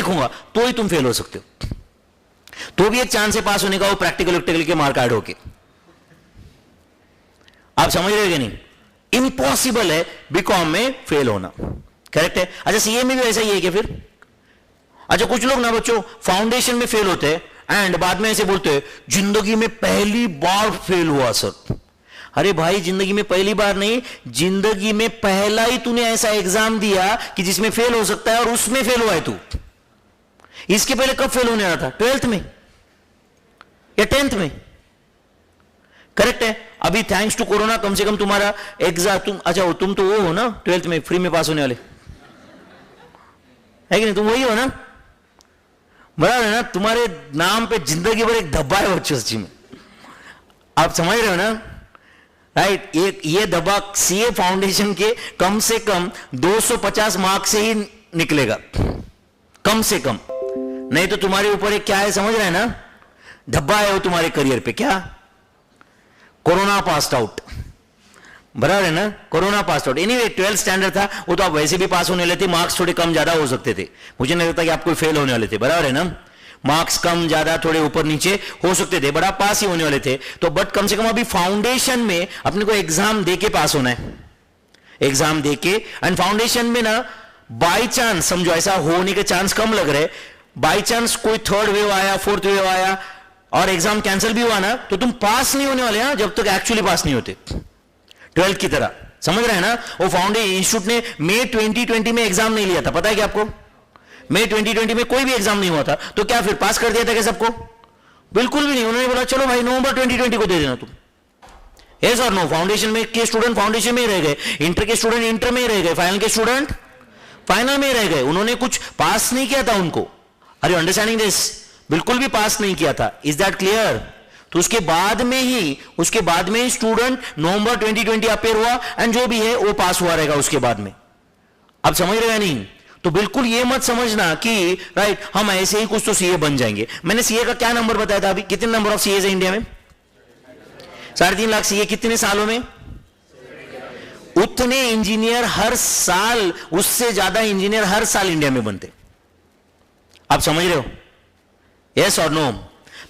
देखूंगा तो ही तुम फेल हो सकते हो। तो भी एक चांस है पास होने का, वो प्रैक्टिकल के मार्क ऐड होके। आप समझ रहे हो कि नहीं? इम्पॉसिबल है बीकॉम में फेल होना। करेक्ट है? अच्छा सीए में भी ऐसा ही है कि फिर? अच्छा कुछ लोग ना बच्चों फाउंडेशन में फेल होते हैं एंड बाद में ऐसे बोलते हैं जिंदगी में पहली बार फेल हुआ सर। अरे भाई जिंदगी में पहली बार नहीं, जिंदगी में पहला ही तूने ऐसा एग्जाम दिया कि जिसमें फेल हो सकता है और उसमें फेल हुआ है तू। इसके पहले कब फेल होने वाला था? 12th में या 10th में? करेक्ट है? अभी थैंक्स टू कोरोना कम से कम तुम्हारा एग्जाम तुम तो वो हो ना 12th में फ्री में पास होने वाले, है कि नहीं? तुम वही हो ना, बराबर है ना? तुम्हारे नाम पे जिंदगी भर एक धब्बा है बच्चों सच्ची में। आप समझ रहे हो ना? राइट? ये धब्बा सीए फाउंडेशन के कम से कम 250 मार्क्स से ही निकलेगा, कम से कम। नहीं तो तुम्हारे ऊपर एक क्या है समझ रहे हैं ना, धब्बा है वो तुम्हारे करियर पे। क्या? कोरोना पास आउट, बराबर है ना? Corona pass out. Anyway 12th standard था वो तो आप वैसे भी पास होने वाले थे, मार्क्स थोड़े कम ज्यादा हो सकते थे। मुझे नहीं लगता कि आप कोई फेल होने वाले थे, बराबर है ना? मार्क्स कम ज्यादा थोड़े ऊपर नीचे हो सकते थे, बड़ा पास ही होने वाले थे। तो बट कम से कम अभी फाउंडेशन में अपने को एग्जाम देके पास होना है, एग्जाम देके। एंड फाउंडेशन में ना बाई चांस समझो ऐसा होने के चांस कम लग रहे, बाई चांस कोई 3rd वेव आया 4th वेव आया और एग्जाम कैंसिल भी हुआ ना, तो तुम पास नहीं होने वाले जब तक एक्चुअली पास नहीं होते 12th की तरह। समझ रहे हैं ना? वो फाउंडेशन इंस्टीट्यूट ने मई 2020 में एग्जाम नहीं लिया था, पता है क्या आपको? मई 2020 में कोई भी एग्जाम नहीं हुआ था, तो क्या फिर पास कर दिया था क्या सबको? बिल्कुल भी नहीं। उन्होंने बोला चलो भाई नवंबर 2020 को दे देना तुम। यस और नो? फाउंडेशन में के स्टूडेंट फाउंडेशन में ही रह गए, इंटर के स्टूडेंट इंटर में ही रह गए, फाइनल के स्टूडेंट फाइनल में ही रह गए। उन्होंने कुछ पास नहीं किया था उनको। Are you understanding this? बिल्कुल भी पास नहीं किया था। Is that clear? तो उसके बाद में ही स्टूडेंट नवंबर 2020 अपेयर हुआ एंड जो भी है वो पास हुआ रहेगा उसके बाद में। आप समझ रहे हैं नहीं? तो बिल्कुल ये मत समझना कि राइट हम ऐसे ही कुछ तो सीए बन जाएंगे। मैंने सीए का क्या नंबर बताया था अभी? कितने नंबर ऑफ सीए है इंडिया में? 3.5 लाख सीए। कितने सालों में? उतने इंजीनियर हर साल, उससे ज्यादा इंजीनियर हर साल इंडिया में बनते। आप समझ रहे हो? यस और नो?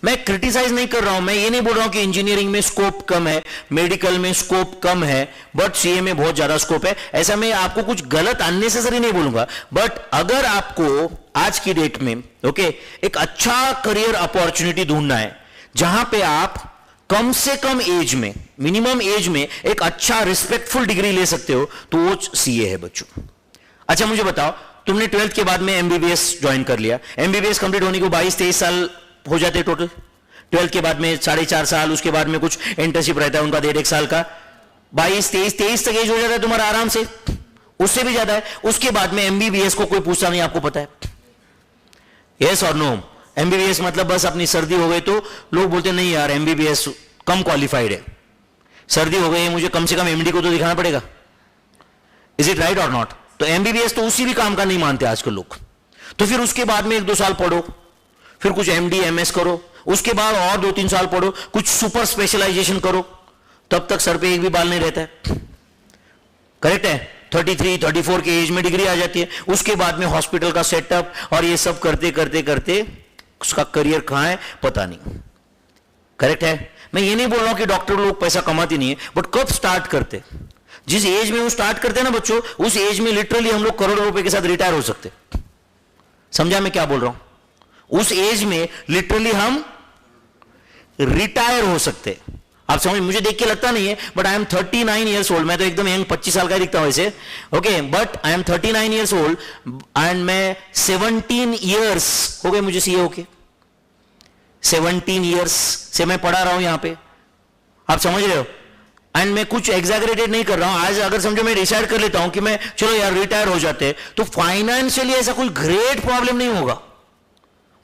मैं क्रिटिसाइज नहीं कर रहा हूं, मैं ये नहीं बोल रहा हूं कि इंजीनियरिंग में स्कोप कम है, मेडिकल में स्कोप कम है, बट सीए में बहुत ज्यादा स्कोप है। ऐसा मैं आपको कुछ गलत अननेसेसरी नहीं बोलूंगा, बट अगर आपको आज की डेट में ओके एक अच्छा करियर अपॉर्चुनिटी ढूंढना है जहां पे आप कम से कम एज में, मिनिमम एज में एक अच्छा रिस्पेक्टफुल डिग्री ले सकते हो, तो वो सीए है बच्चों। अच्छा मुझे बताओ, तुमने 12th के बाद में एमबीबीएस ज्वाइन कर लिया, एमबीबीएस कंप्लीट होने को 22-23 साल हो जाते टोटल। 12th के बाद में 4.5 साल, उसके बाद में कुछ इंटर्नशिप रहता है उनका 1.5 साल का, 22-23 तक एज हो जाता है तुम्हारा आराम से, उससे भी ज्यादा है। उसके बाद में एमबीबीएस को कोई पूछता नहीं, आपको पता है? यस और नो? एमबीबीएस मतलब बस अपनी सर्दी हो गई तो लोग बोलते नहीं यार एमबीबीएस कम क्वालिफाइड है, सर्दी हो गई मुझे कम से कम एमडी को तो दिखाना पड़ेगा। इज इट राइट और नॉट? तो एमबीबीएस तो उसी भी काम का नहीं मानते आजकल लोग। तो फिर उसके बाद में 1-2 साल पढ़ो, फिर कुछ एमडी एमएस करो, उसके बाद और 2-3 साल पढ़ो, कुछ सुपर स्पेशलाइजेशन करो, तब तक सर पे एक भी बाल नहीं रहता है। करेक्ट है? 33-34 की एज में डिग्री आ जाती है। उसके बाद में हॉस्पिटल का सेटअप और ये सब करते करते करते उसका करियर कहां है पता नहीं। करेक्ट है? मैं ये नहीं बोल रहा हूं कि डॉक्टर लोग पैसा कमाते नहीं है, बट कब स्टार्ट करते? जिस एज में वो स्टार्ट करते हैं ना बच्चों, उस एज में लिटरली हम लोग करोड़ों रुपए के साथ रिटायर हो सकते। समझा मैं क्या बोल रहा हूं? उस एज में लिटरली हम रिटायर हो सकते। आप समझ? मुझे देख के लगता नहीं है, but I am 39 years old. मैं तो एकदम यंग 25 साल का दिखता हूं वैसे, okay, but I am 39 years old and मैं 17 ईयर्स हो गए मुझे सीए होके। 17 ईयर्स से मैं पढ़ा रहा हूं यहां पे। आप समझ रहे हो? एंड मैं कुछ एग्जैगरेटेड नहीं कर रहा हूं। आज अगर समझो मैं डिसाइड कर लेता हूं कि मैं चलो यार रिटायर हो जाते, तो फाइनेंशियली ऐसा कोई ग्रेट प्रॉब्लम नहीं होगा।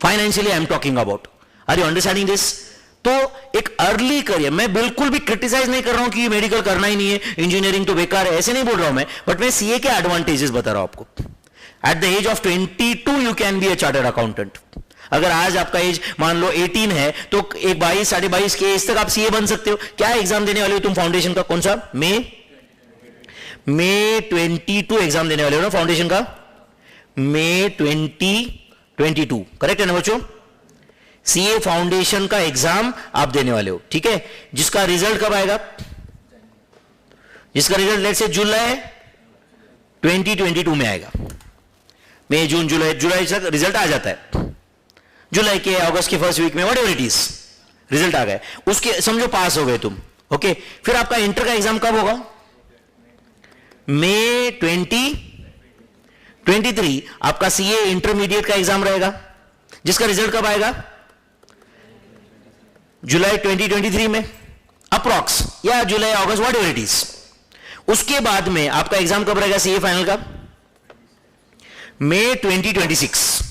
Financially I am talking about. Are you understanding this? तो एक अर्ली करियर, मैं बिल्कुल भी क्रिटिसाइज नहीं कर रहा हूं कि मेडिकल करना ही नहीं है, इंजीनियरिंग तो बेकार है, ऐसे नहीं बोल रहा हूं मैं, बट मैं सीए के एडवांटेजेस बता रहा हूं आपको। At the age of 22 you can be a chartered accountant. अगर आज आपका एज मान लो 18 है, तो एक 22-22.5 के एज तक आप सीए बन सकते हो। क्या एग्जाम देने वाले हो तुम फाउंडेशन का? कौन सा? मई 22 एग्जाम देने वाले हो ना फाउंडेशन का? मई 22 22, करेक्ट है ना बच्चों? सीए फाउंडेशन का एग्जाम आप देने वाले हो, ठीक है? जिसका रिजल्ट कब आएगा? जिसका रिजल्ट लेट्स से जुलाई 2022 में आएगा। मई जून जुलाई तक रिजल्ट आ जाता है, जुलाई के अगस्त के फर्स्ट वीक में, व्हाटएवर इट इज, रिजल्ट आ गए, उसके समझो पास हो गए तुम, ओके? फिर आपका इंटर का एग्जाम कब होगा? मई 2023 आपका सीए इंटरमीडिएट का एग्जाम रहेगा, जिसका रिजल्ट कब आएगा? जुलाई 2023 में अप्रॉक्स, या जुलाई अगस्त, व्हाटएवर इट इज। उसके बाद में आपका एग्जाम कब रहेगा सीए फाइनल का? मई 2026,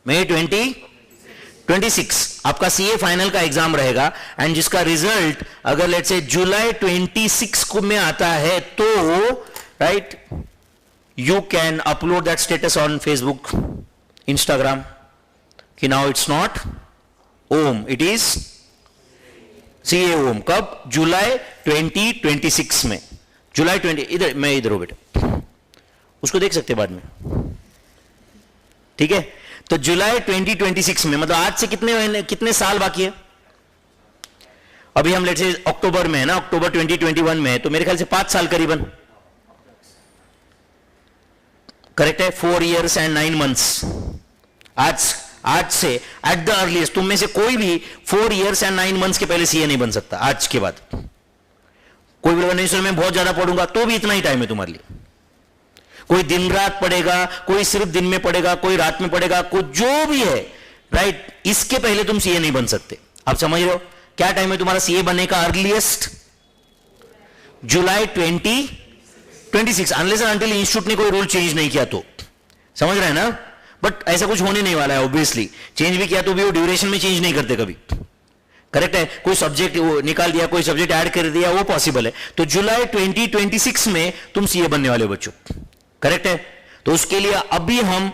मई 2026 आपका सीए फाइनल का एग्जाम रहेगा, एंड जिसका रिजल्ट अगर लेट्स से जुलाई 26 को में आता है तो right, you can upload that status on Facebook, Instagram कि now it's not Om, it is CA Om. कब? जुलाई 2026 में, जुलाई 20, इधर मैं इधर हूं बेटा, उसको देख सकते बाद में, ठीक है? तो जुलाई 2026 में, मतलब आज से कितने साल बाकी है? अभी हम लेट से अक्टूबर में है ना, अक्टूबर 2021 में है, तो मेरे ख्याल से 5 साल करीबन, करेक्ट है? 4 years and 9 months। आज से एट द अर्लीस्ट तुम में से कोई भी 4 years and 9 months के पहले सीए नहीं बन सकता आज के बाद। कोई बोलेगा नहीं सर मैं बहुत ज्यादा पढ़ूंगा, तो भी इतना ही टाइम है तुम्हारे लिए। कोई दिन रात पढ़ेगा, कोई सिर्फ दिन में पढ़ेगा, कोई रात में पढ़ेगा, कोई जो भी है, राइट? इसके पहले तुम सीए नहीं बन सकते। आप समझ रहे हो क्या टाइम है तुम्हारा सीए बनने का? Earliest July 2026, unless and until institute ने कोई रूल चेंज नहीं किया तो। समझ रहे हैं ना? बट ऐसा कुछ होने नहीं वाला है, ऑब्वियसली। चेंज भी किया तो भी वो ड्यूरेशन में चेंज नहीं करते कभी, करेक्ट है? कोई सब्जेक्ट वो निकाल दिया, कोई सब्जेक्ट ऐड कर दिया, वो पॉसिबल है। तो जुलाई 2026 में तुम सीए बनने वाले हो बच्चों, करेक्ट है? तो उसके लिए अभी हम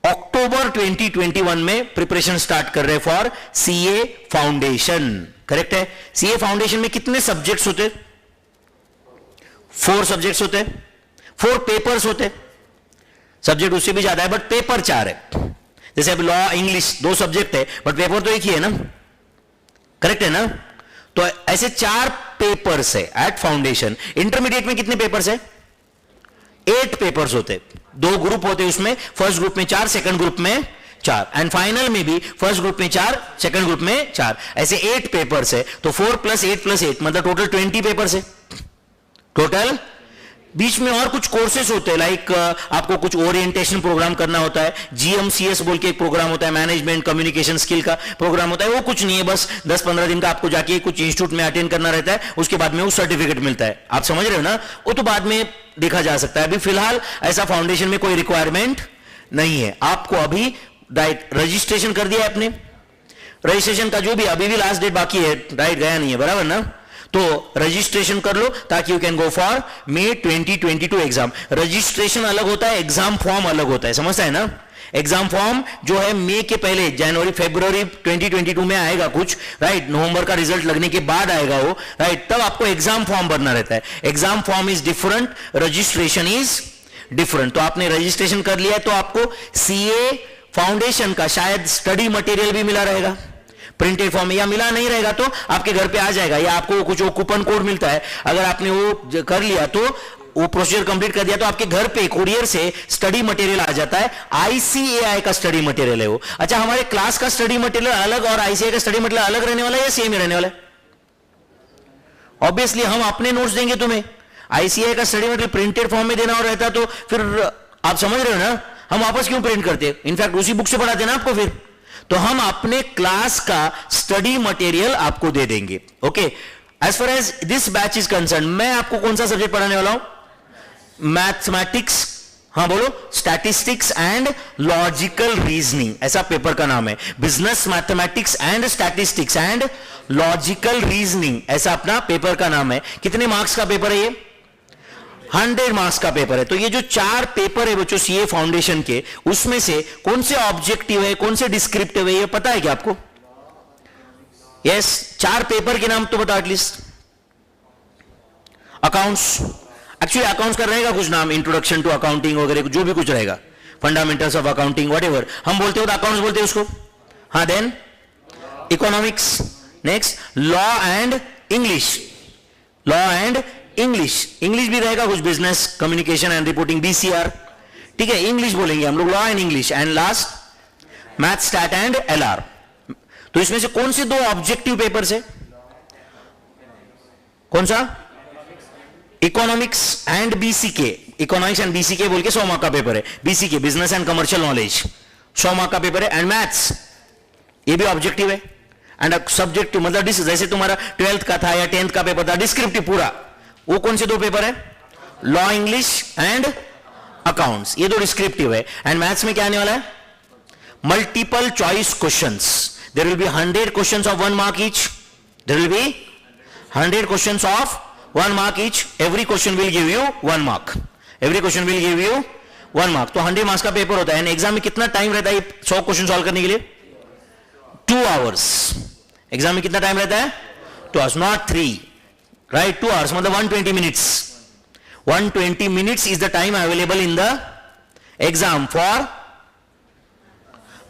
अक्टूबर 2021 में प्रिपरेशन स्टार्ट कर रहे हैं फॉर सीए फाउंडेशन, करेक्ट है? सीए फाउंडेशन में कितने सब्जेक्ट्स होते? 4 सब्जेक्ट्स होते, 4 पेपर्स होते। सब्जेक्ट उससे भी ज्यादा है बट पेपर 4 है। जैसे अब लॉ, इंग्लिश 2 सब्जेक्ट है बट पेपर तो एक ही है ना, करेक्ट है ना? तो ऐसे 4 पेपर्स है एट फाउंडेशन। इंटरमीडिएट में कितने पेपर्स है? 8 पेपर्स होते, 2 ग्रुप होते उसमें, फर्स्ट ग्रुप में 4, सेकंड ग्रुप में 4, एंड फाइनल में भी फर्स्ट ग्रुप में 4, सेकंड ग्रुप में 4, ऐसे 8 पेपर्स है। तो 4 + 8 + 8 मतलब टोटल 20 पेपर्स है टोटल। बीच में और कुछ कोर्सेस होते हैं, लाइक आपको कुछ ओरिएंटेशन प्रोग्राम करना होता है, जीएमसीएस बोल के एक प्रोग्राम होता है, मैनेजमेंट कम्युनिकेशन स्किल का प्रोग्राम होता है। वो कुछ नहीं है, बस 10-15 दिन का आपको जाके कुछ इंस्टीट्यूट में अटेंड करना रहता है, उसके बाद में वो सर्टिफिकेट मिलता है। आप समझ रहे हो ना? वो तो बाद में देखा जा सकता है, अभी फिलहाल ऐसा फाउंडेशन में कोई रिक्वायरमेंट नहीं है। आपको अभी राइट रजिस्ट्रेशन कर दिया है आपने, रजिस्ट्रेशन का जो भी अभी भी लास्ट डेट बाकी है, राइट? गया नहीं है, बराबर ना? तो रजिस्ट्रेशन कर लो ताकि you can go for May 2022 exam. Registration अलग होता है, एग्जाम फॉर्म अलग होता है, समझता है ना? एग्जाम फॉर्म जो है मई के पहले, जनवरी फरवरी 2022 में आएगा कुछ, राइट? नवंबर का रिजल्ट लगने के बाद आएगा वो, राइट? तब आपको एग्जाम फॉर्म भरना रहता है। Exam form is different, registration is different. तो आपने रजिस्ट्रेशन कर लिया तो आपको सीए फाउंडेशन का शायद स्टडी मटेरियल भी मिला रहेगा प्रिंटेड फॉर्म में, या मिला नहीं रहेगा तो आपके घर पे आ जाएगा, या आपको कुछ कूपन कोड मिलता है। अगर आपने वो कर लिया तो वो प्रोसीजर कंप्लीट कर दिया तो आपके घर पे कुरियर से स्टडी मटेरियल आ जाता है। आईसीएआई का स्टडी मटेरियल है वो। अच्छा, हमारे क्लास का स्टडी मटेरियल अलग और आईसीएआई का स्टडी मटेरियल अलग रहने वाला है या सेम ही रहने वाला है? ऑब्वियसली हम अपने नोट्स देंगे तुम्हें, आईसीएआई का स्टडी मटेरियल प्रिंटेड फॉर्म में देना और रहता तो फिर आप समझ रहे हो ना, हम वापस क्यों प्रिंट करते? इनफैक्ट उसी बुक से पढ़ाते ना आपको फिर। तो हम अपने क्लास का स्टडी मटेरियल आपको दे देंगे, okay? As far as this batch is concern, मैं आपको कौन सा सब्जेक्ट पढ़ाने वाला हूं? मैथमेटिक्स, हाँ बोलो, स्टैटिस्टिक्स एंड लॉजिकल रीजनिंग, ऐसा पेपर का नाम है। Business mathematics and statistics and logical reasoning, ऐसा अपना पेपर का नाम है। कितने मार्क्स का पेपर है ये? 100 मार्क्स का पेपर है। तो ये जो 4 पेपर है बच्चों सीए फाउंडेशन के, उसमें से कौन से ऑब्जेक्टिव है, कौन से डिस्क्रिप्टिव है, ये पता है क्या आपको? यस, 4 पेपर के नाम तो बताओ एटलीस्ट। अकाउंट्स, एक्चुअली अकाउंट्स का रहेगा कुछ नाम, इंट्रोडक्शन टू अकाउंटिंग वगैरह जो भी कुछ रहेगा, फंडामेंटल्स ऑफ अकाउंटिंग, व्हाटएवर हम बोलते हो तो अकाउंट्स बोलते हैं उसको. हाँ, then economics. Next law and English. Law and English, English भी रहेगा कुछ, business communication and reporting, BCR. ठीक है, इंग्लिश बोलेंगे हम लोग, law and English. And last math, stat and LR. तो इसमें से कौन से दो ऑब्जेक्टिव पेपर से? कौन सा? Economics and BCK. Economics and BCK बोल के 100 मार्क का पेपर है. BCK business and commercial knowledge 100 mark का पेपर है. एंड मैथ्स ये भी ऑब्जेक्टिव है. एंड सब्जेक्टिव मतलब जैसे तुम्हारा 12th का था या 10th का पेपर था डिस्क्रिप्टिव पूरा, वो कौन से दो पेपर है? लॉ इंग्लिश एंड अकाउंट्स, ये दो डिस्क्रिप्टिव है. एंड मैथ्स में क्या आने वाला है? Multiple choice questions. There will be 100 questions of 1 mark each. There will be 100 questions of 1 mark each. Every question will give you 1 mark. Every question will give you 1 mark. तो 100 marks का paper होता है. And exam में कितना time रहता है 100 question solve करने के लिए? 2 आवर्स. एग्जाम में कितना टाइम रहता है? 2 आवर्स, नॉट 3, राइट? 2 आवर्स मतलब 120 minutes. 120 minutes is the time available in the exam for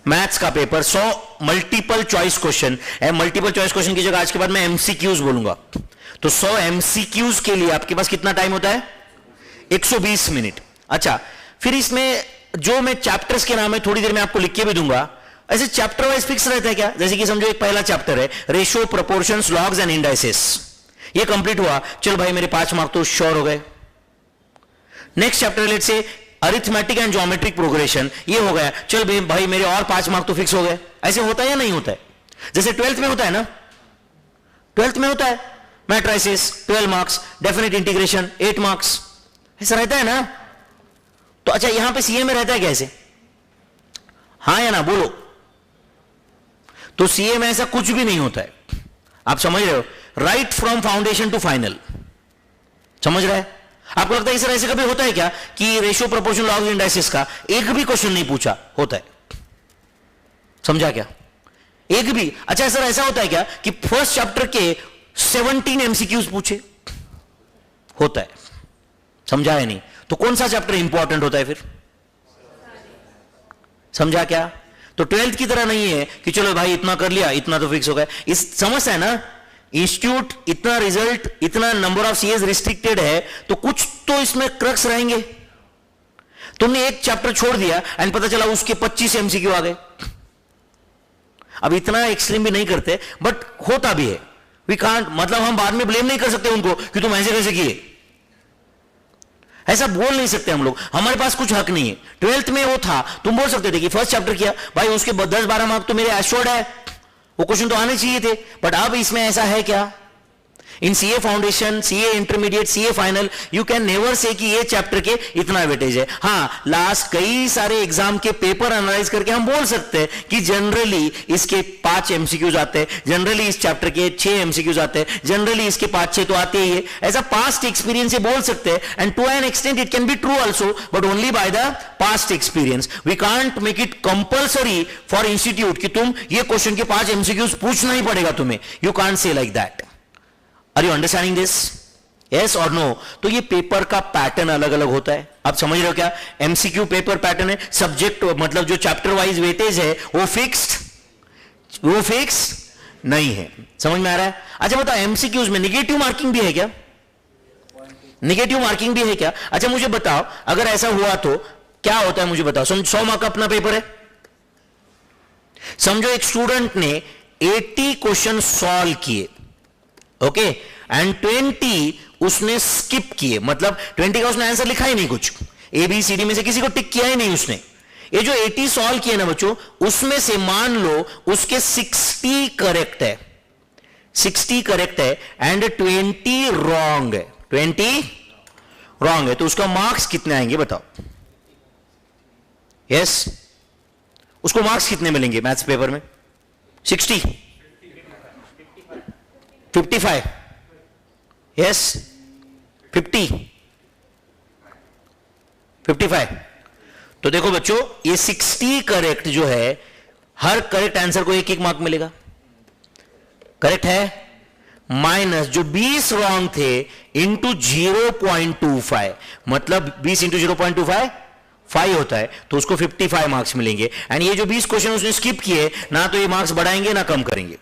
maths का paper. 100 multiple choice question. Multiple choice question की जगह आज के बाद मैं एमसीक्यूज बोलूंगा. तो 100 एमसीक्यूज के लिए आपके पास कितना टाइम होता है? 120 मिनट. अच्छा, फिर इसमें जो मैं चैप्टर्स के नाम है थोड़ी देर में आपको लिख के भी दूंगा. ऐसे चैप्टर वाइज फिक्स रहता है क्या? जैसे कि समझो एक पहला चैप्टर है ratio, proportions, logs and indices. ये कंप्लीट हुआ, चल भाई मेरे 5 मार्क तो श्योर हो गए. नेक्स्ट चैप्टर लेट से अरिथमेटिक एंड ज्योमेट्रिक प्रोग्रेशन, ये हो गया, चल भाई मेरे और 5 मार्क तो फिक्स हो गए. ऐसे होता है या नहीं होता है? जैसे 12th में होता है ना, 12th में होता है matrices 12 marks, definite integration 8 marks, ऐसा रहता है ना. तो अच्छा, यहां पे सीए में रहता है कैसे? हाँ या ना बोलो. तो सीए में ऐसा कुछ भी नहीं होता है. आप समझ रहे हो? Right from foundation to final. समझ रहे हैं? आपको लगता है सर ऐसे कभी होता है क्या कि रेशियो, प्रोपोर्शन, लॉग्स, इंडाइसेस का एक भी क्वेश्चन नहीं पूछा? होता है. समझा क्या? एक भी. अच्छा सर ऐसा होता है क्या कि फर्स्ट चैप्टर के 17 एमसीक्यूज पूछे? होता है. समझा है नहीं? तो कौन सा चैप्टर इंपॉर्टेंट होता है फिर? समझा क्या? तो 12th की तरह नहीं है कि चलो भाई इतना कर लिया, इतना तो फिक्स हो गया. इस समझ है ना, इंस्टीट्यूट इतना रिजल्ट, इतना नंबर ऑफ सीएस रिस्ट्रिक्टेड है, तो कुछ तो इसमें क्रक्स रहेंगे. तुमने एक चैप्टर छोड़ दिया एंड पता चला उसके 25 एमसीक्यू आ गए. अब इतना एक्सट्रीम भी नहीं करते, बट होता भी है. वी कांट, मतलब हम बाद में ब्लेम नहीं कर सकते उनको कि तुम ऐसे कैसे किए. ऐसा बोल नहीं सकते हम लोग, हमारे पास कुछ हक नहीं है. 12th में वो था, तुम बोल सकते थे कि फर्स्ट चैप्टर किया भाई, उसके 10-12 मार्क तो मेरे एश्योर्ड है, वो क्वेश्चन तो आने चाहिए थे. बट अब इसमें ऐसा है क्या? इन CA foundation, CA intermediate, CA final, you can never say कि ये चैप्टर के इतना वेटेज है. हाँ, लास्ट कई सारे एग्जाम के पेपर एनालाइज करके हम बोल सकते हैं कि जनरली इसके 5 एमसीक्यूज आते हैं, जनरली इस चैप्टर के 6 एमसीक्यूज आते हैं, जनरली इसके 5-6 तो आते ही है. ऐसा पास्ट एक्सपीरियंस से बोल सकते हैं. And to an extent it can be true also, but only by the past experience. We can't make it compulsory for institute कि तुम ये क्वेश्चन के 5 एमसीक्यूज पूछना ही पड़ेगा तुम्हें. You can't say like that. Are you understanding this? Yes or no? तो ये paper का पैटर्न अलग अलग होता है. आप समझ रहे हो क्या? एमसीक्यू पेपर पैटर्न है. सब्जेक्ट मतलब जो चैप्टर वाइज वेटेज है वो फिक्स्ड नहीं है. समझ में आ रहा है? अच्छा बताओ, एमसीक्यूज में निगेटिव मार्किंग भी है क्या? निगेटिव मार्किंग भी है क्या? अच्छा मुझे बताओ, अगर ऐसा हुआ तो क्या होता है मुझे बताओ. 100 मार्क का अपना पेपर है. समझो एक स्टूडेंट ने 80 क्वेश्चन सॉल्व किए, ओके, एंड 20 उसने स्किप किए, मतलब 20 का उसने आंसर लिखा ही नहीं, कुछ ABCD में से किसी को टिक किया ही नहीं उसने. ये जो 80 सॉल्व किए ना बच्चों, उसमें से मान लो उसके 60 करेक्ट है, 60 करेक्ट है एंड 20 रॉन्ग है, 20 रॉन्ग है, तो उसका मार्क्स कितने आएंगे बताओ? यस, उसको मार्क्स कितने मिलेंगे मैथ्स पेपर में? 60, 55, यस 50, 55. तो देखो बच्चों, ये 60 करेक्ट जो है, हर करेक्ट आंसर को 1-1 मार्क मिलेगा. करेक्ट है? माइनस जो 20 रॉन्ग थे इंटू 0.25, मतलब 20 इंटू 0.25 5 होता है तो उसको 55 मार्क्स मिलेंगे। एंड ये जो 20 क्वेश्चन उसने स्किप किए ना तो ये मार्क्स बढ़ाएंगे ना कम करेंगे।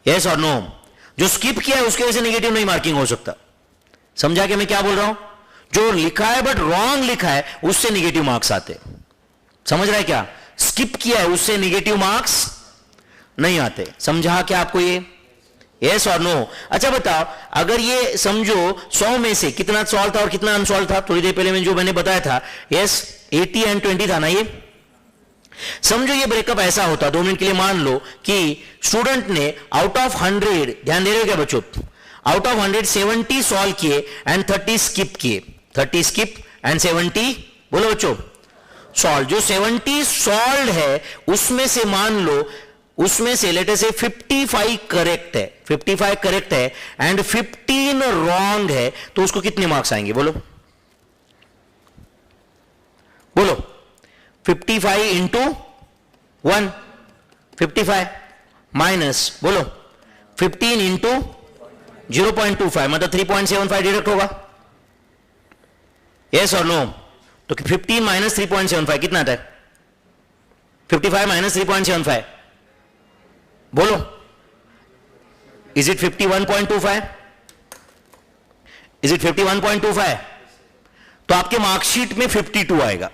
यस और नो? जो स्किप किया है उसके वजह से नेगेटिव नहीं मार्किंग हो सकता। समझा कि मैं क्या बोल रहा हूं? जो लिखा है बट रॉन्ग लिखा है उससे नेगेटिव मार्क्स आते। समझ रहा है क्या? स्किप किया है उससे नेगेटिव मार्क्स नहीं आते। समझा क्या आपको ये? यस और नो? अच्छा बताओ, अगर ये समझो 100 में से कितना सॉल्व था और कितना अनसॉल्व था? थोड़ी देर पहले जो मैंने बताया था, यस 80 एंड 20 था ना। ये समझो ये ब्रेकअप ऐसा होता, 2 मिनट के लिए मान लो कि स्टूडेंट ने आउट ऑफ 100, ध्यान दे रहे हो क्या बच्चों, आउट ऑफ 100 70 सॉल्व किए एंड 30 स्किप किए। 30 स्किप एंड 70 बोलो बच्चों सॉल्व। जो 70 सॉल्व है उसमें से मान लो, उसमें से लेट अस से 55 करेक्ट है, 55 करेक्ट है एंड 15 रॉन्ग है, तो उसको कितने मार्क्स आएंगे? बोलो बोलो। 55 इंटू 1 55 माइनस बोलो 15 इंटू 0.25 मतलब 3.75 डिडक्ट होगा। यस और नो? तो 15 माइनस 3.75 कितना आता है? 55 माइनस 3.75 बोलो, इज इट 51.25? Is it 51.25? तो आपके मार्कशीट में 52 आएगा।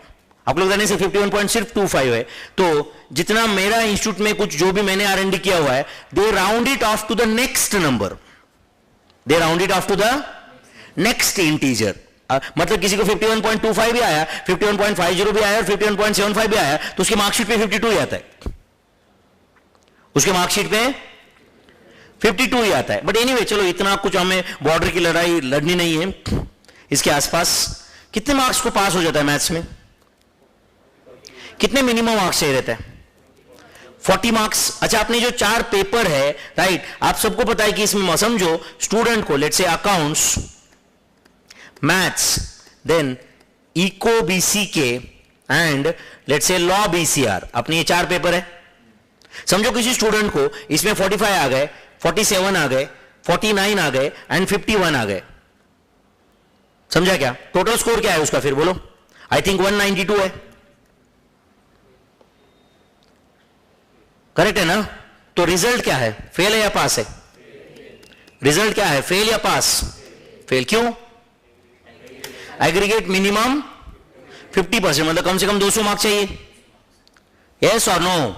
आप लोग जाने से 51.25 है। तो जितना मेरा इंस्टीट्यूट में कुछ जो भी मैंने R&D किया हुआ है, they round it off to the next number, they round it off to the next integer. मतलब किसी को 51.25 भी आया, 51.50 भी आया और 51.75 भी आया तो उसके मार्कशीट पे 52 ही आता है, उसके मार्कशीट पे 52 ही आता है। बट एनीवे चलो, इतना कुछ हमें बॉर्डर की लड़ाई लड़नी नहीं है। इसके आसपास कितने मार्क्स को पास हो जाता है मैथ्स में? कितने मिनिमम मार्क्स चाहिए रहता है? 40 मार्क्स। अच्छा, आपने जो 4 पेपर है, राइट, आप सबको पता है कि इसमें समझो स्टूडेंट को let's say accounts, maths, then eco BCK and let's say law BCR, अपने ये 4 पेपर है। समझो किसी स्टूडेंट को इसमें 45 आ गए, 47 आ गए, 49 आ गए एंड 51 आ गए। समझा क्या? टोटल स्कोर क्या है उसका फिर बोलो? आई थिंक 192 है, करेक्ट है ना? तो रिजल्ट क्या है? फेल है या पास है? रिजल्ट क्या है? फेल या पास? फेल। क्यों? एग्रीगेट मिनिमम 50%, मतलब कम से कम 200 मार्क्स चाहिए। यस और नो?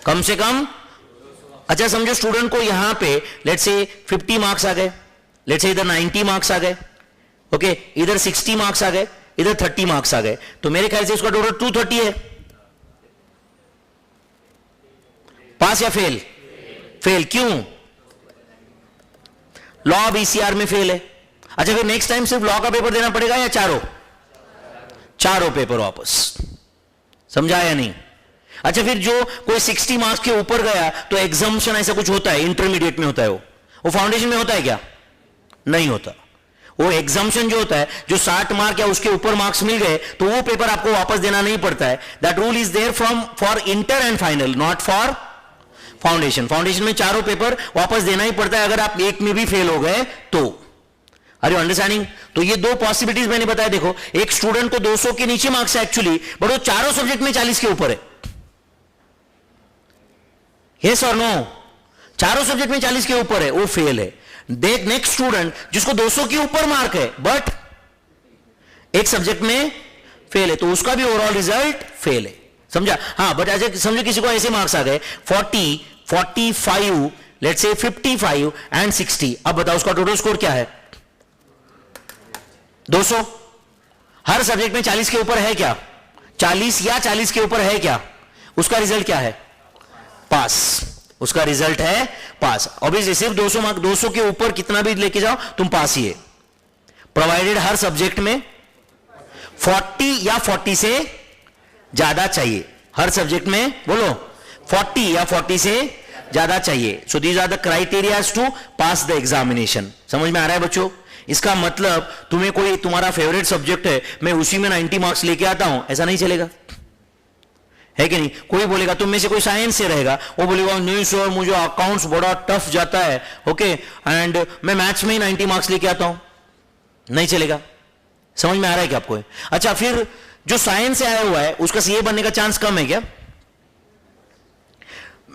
कम से कम। अच्छा समझो स्टूडेंट को यहां पे लेट्स से 50 मार्क्स आ गए, लेट्स से इधर 90 मार्क्स आ गए, ओके, इधर 60 मार्क्स आ गए, इधर 30 मार्क्स आ गए, तो मेरे ख्याल से इसका टोटल 230 है। पास या फेल? फेल। क्यों? लॉ BCR में फेल है। अच्छा, फिर नेक्स्ट टाइम सिर्फ लॉ का पेपर देना पड़ेगा या चारों पेपर वापस? समझा या नहीं? अच्छा, फिर जो कोई 60 मार्क्स के ऊपर गया तो एग्जाम्पशन ऐसा कुछ होता है, इंटरमीडिएट में होता है, वो फाउंडेशन में होता है क्या? नहीं होता। वो एग्जाम्पशन जो होता है, जो 60 मार्क या उसके ऊपर मार्क्स मिल गए तो वो पेपर आपको वापस देना नहीं पड़ता है। That rule is there for inter and final, not for foundation. Foundation में चारों पेपर वापस देना ही पड़ता है अगर आप एक में भी फेल हो गए तो। Are you understanding? तो ये 2 पॉसिबिलिटीज मैंने बताया। देखो, एक स्टूडेंट को 200 के नीचे मार्क्स है एक्चुअली, बट वो चारों सब्जेक्ट में 40 के ऊपर है। यस और नो? चारों सब्जेक्ट में 40 के ऊपर है, वो फेल है। देख नेक्स्ट स्टूडेंट जिसको 200 के ऊपर मार्क है बट एक सब्जेक्ट में फेल है, तो उसका भी ओवरऑल रिजल्ट फेल है। समझा? हाँ, बट ऐसे समझो किसी को ऐसे मार्क्स आ गए 40, 45, लेट्स से 55 एंड 60। अब बताओ उसका टोटल स्कोर क्या है? 200। हर सब्जेक्ट में 40 के ऊपर है क्या? 40 या 40 के ऊपर है क्या? उसका रिजल्ट क्या है? पास। उसका रिजल्ट है पास। ऑब्वियसली सिर्फ 200 मार्क, 200 के ऊपर कितना भी लेके जाओ तुम पास ही है, प्रोवाइडेड हर सब्जेक्ट में 40 या 40 से ज्यादा चाहिए। हर सब्जेक्ट में बोलो 40 या 40 से ज्यादा चाहिए। So these are the criterias to pass the examination. समझ में आ रहा है बच्चों? इसका मतलब तुम्हें कोई तुम्हारा फेवरेट सब्जेक्ट है, मैं उसी में 90 मार्क्स लेके आता हूं, ऐसा नहीं चलेगा, है कि नहीं? कोई बोलेगा, तुम में से कोई साइंस से रहेगा, वो बोलेगा नहीं सर मुझे अकाउंट्स बड़ा टफ जाता है, ओके, एंड मैं मैथ्स में ही 90 मार्क्स लेके आता हूं, नहीं चलेगा। समझ में आ रहा है क्या आपको? अच्छा, फिर जो साइंस से आया हुआ है उसका सीए बनने का चांस कम है क्या?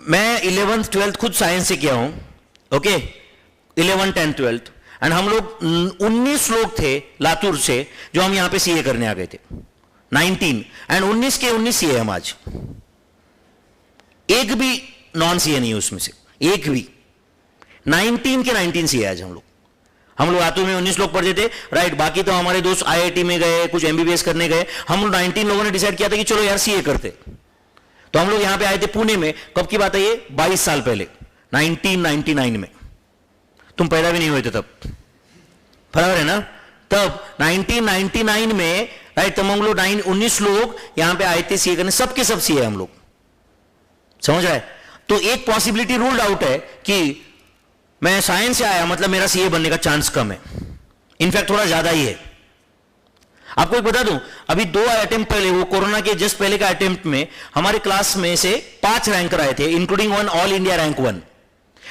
मैं 11th 12th खुद साइंस से किया हूं, ओके, 11 10 12th, एंड हम लोग 19 लोग थे लातूर से जो हम यहां पे सीए करने आ गए थे, 19, एंड 19 के 19 सीए हम आज, एक भी नॉन सीए नहीं उसमें से, एक भी, 19 के 19 सीए आज हम लोग लातूर में 19 लोग पढ़ते थे, राइट। बाकी तो हमारे दोस्त आईआईटी में गए, कुछ एमबीबीएस करने गए, हम 19 लोगों ने डिसाइड किया था कि चलो यार सीए करते। तो हम लोग यहां पे आए थे पुणे में, कब की बात है ये? 22 साल पहले, 1999 में। तुम पैदा भी नहीं हुए थे तब, बराबर है ना? तब 1999 में, राइट, तब हम लोग 19 लोग यहां पे आए थे सीए करने, सबके सब सीए हम लोग, समझ रहा है? तो एक पॉसिबिलिटी रूल्ड आउट है कि मैं साइंस से आया मतलब मेरा सीए बनने का चांस कम है, इनफैक्ट थोड़ा ज्यादा ही है। आपको एक बता दूं, अभी 2 अटेम्प्ट पहले, वो कोरोना के जस्ट पहले का अटेम्प्ट में हमारे क्लास में से 5 रैंकर आए थे, including 1 all India rank 1,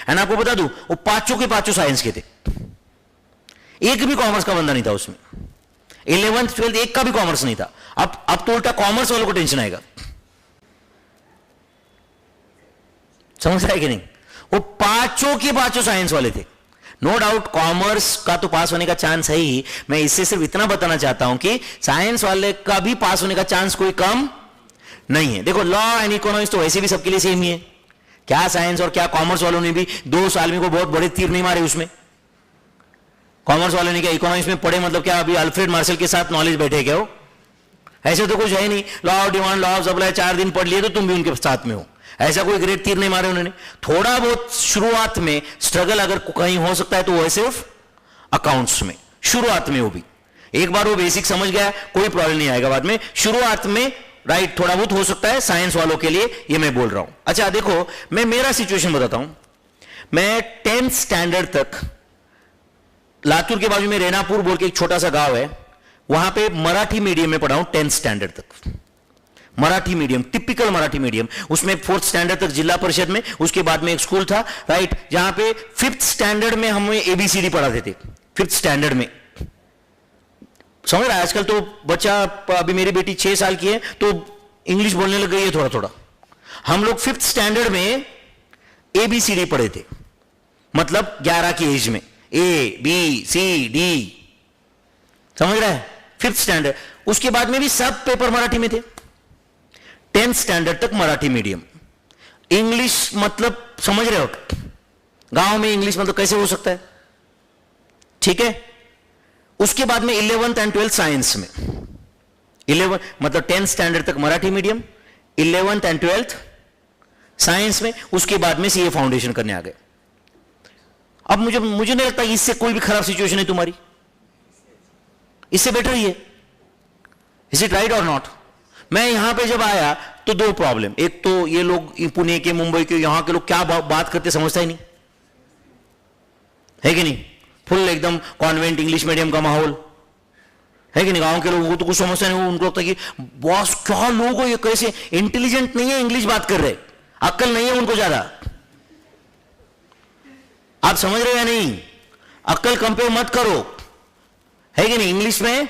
and आपको बता दूं वो पांचों के पांचों साइंस के थे, एक भी कॉमर्स का बंदा नहीं था उसमें। 11th 12th एक का भी कॉमर्स नहीं था। अब तो उल्टा कॉमर्स वालों को टेंशन आएगा, समझ रहा है कि नहीं? वो पांचों के पांचों साइंस वाले थे। नो डाउट कॉमर्स का तो पास होने का चांस है ही, मैं इससे सिर्फ इतना बताना चाहता हूं कि साइंस वाले का भी पास होने का चांस कोई कम नहीं है। देखो लॉ एंड इकोनॉमिक्स तो वैसे भी सबके लिए सेम ही है, क्या साइंस और क्या कॉमर्स वालों ने भी 2 साल में को बहुत बड़े तीर नहीं मारे उसमें। कॉमर्स वाले ने क्या इकोनॉमिक्स में पढ़े मतलब क्या अभी अल्फ्रेड मार्शल के साथ नॉलेज बैठे क्या हो? ऐसे तो कुछ है नहीं, law of demand, law of supply 4 दिन पढ़ लिए तो तुम भी उनके साथ में हो, ऐसा कोई ग्रेट तीर नहीं मारे उन्होंने। थोड़ा बहुत शुरुआत में स्ट्रगल अगर कहीं हो सकता है तो वो है सिर्फ अकाउंट्स में, शुरुआत में। वो भी एक बार वो बेसिक समझ गया कोई प्रॉब्लम नहीं आएगा बाद में, शुरुआत में राइट थोड़ा बहुत हो सकता है साइंस वालों के लिए, ये मैं बोल रहा हूं। अच्छा देखो, मैं मेरा सिचुएशन बताता हूं। मैं 10th स्टैंडर्ड तक लातूर के बाजू में रेनापुर बोल के एक छोटा सा गांव है, वहां पे मराठी मीडियम में पढ़ा हूं 10th स्टैंडर्ड तक, Marathi medium, typical Marathi medium. उसमें 4th स्टैंडर्ड तक जिला परिषद में, उसके बाद में एक स्कूल था, राइट, जहां पे 5th स्टैंडर्ड में हमें एबीसीडी पढ़ाते थे, 5th स्टैंडर्ड में। समझ रहा है? आजकल तो बच्चा, अभी मेरी बेटी 6 साल की है तो इंग्लिश बोलने लग गई है थोड़ा थोड़ा। हम लोग 5th स्टैंडर्ड में एबीसीडी पढ़े थे, मतलब 11 की एज में, ए बी सी डी, समझ रहा है? 5th standard. उसके बाद में भी सब पेपर मराठी में थे। 10th स्टैंडर्ड तक मराठी मीडियम। इंग्लिश मतलब समझ रहे हो, गांव में इंग्लिश मतलब कैसे हो सकता है? ठीक है। उसके बाद में 11th एंड 12th साइंस में, 11 मतलब 10th स्टैंडर्ड तक Marathi medium, 11th and 12th science में, उसके बाद में सीए फाउंडेशन करने आ गए। अब मुझे नहीं लगता इससे कोई भी खराब सिचुएशन है तुम्हारी, इससे बेटर ही है। इज इट राइट और नॉट? मैं यहां पे जब आया तो 2 प्रॉब्लम, एक तो ये लोग पुणे के, मुंबई के, यहां के लोग क्या बात करते समझता ही नहीं है कि नहीं? फुल एकदम कॉन्वेंट इंग्लिश मीडियम का माहौल है कि नहीं? गांव के लोगों को तो कुछ समझता नहीं, उनको लगता कि बॉस क्या लोग हो ये, कैसे इंटेलिजेंट नहीं है, इंग्लिश बात कर रहे, अक्ल नहीं है उनको ज्यादा। आप समझ रहे हो या नहीं? अक्ल कंपेयर मत करो, है कि नहीं? इंग्लिश में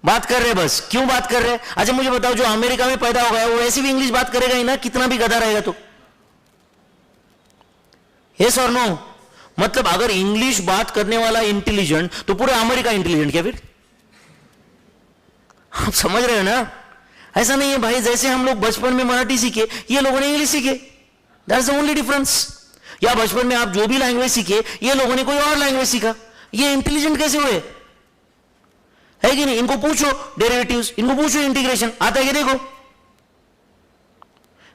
बात कर रहे बस, क्यों बात कर रहे? अच्छा मुझे बताओ, जो अमेरिका में पैदा हो गया वो ऐसे भी इंग्लिश बात करेगा ही ना, कितना भी गधा रहेगा तो। यस और नो? मतलब अगर इंग्लिश बात करने वाला इंटेलिजेंट तो पूरा अमेरिका इंटेलिजेंट क्या फिर? आप समझ रहे हो ना? ऐसा नहीं है भाई, जैसे हम लोग बचपन में मराठी सीखे, ये लोगों ने इंग्लिश सीखे, दैट्स द ओनली डिफरेंस। या बचपन में आप जो भी लैंग्वेज सीखे, ये लोगों ने कोई और लैंग्वेज सीखा, ये इंटेलिजेंट कैसे हुए? है कि नहीं? इनको पूछो डेरिवेटिव्स, इनको पूछो इंटीग्रेशन, आता है कि देखो,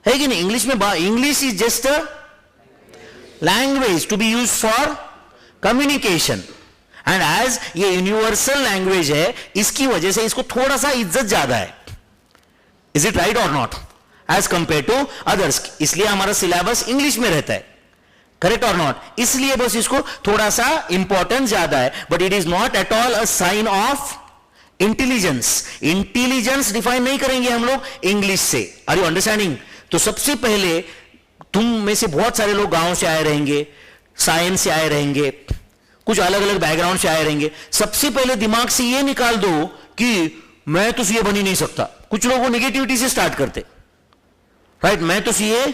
है कि नहीं? इंग्लिश में English is just a language to be use for communication, and as ये यूनिवर्सल लैंग्वेज है, इसकी वजह से इसको थोड़ा सा इज्जत ज्यादा है। इज इट राइट और not? As compare to others, इसलिए हमारा सिलेबस इंग्लिश में रहता है, करेक्ट और नॉट? इसलिए बस इसको थोड़ा सा इंपॉर्टेंस ज्यादा है, but it is not at all a sign of intelligence. Intelligence define नहीं करेंगे हम लोग इंग्लिश से। Are you understanding? तो सबसे पहले तुम में से बहुत सारे लोग गांव से आए रहेंगे, साइंस से आए रहेंगे, कुछ अलग अलग बैकग्राउंड से आए रहेंगे। सबसे पहले दिमाग से यह निकाल दो कि मैं तो सीए बन ही नहीं सकता। कुछ लोग वो निगेटिविटी से स्टार्ट करते, राइट, मैं तो सीए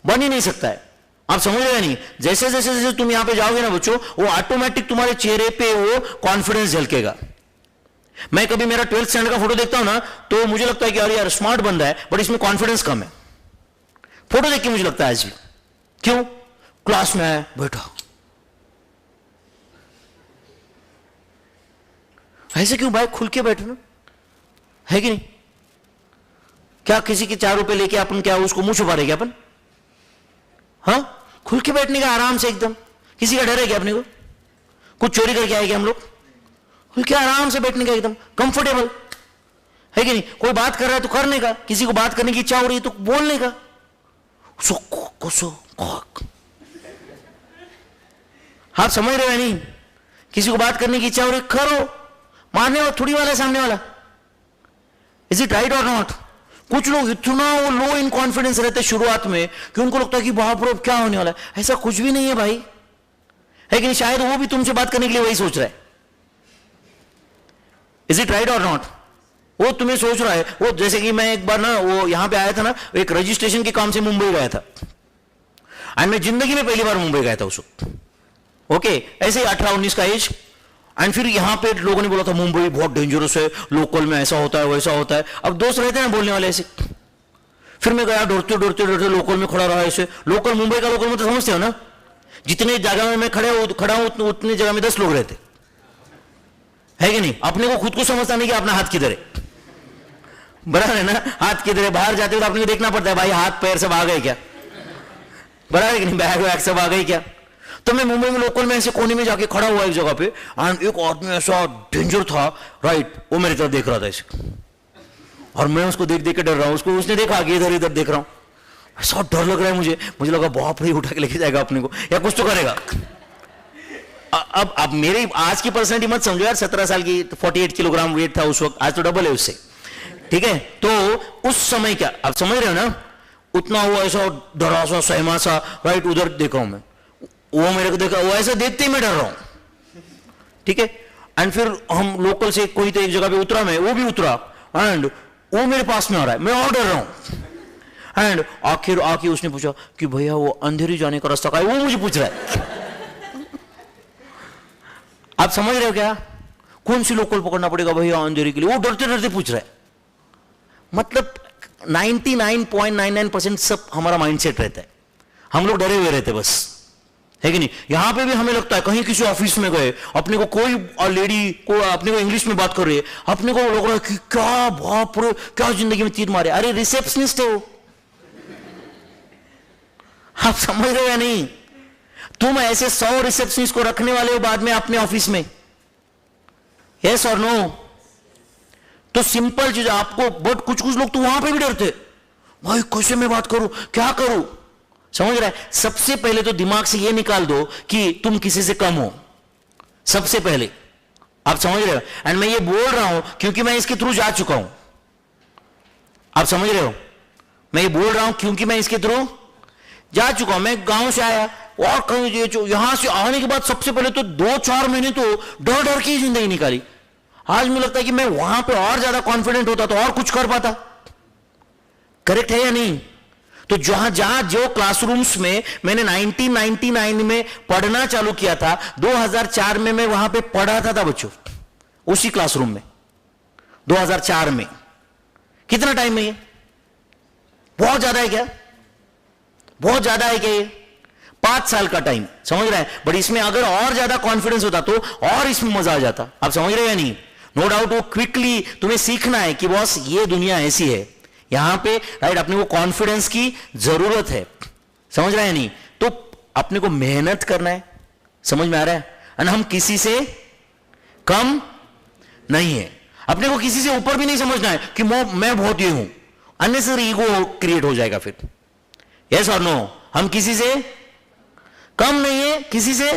बन ही नहीं सकता है। आप समझ रहे नहीं? जैसे जैसे जैसे तुम यहां पे जाओगे ना बच्चों, वो ऑटोमेटिक तुम्हारे चेहरे पे वो कॉन्फिडेंस झलकेगा। मैं कभी मेरा 12th स्टैंडर्ड का फोटो देखता हूं ना, तो मुझे लगता है कि अरे यार स्मार्ट बंदा है, बट इसमें कॉन्फिडेंस कम है। फोटो देख के मुझे लगता है आज भी। क्यों? क्लास में है बैठा, ऐसे क्यों भाई? खुल के बैठना है कि नहीं? क्या किसी के 4 रुपए लेके अपन क्या उसको मुंह छुपा रहे क्या अपन? हाँ, खुल के बैठने का आराम से एकदम। किसी का डर है क्या अपने को? कुछ चोरी करके आए क्या हम लोग? खुल के आराम से बैठने का एकदम कंफर्टेबल है कि नहीं? कोई बात कर रहा है तो करने का, किसी को बात करने की इच्छा हो रही है तो बोलने का। आप समझ रहे हो नहीं? किसी को बात करने की इच्छा हो रही करो, मारने वाला थोड़ी वाला है सामने वाला। इज इट राइट और नॉट? कुछ लोग इतना वो लो इन कॉन्फिडेंस रहते शुरुआत में कि उनको लगता है कि बाप रे क्या होने वाला है। ऐसा कुछ भी नहीं है भाई, है कि नहीं? शायद वो भी तुमसे बात करने के लिए वही सोच रहा है। इज इट राइट और नॉट? वो तुम्हें सोच रहा है। वो जैसे कि मैं एक बार ना वो यहां पे आया था ना, एक रजिस्ट्रेशन के काम से मुंबई गया था, एंड मैं जिंदगी में पहली बार मुंबई गया था उस वक्त। ओके, ऐसे ही 18-19 का एज। एंड फिर यहां पे लोगों ने बोला था मुंबई बहुत डेंजरस है, लोकल में ऐसा होता है वैसा होता है। अब दोस्त रहते हैं ना बोलने वाले ऐसे। फिर मैं गया, डरते डरते डरते लोकल में खड़ा रहा ऐसे। लोकल, मुंबई का लोकल में तो समझते हो ना, जितने जगह में मैं खड़ा हूं उतने जगह में 10 लोग रहते, है कि नहीं? अपने को खुद को समझता नहीं कि अपना हाथ किधर है, बराबर है ना? हाथ किधर है? बाहर जाते हो तो अपने को देखना पड़ता है, भाई हाथ पैर सब आ गए क्या, बराबर है कि नहीं? बैग वैग सब आ गए क्या? तो मैं मुंबई में लोकल में ऐसे कोने में जाके खड़ा हुआ एक जगह पे, एंड एक आदमी ऐसा डेंजर था, राइट, वो मेरी तरफ देख रहा था ऐसे, और मैं उसको देख देख के डर रहा हूं। उसको उसने देखा कि इधर इधर देख रहा हूं, ऐसा डर लग रहा है मुझे लगा बाप रे उठा के लेके जाएगा अपने को या कुछ तो करेगा। अब मेरी आज की पर्सनैलिटी मत समझो यार, 17 साल की 48 किलोग्राम वेट था उस वक्त, आज तो डबल है उससे, ठीक है? तो उस समय क्या आप समझ रहे हो ना, उतना वो ऐसा डरा सा सहमा सा, राइट, उधर देखा हूं मैं, वो मेरे को देखा, वो ऐसा देखते ही मैं डर रहा हूं, ठीक है? एंड फिर हम लोकल से कोई तो एक जगह पे उतरा, मैं वो भी उतरा, एंड वो मेरे पास में आ रहा है, मैं और डर रहा हूं। एंड आखिर आके उसने पूछा कि भैया वो अंधेरी जाने का रास्ता का है, वो मुझे पूछ रहा है। आप समझ रहे हो क्या? कौन सी लोकल पकड़ना पड़ेगा भैया अंधेरी के लिए, वो डरते डरते पूछ रहा है। मतलब 99.99% सब हमारा माइंडसेट रहता है, हम लोग डरे हुए रहते बस, है कि नहीं? यहां पे भी हमें लगता है कहीं किसी ऑफिस में गए, अपने को कोई लेडी को अपने को इंग्लिश में बात कर रही है, अपने को लग रहा है कि क्या बाप रे क्या जिंदगी में तीर मारे। अरे रिसेप्शनिस्ट है वो, आप समझ रहे हो या नहीं? तुम ऐसे 100 रिसेप्शनिस्ट को रखने वाले हो बाद में अपने ऑफिस में, यस और नो? तो सिंपल चीज आपको, बट कुछ कुछ लोग तो वहां पे भी डरते, भाई कैसे मैं बात करूं, क्या करूं? समझ रहा है? सबसे पहले तो दिमाग से ये निकाल दो कि तुम किसी से कम हो, सबसे पहले। आप समझ रहे हो? एंड मैं ये बोल रहा हूं क्योंकि मैं इसके थ्रू जा चुका हूं। आप समझ रहे हो? मैं ये बोल रहा हूं क्योंकि मैं इसके थ्रू जा चुका हूं। मैं गांव से आया, और कहीं यहां से आने के बाद सबसे पहले तो 2-4 महीने तो डर डर की जिंदगी निकाली। आज मुझे लगता है कि मैं वहां पे और ज्यादा कॉन्फिडेंट होता तो और कुछ कर पाता। करेक्ट है या नहीं? तो जहां जहां जो क्लासरूम्स में मैंने 1999 में पढ़ना चालू किया था, 2004 में मैं वहां पे पढ़ाता था बच्चों, उसी क्लासरूम में 2004 में। कितना टाइम है ये? बहुत ज्यादा है क्या? बहुत ज्यादा है क्या ये? 5 साल का टाइम, समझ रहे हैं? बट इसमें अगर और ज्यादा कॉन्फिडेंस होता तो और इसमें मजा आ जाता। आप समझ रहे हैं या नहीं? नो डाउट वो क्विकली तुम्हें सीखना है कि बॉस ये दुनिया ऐसी है, यहां पे राइट अपने को कॉन्फिडेंस की जरूरत है। समझ रहे हैं नहीं? तो अपने को मेहनत करना है, समझ में आ रहा है? और हम किसी से कम नहीं है, अपने को किसी से ऊपर भी नहीं समझना है कि मैं बहुत ये हूं, अननेसेसरी ईगो क्रिएट हो जाएगा फिर। यस और नो? हम किसी से कम नहीं है, किसी से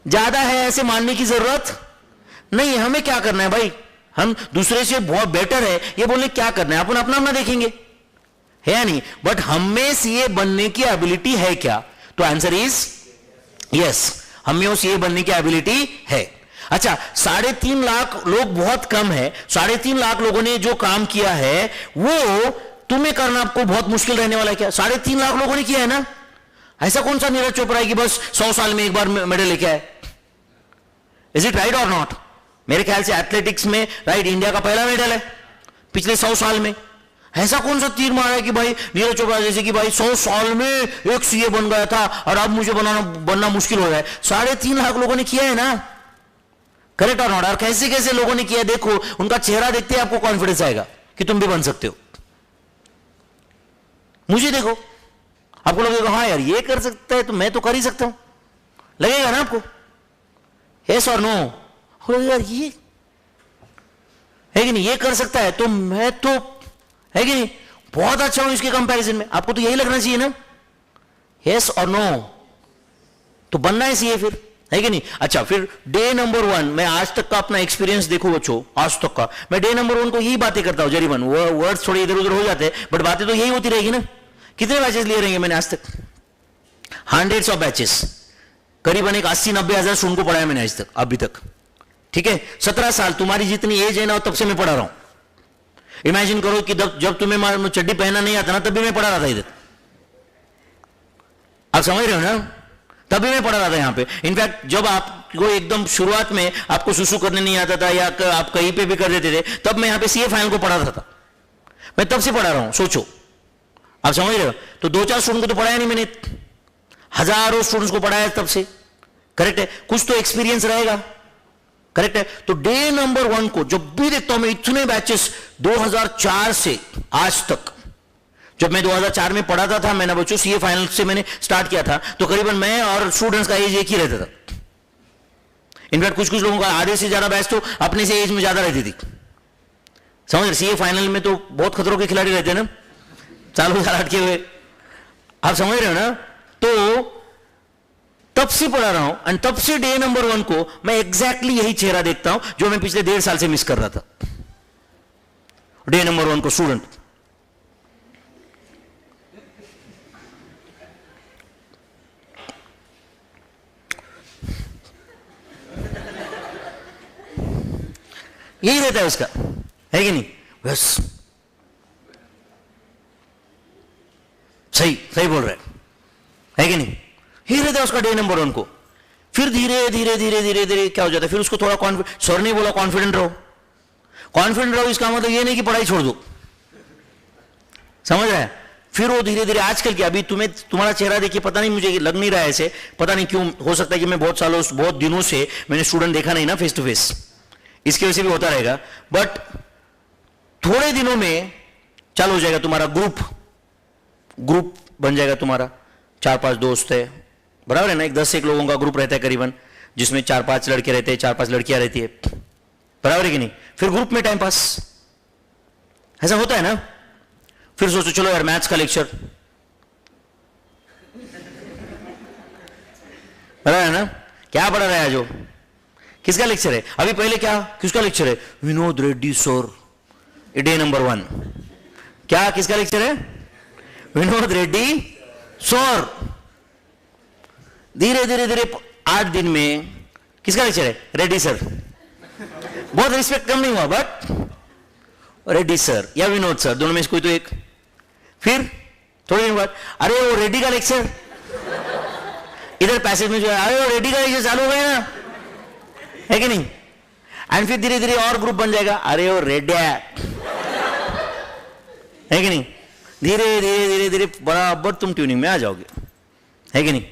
ज्यादा है ऐसे मानने की जरूरत नहीं है। हमें क्या करना है भाई? हम दूसरे से बहुत बेटर है ये बोलने क्या करना है? अपन अपना अपना देखेंगे, है या नहीं? बट हमें सीए बनने की एबिलिटी है क्या? तो आंसर इज यस, हमें उस सीए बनने की एबिलिटी है। अच्छा, 3.5 लाख लोग बहुत कम है। 3.5 लाख लोगों ने जो काम किया है वो तुम्हें करना आपको बहुत मुश्किल रहने वाला है क्या? 3.5 लाख लोगों ने किया है ना। ऐसा कौन सा नीरज चोपड़ा है कि बस 100 साल में एक बार मेडल लेके आए? इज इट राइट और नॉट? मेरे ख्याल से एथलेटिक्स में राइट इंडिया का पहला मेडल है पिछले 100 साल में। ऐसा कौन सा तीर मारा है कि भाई नीरज चोपड़ा जैसे कि भाई 100 साल में एक सीए बन गया था और अब मुझे बनना मुश्किल हो रहा है? 3.5 लाख लोगों ने किया है ना। करेक्ट और नॉट? और कैसे कैसे लोगों ने किया, देखो उनका चेहरा देखते ही आपको कॉन्फिडेंस आएगा कि तुम भी बन सकते हो। मुझे देखो, आपको लगेगा हाँ यार ये कर सकता है तो मैं तो कर ही सकता हूं, लगेगा ना आपको? यस और नो? यार ये है कि नहीं, ये कर सकता है तो मैं तो है कि नहीं बहुत अच्छा हूं इसके कंपैरिजन में। आपको तो यही लगना चाहिए ना। यस और नो? तो बनना है सीए फिर, है कि नहीं? अच्छा, फिर डे नंबर 1 मैं आज तक का अपना एक्सपीरियंस देखो बच्चों, आज तक का मैं डे नंबर 1 को यही बातें करता हूं। जरीबन वर्ड्स थोड़े इधर उधर हो जाते हैं बट बातें तो यही होती रहेगी ना। कितने बैचेस लिए रहेंगे मैंने आज तक? हंड्रेड्स ऑफ बैचेस, करीबन एक 80-90 हजार स्टूडेंट को पढ़ाया मैंने आज तक, अभी तक। ठीक है, 17 साल, तुम्हारी जितनी एज है ना तब से मैं पढ़ा रहा हूं। इमेजिन करो कि जब तुम्हें चड्डी पहनना नहीं आता ना तब भी मैं पढ़ा रहा था इधर। आप समझ रहे हो ना? तभी मैं पढ़ा रहा था यहां पे। इनफैक्ट जब आपको एकदम शुरुआत में आपको सुसु करने नहीं आता था या आप कहीं पे भी कर देते थे, तब मैं यहां पे सीए फाइनल को पढ़ा रहा था। मैं तब से पढ़ा रहा हूं, सोचो। आप समझ रहे हो? तो 2-4 स्टूडेंट को तो पढ़ाया नहीं मैंने, हजारों स्टूडेंट्स को पढ़ाया तब से। करेक्ट है? कुछ तो एक्सपीरियंस रहेगा। करेक्ट है? तो डे नंबर 1 को जब भी देखता हूं मैं, इतने बैचेस 2004 से आज तक, जब मैं 2004 में पढ़ाता था मैंने बच्चों, सीए फाइनल से मैंने स्टार्ट किया था, तो करीबन मैं और स्टूडेंट्स का एज एक ही रहता था। इनफैक्ट कुछ लोगों का आधे से ज्यादा बैच तो अपने से एज में ज्यादा रहती थी। समझ रहे? सीए फाइनल में तो बहुत खतरों के खिलाड़ी रहते हैं ना, चालू साल अटके हुए। आप समझ रहे हो ना? तो तब से पढ़ा रहा हूं और तब से डे नंबर 1 को मैं एग्जैक्टली यही चेहरा देखता हूं जो मैं पिछले 1.5 साल से मिस कर रहा था। डे नंबर 1 को स्टूडेंट, यही रहता है उसका, है कि नहीं? बस सही बोल रहे है कि नहीं? ही रहता है उसका डे नंबर 1 को। फिर धीरे धीरे धीरे धीरे धीरे क्या हो जाता है, फिर उसको थोड़ा कॉन्फिडेंट, सर ने बोला कॉन्फिडेंट रहो। कॉन्फिडेंट रहो इसका मतलब ये नहीं कि पढ़ाई छोड़ दो। समझ रहे हैं? फिर वो धीरे धीरे, आजकल क्या, अभी तुम्हारा चेहरा देखिए, पता नहीं मुझे लग नहीं रहा है ऐसे, पता नहीं क्यों, हो सकता है कि मैं बहुत दिनों से मैंने स्टूडेंट देखा नहीं ना फेस टू फेस, इसकी वजह से भी होता रहेगा। बट थोड़े दिनों में चालू हो जाएगा तुम्हारा ग्रुप बन जाएगा तुम्हारा। 4-5 दोस्त है, बराबर है ना? 10-1 लोगों का ग्रुप रहता है करीबन, जिसमें 4-5 लड़के रहते हैं, 4-5 लड़कियां रहती है, बराबर है कि नहीं? फिर ग्रुप में टाइम पास, ऐसा होता है ना? फिर सोचो चलो यार मैथ्स का लेक्चर, बराबर है ना? क्या पढ़ा रहा है जो, किसका लेक्चर है? अभी पहले क्या, किसका लेक्चर है? Vinod Reddy sir, day number 1। क्या, किसका लेक्चर है? विनोद रेड्डी सर। धीरे धीरे धीरे 8 दिन में किसका लेक्चर है? रेड्डी सर। बहुत रिस्पेक्ट कम नहीं हुआ बट रेड्डी सर या विनोद सर, दोनों में से कोई तो एक। फिर थोड़े दिन बाद अरे वो रेड्डी का लेक्चर, इधर पैसेज में जो है, अरे वो रेड्डी का लेक्चर चालू हो गया ना, है कि नहीं? एंड फिर धीरे धीरे और ग्रुप बन जाएगा, अरे वो रेड्डी है कि नहीं? धीरे धीरे धीरे धीरे बराबर तुम ट्यूनिंग में आ जाओगे, है कि नहीं?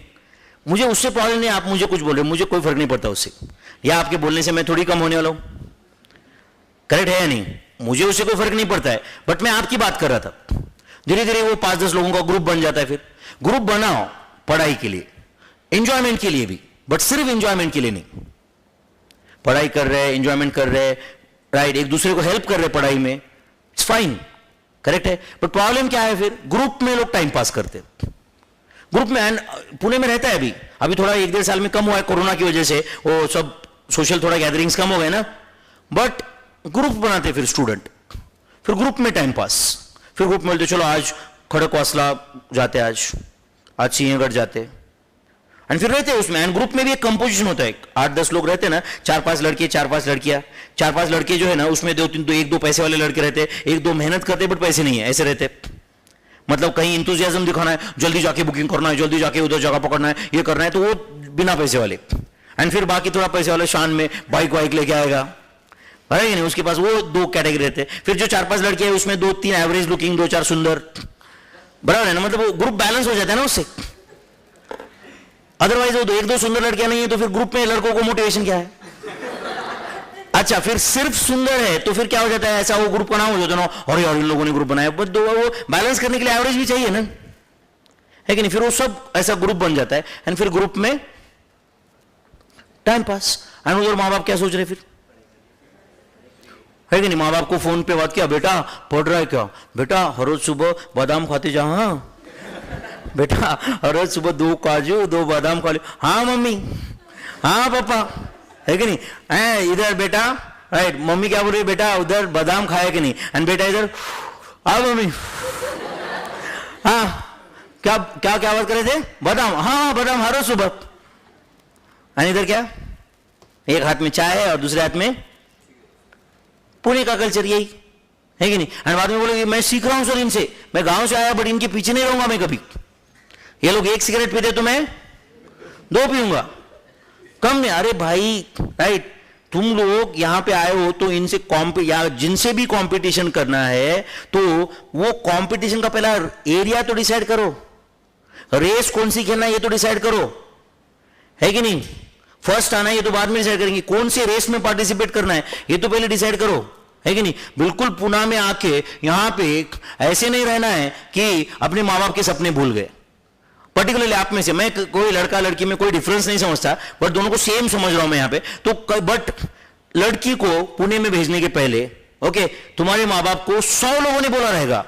मुझे उससे प्रॉब्लम नहीं, आप मुझे कुछ बोल रहे हो, मुझे कोई फर्क नहीं पड़ता उससे, या आपके बोलने से मैं थोड़ी कम होने वाला हूं। करेक्ट है या नहीं? मुझे उससे कोई फर्क नहीं पड़ता है, बट मैं आपकी बात कर रहा था। धीरे धीरे वो 5-10 लोगों का ग्रुप बन जाता है। फिर ग्रुप बनाओ पढ़ाई के लिए, एंजॉयमेंट के लिए भी, बट सिर्फ एंजॉयमेंट के लिए नहीं। पढ़ाई कर रहे, एंजॉयमेंट कर रहे, राइट, एक दूसरे को हेल्प कर रहे पढ़ाई में, इट्स फाइन, करेक्ट है। बट प्रॉब्लम क्या है, फिर ग्रुप में लोग टाइम पास करते, ग्रुप में। पुणे में रहता है अभी थोड़ा 1-1.5 साल में कम हुआ है कोरोना की वजह से, वो सब सोशल थोड़ा गैदरिंग्स कम हो गए ना, बट ग्रुप बनाते फिर स्टूडेंट, फिर ग्रुप में टाइम पास, फिर ग्रुप में बोलते चलो आज खड़कवासला जाते, आज सिंहगढ़ जाते, एंड फिर रहते हैं उसमें, एंड ग्रुप में भी एक कंपोजिशन होता है, 8-10 लोग रहते हैं ना, 4-5 लड़के 4-5 लड़कियां, 4-5 लड़के जो है ना उसमें 1-2 पैसे वाले लड़के रहते हैं, 1-2 मेहनत करते बट पैसे नहीं है, ऐसे रहते। मतलब कहीं इंथुजियाज्म दिखाना है, जल्दी जाके बुकिंग करना है, जल्दी जाके उधर जगह पकड़ना है, ये करना है, तो वो बिना पैसे वाले। एंड फिर बाकी थोड़ा पैसे वाले शान में बाइक वाइक लेके आएगा, है कि नहीं, उसके पास वो 2 कैटेगरी रहते हैं। फिर जो 4-5 लड़के हैं उसमें 2-3 एवरेज लुकिंग, 2-4 सुंदर, बराबर है ना, मतलब वो ग्रुप बैलेंस हो जाता है ना उससे। अदरवाइज वो 1-2 सुंदर लड़कियां नहीं है तो फिर ग्रुप में लड़कों को मोटिवेशन क्या है? अच्छा, फिर सिर्फ सुंदर है तो फिर क्या हो जाता है, ऐसा वो ग्रुप का नाम हो जाता है ना, और यार इन लोगों ने ग्रुप बनाया, बट वो बैलेंस करने के लिए एवरेज भी चाहिए ना, है कि नहीं। फिर वो सब ऐसा ग्रुप बन जाता है, एंड फिर ग्रुप में टाइम पास। एंड उधर माँ बाप क्या सोच रहे फिर, है कि नहीं, माँ बाप को फोन पे बात किया, बेटा पढ़ रहा है क्या, बेटा हर रोज सुबह बादाम खाते जा, हाँ बेटा हर रोज सुबह 2 काजू 2 बादाम खा ले, हाँ मम्मी, हाँ पापा, है कि नहीं। इधर बेटा, राइट, मम्मी क्या बोल रही है, बेटा उधर बादाम खाया कि नहीं, एंड बेटा इधर, हाँ मम्मी, हाँ क्या क्या क्या बात कर रहे थे, बादाम, हाँ बादाम हर रोज सुबह। एंड इधर क्या, एक हाथ में चाय है और दूसरे हाथ में, पुणे का कल्चर यही है कि नहीं। एंड बाद में बोलेंगे मैं सीख रहा हूं सर इनसे, मैं गांव से आया बट इनके पीछे नहीं रहूंगा मैं कभी, ये लोग 1 सिगरेट पीते तो मैं 2 पीऊंगा, कम नहीं। अरे भाई, राइट, तुम लोग यहां पे आए हो तो इनसे या जिनसे भी कंपटीशन करना है तो वो कंपटीशन का पहला एरिया तो डिसाइड करो, रेस कौन सी खेलना है ये तो डिसाइड करो, है कि नहीं। फर्स्ट आना है ये तो बाद में डिसाइड करेंगे, कौन से रेस में पार्टिसिपेट करना है ये तो पहले डिसाइड करो, है कि नहीं। बिल्कुल पुणे में आके यहां पे ऐसे नहीं रहना है कि अपने माँ बाप के सपने भूल गए। पर्टिकुलरली आप में से, मैं कोई लड़का लड़की में कोई डिफरेंस नहीं समझता, बट दोनों को सेम समझ रहा हूं मैं यहां पे तो। बट लड़की को पुणे में भेजने के पहले, ओके, तुम्हारे माँ बाप को 100 लोगों ने बोला रहेगा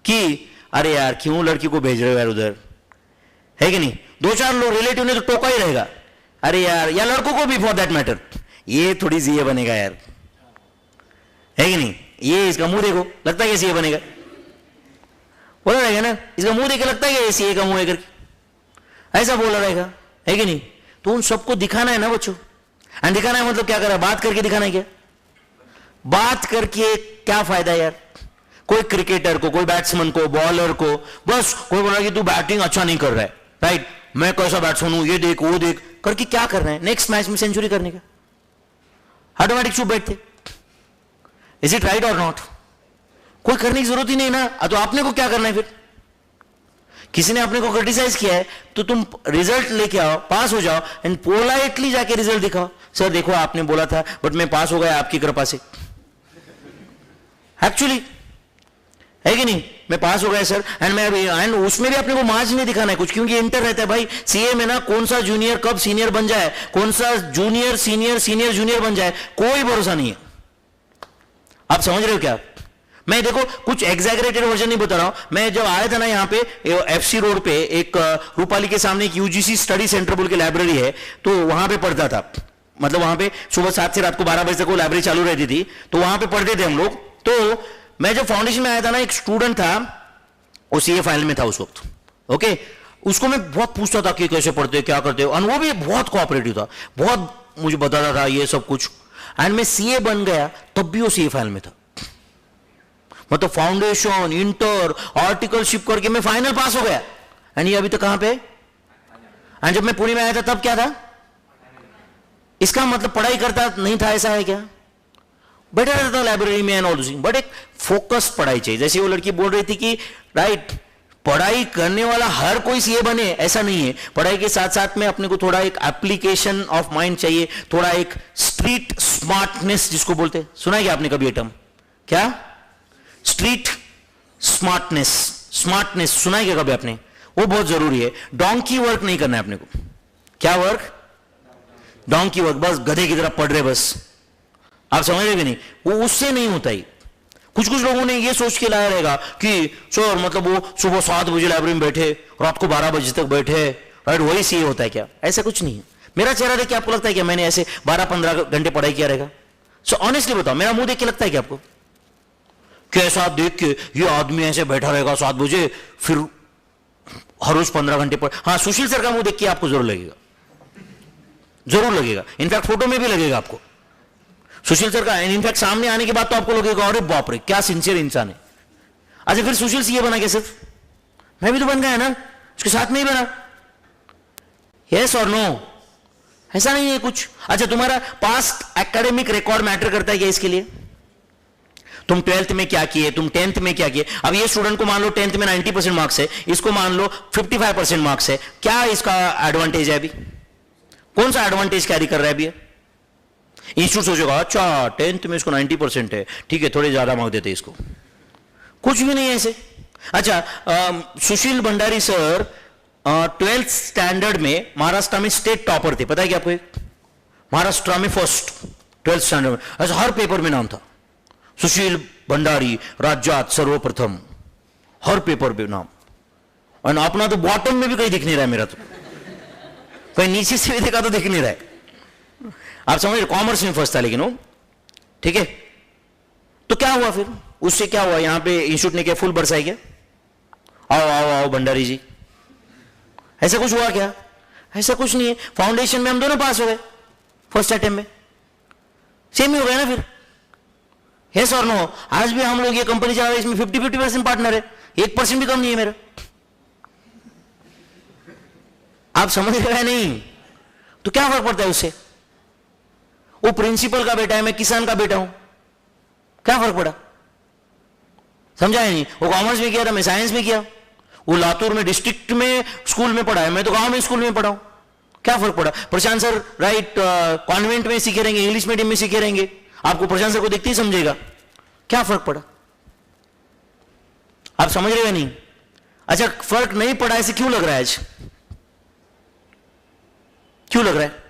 कि अरे यार क्यों लड़की को भेज रहे हो यार उधर, है कि नहीं। 2-4 लोग रिलेटिव ने तो टोका ही रहेगा, अरे यार, या लड़कों को भी फॉर दैट मैटर, ये थोड़ी सी ये बनेगा यार, है कि नहीं, ये इसका मुंह देखो लगता है कैसे ये बनेगा, बोला रहेगा ना, इसका मुंह देखे लगता है कि ऐसे का मुंह है करके, ऐसा बोला रहेगा, है कि नहीं। तो उन सबको दिखाना है ना बच्चों, एंड दिखाना है मतलब क्या कर रहा है, बात करके दिखाना है क्या, बात करके क्या फायदा यार। कोई क्रिकेटर को, कोई बैट्समैन को, बॉलर को, बस कोई बोला कि तू बैटिंग अच्छा नहीं कर रहा है, राइट, मैं कैसा बैट्समैन हूं, ये देख वो देख करके क्या करना है, नेक्स्ट मैच में सेंचुरी करने का, ऑटोमेटिक चुप बैठते। इज इट राइट और नॉट, कोई करने की जरूरत ही नहीं ना। तो आपने को क्या करना है फिर, किसी ने आपने को क्रिटिसाइज किया है तो तुम रिजल्ट लेके आओ, पास हो जाओ, एंड पोलाइटली जाके रिजल्ट दिखाओ, सर देखो आपने बोला था बट मैं पास हो गया आपकी कृपा से, एक्चुअली, है कि नहीं, मैं पास हो गया सर, एंड मैं अभी, एंड उसमें भी अपने को मार्क्स नहीं दिखाना है कुछ, क्योंकि इंटर रहता है भाई, सीए में ना कौन सा जूनियर कब सीनियर बन जाए, कौन सा जूनियर सीनियर सीनियर जूनियर बन जाए, कोई भरोसा नहीं है। आप समझ रहे हो क्या। मैं देखो कुछ एग्जैगरेटेड वर्जन नहीं बता रहा हूं, मैं जब आया था ना यहाँ पे एफसी रोड पे एक रूपाली के सामने एक यूजीसी स्टडी सेंटर बोल के लाइब्रेरी है, तो वहां पे पढ़ता था, मतलब वहां पे सुबह 7 से रात को 12 बजे तक वो लाइब्रेरी चालू रहती थी, तो वहां पे पढ़ते थे हम लोग। तो मैं जब फाउंडेशन में आया था ना, एक स्टूडेंट था, वो सीए फाइल में था उस वक्त, ओके, उसको मैं बहुत पूछता था कि कैसे पढ़ते क्या करते हो, और वो भी बहुत कोऑपरेटिव था, बहुत मुझे बताता था ये सब कुछ, एंड मैं सीए बन गया तब भी वो सीए फाइल में था, मतलब फाउंडेशन इंटर आर्टिकलशिप करके मैं फाइनल पास हो गया, एंड ये अभी तक कहां पे। एंड जब मैं पुणे में आया था तब क्या था, इसका मतलब पढ़ाई करता नहीं था, ऐसा है क्या, बैठा रहता था लाइब्रेरी में एंड ऑल दिस, बट एक फोकस पढ़ाई चाहिए। जैसे वो लड़की बोल रही थी कि राइट, पढ़ाई करने वाला हर कोई सीए बने ऐसा नहीं है, पढ़ाई के साथ साथ में अपने को थोड़ा एक एप्लीकेशन ऑफ माइंड चाहिए, थोड़ा एक स्ट्रीट स्मार्टनेस जिसको बोलते हैं, सुना है क्या आपने कभी ये टर्म, क्या स्ट्रीट स्मार्टनेस, स्मार्टनेस सुना है क्या कभी आपने, वो बहुत जरूरी है। डोंकी वर्क नहीं करना है अपने को, क्या वर्क, डोंकी वर्क, बस गधे की तरह पढ़ रहे बस, आप समझ रहे कि नहीं, वो उससे नहीं होता ही। कुछ कुछ लोगों ने ये सोच के लाया रहेगा कि सर मतलब वो सुबह 7 बजे लाइब्रेरी में बैठे, रात को 12 बजे तक बैठे, राइट, वही सीए होता है क्या, ऐसा कुछ नहीं है। मेरा चेहरा देख के आपको लगता है कि मैंने ऐसे 12-15 घंटे पढ़ाई किया रहेगा, सो ऑनेस्टली बताओ, मेरा मुंह देख के लगता है कि आपको कैसा देख के ये आदमी ऐसे बैठा रहेगा 7 बजे, फिर हर रोज 15 घंटे पढ़, हाँ सुशील सर का मुंह देख के आपको जरूर लगेगा, जरूर लगेगा, इनफैक्ट फोटो में भी लगेगा आपको सुशील सर का। इनफैक्ट सामने आने के बाद तो आपको लगेगा अरे बाप रे क्या सिंसियर इंसान है। अच्छा फिर सुशील सीए बना क्या? सिर्फ मैं भी तो बन गया है ना, उसके साथ में ही बना। यस और नो? ऐसा नहीं है कुछ। अच्छा तुम्हारा पास्ट एकेडमिक रिकॉर्ड मैटर करता है क्या इसके लिए? तुम 12th में क्या किए, तुम 10th में क्या किए। अब ये स्टूडेंट को मान लो 10th में 90% मार्क्स है, इसको मान लो 55% मार्क्स है, क्या इसका एडवांटेज है अभी? कौन सा एडवांटेज कैरी कर रहा है अभी? इंस्टीट्यूट सोचेगा अच्छा 10th में इसको 90% है, ठीक है थोड़े ज्यादा मार्क्स देते इसको। कुछ भी नहीं है ऐसे। अच्छा सुशील भंडारी सर 12th स्टैंडर्ड में महाराष्ट्र में स्टेट टॉपर थे, पता है क्या आपको? महाराष्ट्र में फर्स्ट 12th स्टैंडर्ड में, ऐसा हर पेपर में नाम था सुशील भंडारी राज्यात सर्वप्रथम, हर पेपर पे नाम। और अपना तो बॉटम में भी कहीं दिख नहीं रहा है मेरा, तो कहीं नीचे से भी देखा तो दिख नहीं रहा है। आप समझ रहे? कॉमर्स में फर्स्ट था लेकिन वो, ठीक है। तो क्या हुआ फिर उससे? क्या हुआ? यहां पे इंस्टीट्यूट ने क्या फुल बरसाई क्या? आओ आओ आओ भंडारी जी, ऐसा कुछ हुआ क्या? ऐसा कुछ नहीं है। फाउंडेशन में हम दोनों पास हो गए फर्स्ट अटेम्प्ट में, सेम ही हो गया ना फिर। यस और नो? आज भी हम लोग ये कंपनी चला रहे हैं, इसमें 50-50% पार्टनर है, 1% भी कम नहीं है मेरा। आप समझ रहे नहीं? तो क्या फर्क पड़ता है उससे? वो प्रिंसिपल का बेटा है, मैं किसान का बेटा हूं, क्या फर्क पड़ा? समझा है नहीं? वो कॉमर्स में किया था, मैं साइंस में किया। वो लातूर में डिस्ट्रिक्ट में स्कूल में पढ़ा है, मैं तो गांव में स्कूल में पढ़ा हूं, क्या फर्क पड़ा? प्रशांत सर राइट कॉन्वेंट में सीखे रहेंगे, इंग्लिश मीडियम में सीखे रहेंगे, आपको प्रशांत सर को देखते ही समझेगा, क्या फर्क पड़ा? आप समझ रहे हो नहीं? अच्छा फर्क नहीं पड़ा ऐसे क्यों लग रहा है आज? क्यों लग रहा है?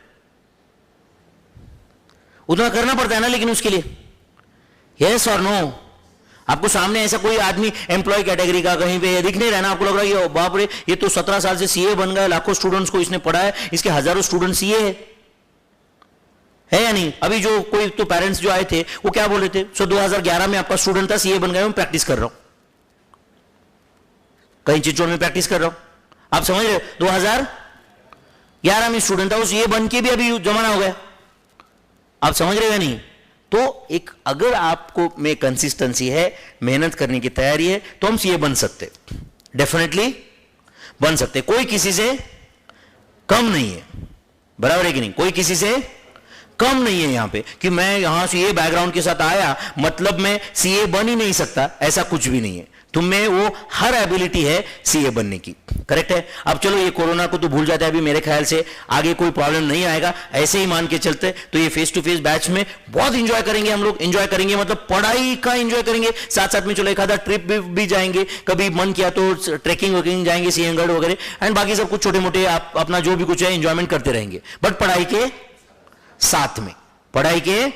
उतना करना पड़ता है ना लेकिन उसके लिए। यस और नो? आपको सामने ऐसा कोई आदमी एम्प्लॉय कैटेगरी का कहीं पे दिख नहीं रहा ना, आपको लग रहा है ये बाप रे ये तो 17 साल से सीए बन गया, लाखों स्टूडेंट्स को इसने पढ़ा है, इसके हजारों स्टूडेंट सीए है या नहीं? अभी जो कोई तो पेरेंट्स जो आए थे वो क्या बोले थे, 2011 में आपका स्टूडेंट था, सीए बन गया, मैं प्रैक्टिस कर रहा हूं, कहीं चिचोड़ में प्रैक्टिस कर रहा हूं। आप समझ रहे? 2011 में स्टूडेंट था, वो सीए बन के भी अभी जमाना हो गया। आप समझ रहे हो नहीं? तो एक अगर आपको में कंसिस्टेंसी है, मेहनत करने की तैयारी है, तो हम सीए बन सकते, डेफिनेटली बन सकते। कोई किसी से कम नहीं है, बराबर है कि नहीं? कोई किसी से कम नहीं है यहां पे कि मैं यहां से ये बैकग्राउंड के साथ आया मतलब मैं सीए बन ही नहीं सकता, ऐसा कुछ भी नहीं है। तुम में वो हर एबिलिटी है सीए बनने की, करेक्ट है? अब चलो ये कोरोना को तो भूल जाते हैं, अभी मेरे ख्याल से आगे कोई प्रॉब्लम नहीं आएगा, ऐसे ही मान के चलते। तो ये फेस टू फेस बैच में बहुत इंजॉय करेंगे हम लोग, इंजॉय करेंगे मतलब पढ़ाई का इंजॉय करेंगे, साथ साथ में चलो एक आधा ट्रिप भी जाएंगे, कभी मन किया तो ट्रेकिंग वगैरह जाएंगे, सिंहगढ़ वगैरह, एंड बाकी सब कुछ छोटे मोटे आप अपना जो भी कुछ है इंजॉयमेंट करते रहेंगे, बट पढ़ाई के साथ में, पढ़ाई के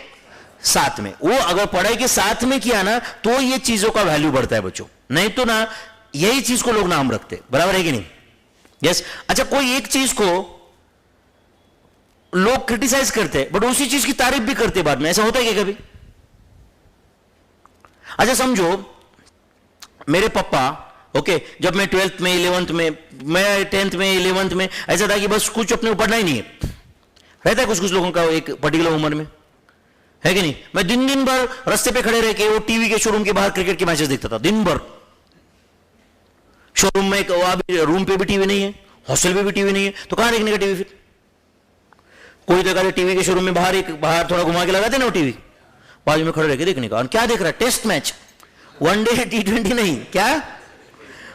साथ में। वो अगर पढ़ाई के साथ में किया ना तो ये चीजों का वैल्यू बढ़ता है बच्चों, नहीं तो ना यही चीज को लोग नाम रखते, बराबर है कि नहीं? यस। अच्छा कोई एक चीज को लोग क्रिटिसाइज करते बट उसी चीज की तारीफ भी करते बाद में, ऐसा होता है क्या कभी? अच्छा समझो मेरे पापा, ओके, जब मैं 12th में 11th में, मैं 10th में 11th में, ऐसा था कि बस कुछ अपने ऊपर पढ़ना ही नहीं है, रहता है कुछ कुछ लोगों का एक पर्टिकुलर उम्र में, है कि नहीं? मैं दिन दिन भर रास्ते पे खड़े रह के वो टीवी के शोरूम के बाहर क्रिकेट के मैचेस देखता था, दिन भर। शोरूम में रूम पे भी टीवी नहीं है, हॉस्टल पे भी टीवी नहीं है, तो कहां देखने का टीवी फिर? कोई तो कहते टीवी के शोरूम में बाहर थोड़ा घुमा के लगाते ना वो टीवी, बाजू में खड़े रह के देखने का। और क्या देख रहा है? टेस्ट मैच, वनडे T20 नहीं, क्या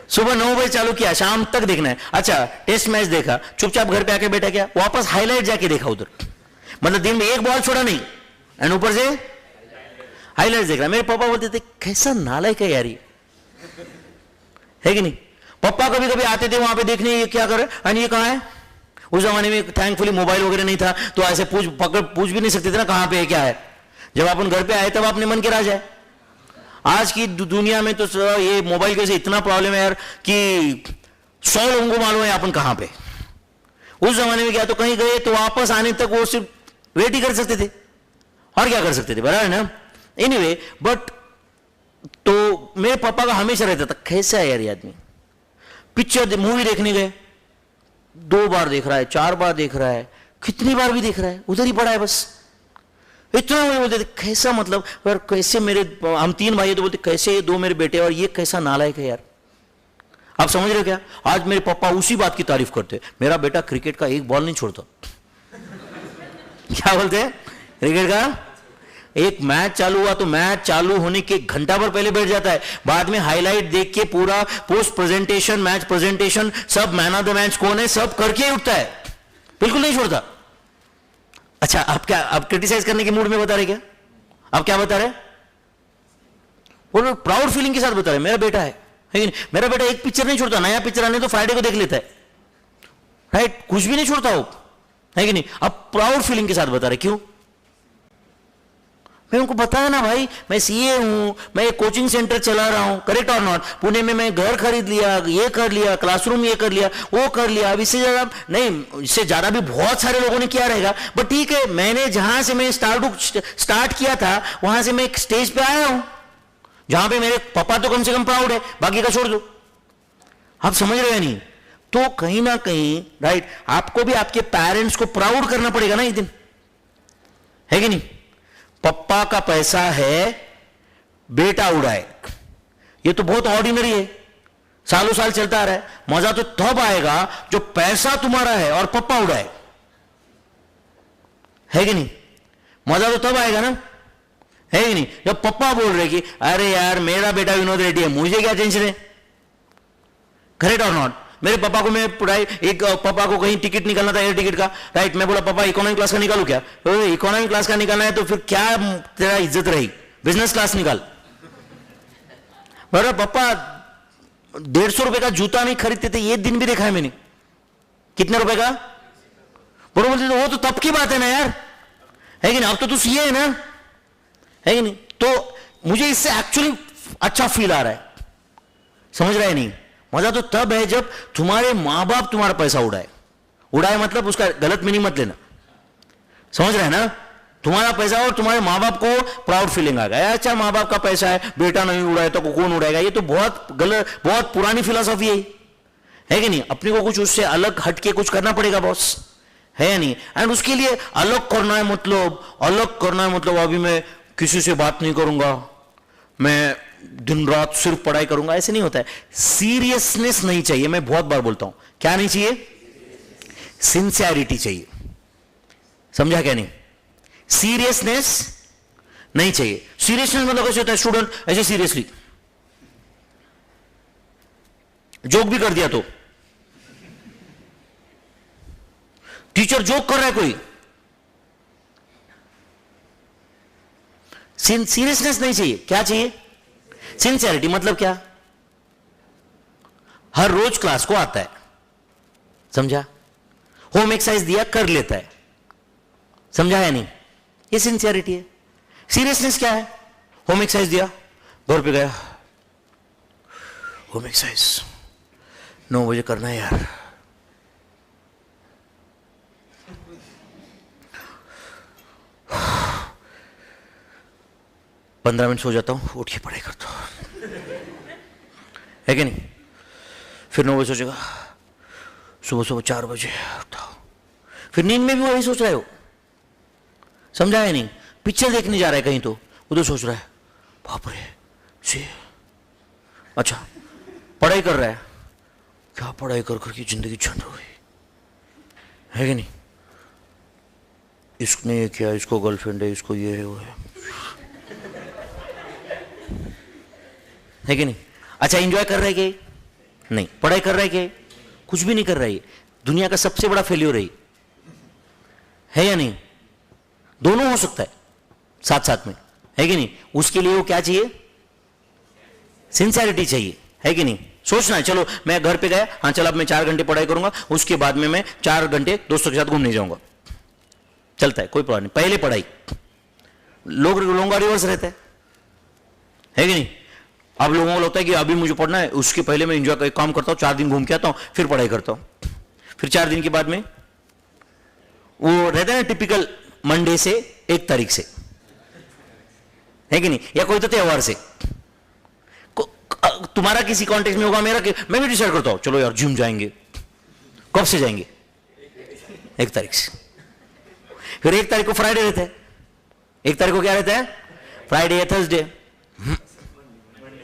सुबह 9 बजे चालू किया, शाम तक देखना है। अच्छा टेस्ट मैच देखा, चुपचाप घर पे आके बैठा, क्या वापस हाईलाइट जाके देखा उधर, मतलब दिन में एक बॉल छोड़ा नहीं, एंड ऊपर से हाईलाइट देख रहा। मेरे पापा बोलते थे कैसा नालायक है यार ये, है कि नहीं? पापा कभी कभी आते थे वहां पे देखने ये क्या कर रहे हैं, ये कहां है। उस जमाने में थैंकफुली मोबाइल वगैरह नहीं था, तो ऐसे पूछ भी नहीं सकते थे ना कहां पे है क्या है। जब अपन घर पे आए तब अपने मन के राज है। आज की दुनिया में तो ये मोबाइल के से इतना प्रॉब्लम है यार कि 100 लोगों को मालूम है अपन कहां पे। उस जमाने में क्या, तो कहीं गए तो वापस आने तक वो सिर्फ वेट ही कर सकते थे, और क्या कर सकते थे, बराबर है ना? एनीवे, बट तो मेरे पापा का हमेशा रहता था कैसा है यार ये आदमी, पिक्चर मूवी देखने गए, 2 बार देख रहा है, 4 बार देख रहा है, कितनी बार भी देख रहा है, उधर ही पड़ा है बस। इतना मुझे बोलते कैसा, मतलब यार कैसे मेरे, हम 3 भाई तो बोलते कैसे ये 2 मेरे बेटे और ये कैसा नालायक है यार। आप समझ रहे हो क्या? आज मेरे पापा उसी बात की तारीफ करते, मेरा बेटा क्रिकेट का एक बॉल नहीं छोड़ता। क्या बोलते हैं? क्रिकेट का एक मैच चालू हुआ तो मैच चालू होने के 1 घंटा भर पहले बैठ जाता है, बाद में हाईलाइट देख के पूरा पोस्ट प्रेजेंटेशन, मैच प्रेजेंटेशन, सब मैन ऑफ द मैच कौन है सब करके ही उठता है, बिल्कुल नहीं छोड़ता। अच्छा, आप क्या, आप क्रिटिसाइज करने के मूड में बता रहे क्या? आप क्या बता रहे? वो प्राउड फीलिंग के साथ बता रहे मेरा बेटा है कि मेरा बेटा एक पिक्चर नहीं छोड़ता, नया पिक्चर आने तो फ्राइडे को देख लेता है, राइट? कुछ भी नहीं छोड़ता हो, है कि नहीं? आप प्राउड फीलिंग के साथ बता रहे, क्यों? मैं उनको बताया ना भाई, मैं सीए हूं, मैं एक कोचिंग सेंटर चला रहा हूं, करेक्ट और नॉट? पुणे में मैं घर खरीद लिया, ये कर लिया, क्लासरूम ये कर लिया, वो कर लिया। अब इससे ज्यादा नहीं, इससे ज्यादा भी बहुत सारे लोगों ने किया रहेगा, बट ठीक है, मैंने जहां से मैं स्टार्ट किया था वहां से मैं एक स्टेज पे आया हूं जहां पे मेरे पापा तो कम से कम प्राउड है, बाकी का छोड़ दो। आप समझ रहे हैं नहीं? तो कहीं ना कहीं, राइट, आपको भी आपके पेरेंट्स को प्राउड करना पड़ेगा ना एक दिन, है कि नहीं? पप्पा का पैसा है, बेटा उड़ाए, ये तो बहुत ऑर्डिनरी है, सालों साल चलता आ रहा है। मजा तो तब आएगा जो पैसा तुम्हारा है और पप्पा उड़ाए, है कि नहीं? मजा तो तब आएगा ना, है कि नहीं? जब पप्पा बोल रहे कि अरे यार मेरा बेटा विनोद रेड्डी है, मुझे क्या टेंशन है, करेक्ट और नॉट? मेरे पापा को मैं पढ़ाई, एक पापा को कहीं टिकट निकालना था, एयर टिकट का, राइट? मैं बोला पापा इकोनॉमी क्लास का निकालू क्या? इकोनॉमी क्लास का निकालना है तो फिर क्या तेरा इज्जत रही, बिजनेस क्लास निकाल। मेरा पापा 150 रुपए का जूता नहीं खरीदते थे, ये दिन भी देखा है मैंने। कितने रुपए का? बड़ो बोलते वो तो तब की बात है ना यार, है कि नहीं? अब तो तू सीए है ना, है कि नहीं? तो मुझे इससे एक्चुअली अच्छा फील आ रहा है, समझ रहा है नहीं? मजा तो तब है जब तुम्हारे मां बाप तुम्हारा पैसा उड़ाए, मतलब उसका गलत मीनिंग मत लेना, समझ रहे हैं ना? तुम्हारा पैसा और तुम्हारे मां बाप को प्राउड फीलिंग आ गया, अच्छा मां बाप का पैसा है, बेटा नहीं उड़ाए तो कौन उड़ाएगा? ये तो बहुत गलत, बहुत पुरानी फिलॉसफी है कि नहीं? अपने को कुछ उससे अलग हटके कुछ करना पड़ेगा बॉस, है या नहीं? एंड उसके लिए अलग करना है, मतलब अभी मैं किसी से बात नहीं करूंगा, मैं दिन रात सिर्फ पढ़ाई करूंगा, ऐसे नहीं होता है। सीरियसनेस नहीं चाहिए, मैं बहुत बार बोलता हूं, क्या नहीं चाहिए? सिंसियरिटी चाहिए, समझा क्या नहीं? सीरियसनेस नहीं चाहिए। सीरियसनेस मतलब कैसे होता है? स्टूडेंट ऐसे सीरियसली जोक भी कर दिया तो, टीचर जोक कर रहा है कोई, सीरियसनेस नहीं चाहिए। क्या चाहिए? सिंसियरिटी। मतलब क्या? हर रोज क्लास को आता है, समझा? होम एक्सरसाइज दिया कर लेता है, समझा है नहीं? ये सिंसियरिटी है। सीरियसनेस क्या है? होम एक्सरसाइज दिया, घर पे गया, होम एक्सरसाइज 9 बजे करना है यार, पंद्रह मिनट सो जाता हूं, उठ के पढ़ाई करता हूं, है कि नहीं? फिर 9 बजे सोचेगा, सुबह 4 बजे उठता हूं, फिर नींद में भी वही सोच रहे हो, समझा है नहीं? पिक्चर देखने जा रहा है कहीं तो उधर सोच रहा है, बाप रे सी, अच्छा पढ़ाई कर रहा है, क्या पढ़ाई कर करके जिंदगी झंड हो गई, है कि नहीं? इसने ये किया, इसको गर्लफ्रेंड है, इसको ये है वो है कि नहीं? अच्छा एंजॉय कर रहा है कि नहीं? पढ़ाई कर रहा है कि कुछ भी नहीं कर रहा है? दुनिया का सबसे बड़ा फेल्योर है या नहीं? दोनों हो सकता है साथ साथ में, है कि नहीं? उसके लिए वो क्या चाहिए? सिंसियरिटी चाहिए, है कि नहीं? सोचना है, चलो मैं घर पे गया, हाँ चलो अब मैं 4 घंटे पढ़ाई करूंगा, उसके बाद में मैं 4 घंटे दोस्तों के साथ घूमने जाऊंगा, चलता है, कोई प्रॉब्लम नहीं। पहले पढ़ाई, लोगों का रिवर्स रहता है कि नहीं? अब लोगों को लगता है कि अभी मुझे पढ़ना है, उसके पहले मैं एंजॉय काम करता हूं, 4 दिन घूम के आता हूं, फिर पढ़ाई करता हूं, फिर 4 दिन के बाद में वो रहता है ना टिपिकल मंडे से 1 तारीख से, है कि नहीं? या कोई तो त्योहार से तुम्हारा किसी कॉन्टेक्स्ट में होगा, मेरा मैं भी डिसाइड करता हूं चलो यार जिम जाएंगे। कब से जाएंगे? 1 तारीख से। फिर 1 तारीख को फ्राइडे रहता है, 1 तारीख को क्या रहता है? फ्राइडे या थर्सडे,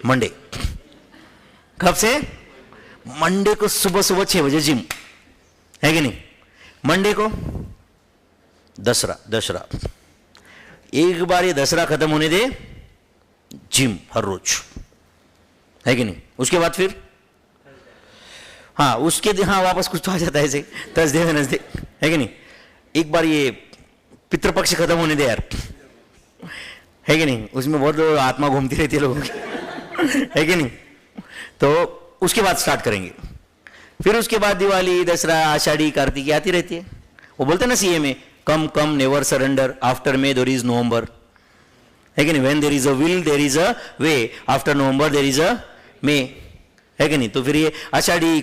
मंडे। कब से? मंडे को सुबह सुबह 6 बजे जिम, है कि नहीं? मंडे को दशहरा, एक बार ये दशहरा खत्म होने दे, जिम हर रोज, है कि नहीं? उसके बाद फिर हाँ वापस कुछ तो आ जाता है ऐसे, थर्सडे वेडनेसडे, है कि नहीं? एक बार ये पितृपक्ष खत्म होने दे यार, है कि नहीं? उसमें बहुत आत्मा घूमती रहती है लोगों की, है कि नहीं? तो उसके बाद स्टार्ट करेंगे। फिर उसके बाद दिवाली, दसरा, आषाढ़ी, कार्तिकी आती रहती है। वो बोलते हैं ना सीए में, come never surrender, after May there is November, है कि नहीं? When there is a will there is a way, after November there is a May, है कि नहीं? तो फिर ये आषाढ़ी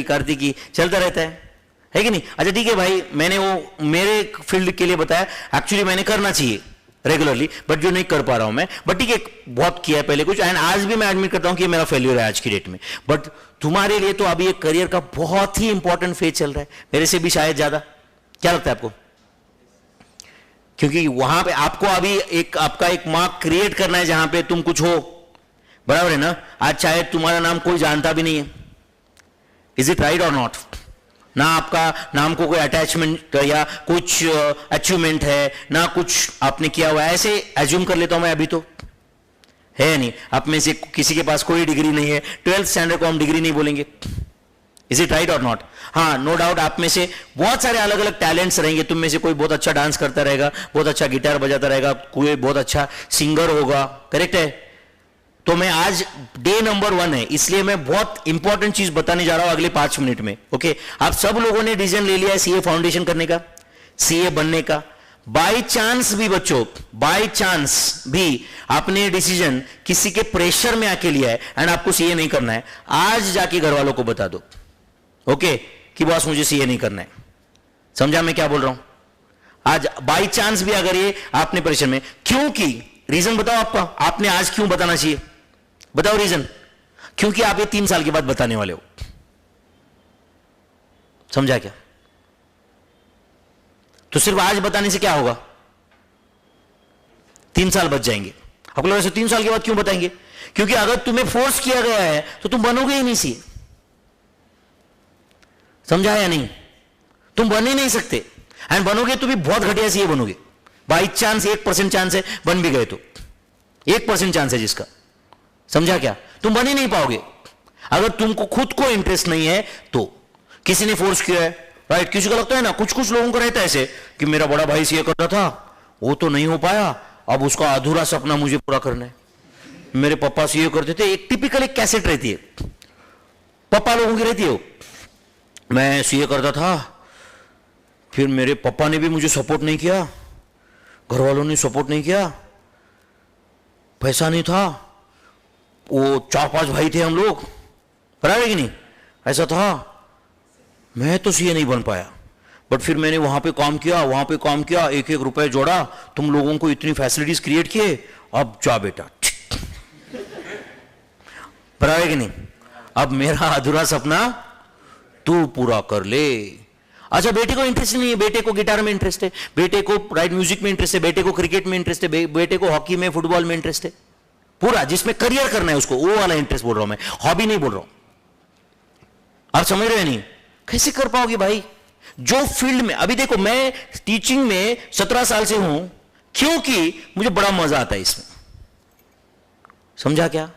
कार्तिकी चलता रहता है कि नहीं? अच्छा ठीक है भाई, मैंने वो मेरे फील्ड के लिए बताया, एक्चुअली मैंने करना चाहिए रेगुलरली, बट जो नहीं कर पा रहा हूं मैं, बट ठीक है बहुत किया है पहले कुछ, एंड आज भी मैं एडमिट करता हूं कि मेरा फेल्यूर है आज की डेट में। बट तुम्हारे लिए तो अभी एक करियर का बहुत ही इंपॉर्टेंट फेज चल रहा है, मेरे से भी शायद ज्यादा। क्या लगता है आपको? क्योंकि वहां पे आपको अभी आपका एक मार्क क्रिएट करना है जहां पे तुम कुछ हो, बराबर है ना? आज शायद तुम्हारा नाम कोई जानता भी नहीं है, इज इट राइट और नॉट? ना आपका नाम को कोई अटैचमेंट या कुछ अचीवमेंट है, ना कुछ आपने किया हुआ है, ऐसे एज्यूम कर लेता हूं मैं अभी, तो है नहीं? आप में से किसी के पास कोई डिग्री नहीं है, 12th स्टैंडर्ड को हम डिग्री नहीं बोलेंगे, इज इट राइट और नॉट? हाँ, नो डाउट आप में से बहुत सारे अलग अलग टैलेंट्स रहेंगे, तुम में से कोई बहुत अच्छा डांस करता रहेगा, बहुत अच्छा गिटार बजाता रहेगा, कोई बहुत अच्छा सिंगर होगा, करेक्ट है? तो मैं आज डे नंबर 1 है, इसलिए मैं बहुत इंपॉर्टेंट चीज बताने जा रहा हूं अगले 5 मिनट में, ओके? आप सब लोगों ने डिसीजन ले लिया है सीए फाउंडेशन करने का, सीए बनने का। बाय चांस भी बच्चों, बाय चांस भी आपने डिसीजन किसी के प्रेशर में आके लिया है एंड आपको सीए नहीं करना है, आज जाके घर वालों को बता दो, ओके, कि बॉस मुझे सीए नहीं करना है। समझा मैं क्या बोल रहा हूं? आज बाय चांस भी अगर ये आपने प्रेशर में, क्योंकि रीजन बताओ आपका, आपने आज क्यों बताना चाहिए? बताओ रीजन। क्योंकि आप ये 3 साल के बाद बताने वाले हो। समझा क्या? तो सिर्फ आज बताने से क्या होगा? 3 साल बच जाएंगे। आपको लगा 3 साल के बाद क्यों बताएंगे? क्योंकि अगर तुम्हें फोर्स किया गया है तो तुम बनोगे ही नहीं सीए। समझा या नहीं? तुम बन ही नहीं सकते, एंड बनोगे तो भी बहुत घटिया सीए बनोगे। बाई चांस 1% चांस है, बन भी गए तो 1% चांस है जिसका। समझा क्या? तुम बन ही नहीं पाओगे अगर तुमको खुद को इंटरेस्ट नहीं है तो। किसी ने फोर्स किया है, राइट? किसी को लगता है ना, कुछ लोगों को रहता है ऐसे कि मेरा बड़ा भाई सीए करता था, वो तो नहीं हो पाया, अब उसका अधूरा सपना मुझे पूरा करना है। मेरे पापा सीए करते थे, एक टिपिकल एक कैसेट रहती है पापा लोगों की रहती है, मैं सीए करता था, फिर मेरे पापा ने भी मुझे सपोर्ट नहीं किया, घर वालों ने सपोर्ट नहीं किया, पैसा नहीं था, वो 4-5 भाई थे हम लोग, बराबर कि नहीं? ऐसा था, मैं तो सीए नहीं बन पाया, बट फिर मैंने वहां पे काम किया, 1-1 रुपए जोड़ा, तुम लोगों को इतनी फैसिलिटीज क्रिएट किए, अब जा बेटा, बराबर कि नहीं? अब मेरा अधूरा सपना तू पूरा कर ले। अच्छा, बेटे को इंटरेस्ट नहीं है, बेटे को गिटार में इंटरेस्ट है, बेटे को राइट म्यूजिक में इंटरेस्ट है, बेटे को क्रिकेट में इंटरेस्ट है, बेटे को हॉकी में, फुटबॉल में इंटरेस्ट है, पूरा जिसमें करियर करना है उसको, वो वाला इंटरेस्ट बोल रहा हूं मैं, हॉबी नहीं बोल रहा हूं। आप समझ रहे हैं नहीं? कैसे कर पाओगे भाई? जो फील्ड में अभी देखो, मैं टीचिंग में 17 साल से हूं, क्योंकि मुझे बड़ा मजा आता है इसमें। समझा क्या?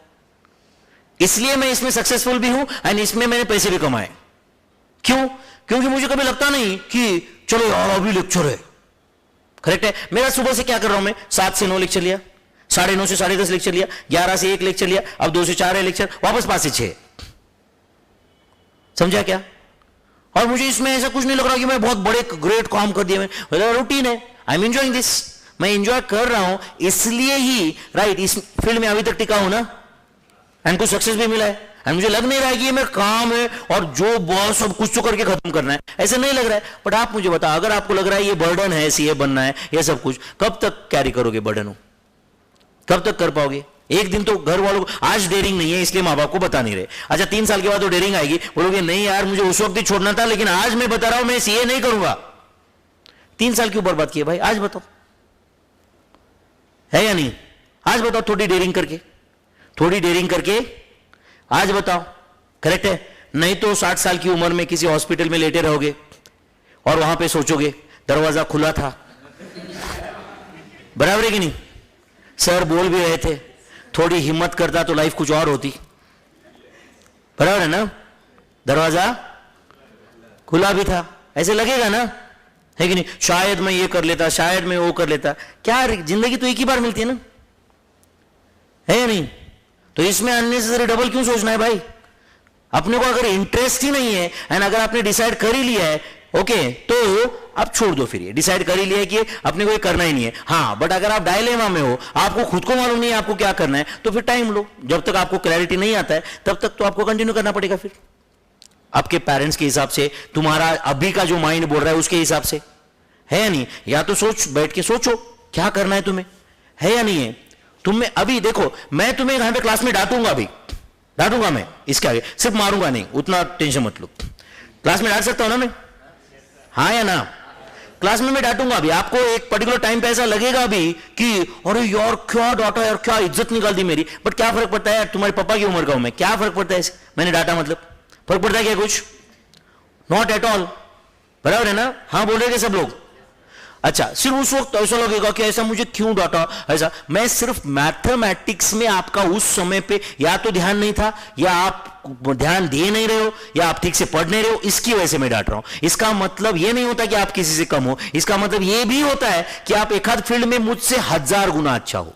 इसलिए मैं इसमें सक्सेसफुल भी हूं एंड इसमें मैंने पैसे भी कमाए। क्यों? क्योंकि मुझे कभी लगता नहीं कि चलो यार अभी लेक्चर है, करेक्ट है? मेरा सुबह से क्या कर रहा हूं मैं, 7 से 9 लेक्चर लिया, 9:30 से 10:30 लेक्चर लिया, 11 से 1 लेक्चर लिया, अब 2 से 4 है लेक्चर, वापस 5 से 6। समझा क्या? और मुझे इसमें ऐसा कुछ नहीं लग रहा कि मैं बहुत बड़े ग्रेट काम कर दिया, मैं रूटीन है, आई एम एंजॉयिंग दिस, मैं एंजॉय कर रहा हूं, इसलिए ही राइट इस फील्ड में अभी तक टिका हूं ना, एंड कुछ सक्सेस भी मिला है, एंड मुझे लग नहीं रहा है कि ये मेरा काम है और जो बॉस सब कुछ तो करके खत्म करना है, ऐसा नहीं लग रहा है। बट आप मुझे बताओ, अगर आपको लग रहा है ये बर्डन है, सीए बनना है, ये सब कुछ, कब तक कैरी करोगे बर्डन हो? कब तक कर पाओगे? एक दिन तो घर वालों को आज डेयरिंग नहीं है इसलिए माँ बाप को बता नहीं रहे, अच्छा 3 साल के बाद तो डेयरिंग आएगी, बोलोगे नहीं यार मुझे उस वक्त ही छोड़ना था लेकिन आज मैं बता रहा हूं मैं सीए नहीं करूंगा। 3 साल क्यों बर्बाद किए भाई, आज बताओ है या नहीं, आज बताओ, थोड़ी डेयरिंग करके आज बताओ, करेक्ट है? नहीं तो 60 साल की उम्र में किसी हॉस्पिटल में लेटे रहोगे और वहां पे सोचोगे दरवाजा खुला था, बराबर है कि नहीं? सर बोल भी रहे थे थोड़ी हिम्मत करता तो लाइफ कुछ और होती, बराबर है ना? दरवाजा खुला भी था, ऐसे लगेगा ना, है कि नहीं? शायद मैं ये कर लेता, शायद मैं वो कर लेता, क्या जिंदगी तो एक ही बार मिलती है ना, है या नहीं? तो इसमें अननेसेसरी डबल क्यों सोचना है भाई? अपने को अगर इंटरेस्ट ही नहीं है एंड अगर आपने डिसाइड कर ही लिया है ओके तो आप छोड़ दो, फिर ये डिसाइड कर ही लिया है कि अपने को ये करना ही नहीं है। हाँ बट अगर आप डायलेमा में हो, आपको खुद को मालूम नहीं है आपको क्या करना है, तो फिर टाइम लो, जब तक आपको क्लैरिटी नहीं आता है तब तक तो आपको कंटिन्यू करना पड़ेगा, फिर आपके पेरेंट्स के हिसाब से, तुम्हारा अभी का जो माइंड बोल रहा है उसके हिसाब से, है या नहीं? या तो सोच, बैठ के सोचो क्या करना है तुम्हें, है या नहीं है? तुम्हें अभी देखो, मैं तुम्हें यहां पे क्लास में डांटूंगा, अभी डांटूंगा मैं, इसके आगे सिर्फ मारूंगा नहीं, उतना टेंशन मत लो। क्लास में डांट सकता हूं ना मैं, हाँ या ना? क्लास में मैं डांटूंगा अभी, आपको एक पर्टिकुलर टाइम पे ऐसा लगेगा अभी कि अरे यार क्या डांटा यार, क्या इज्जत निकाल दी मेरी, बट क्या फर्क पड़ता है यार, तुम्हारे पापा की उम्र का हूं मैं, क्या फर्क पड़ता है मैंने डांटा, मतलब फर्क पड़ता है क्या कुछ? नॉट एट ऑल, बराबर है ना? हाँ बोल रहे थे सब लोग। अच्छा सिर्फ उस वक्त ऐसा लगेगा कि ऐसा मुझे क्यों डांटा, ऐसा मैं सिर्फ मैथमेटिक्स में आपका उस समय पे या तो ध्यान नहीं था, या आप ध्यान दे नहीं रहे हो, या आप ठीक से पढ़ नहीं रहे हो, इसकी वजह से मैं डांट रहा हूं। इसका मतलब यह नहीं होता कि आप किसी से कम हो, इसका मतलब यह भी होता है कि आप एक आध फील्ड में मुझसे 1000 गुना अच्छा हो,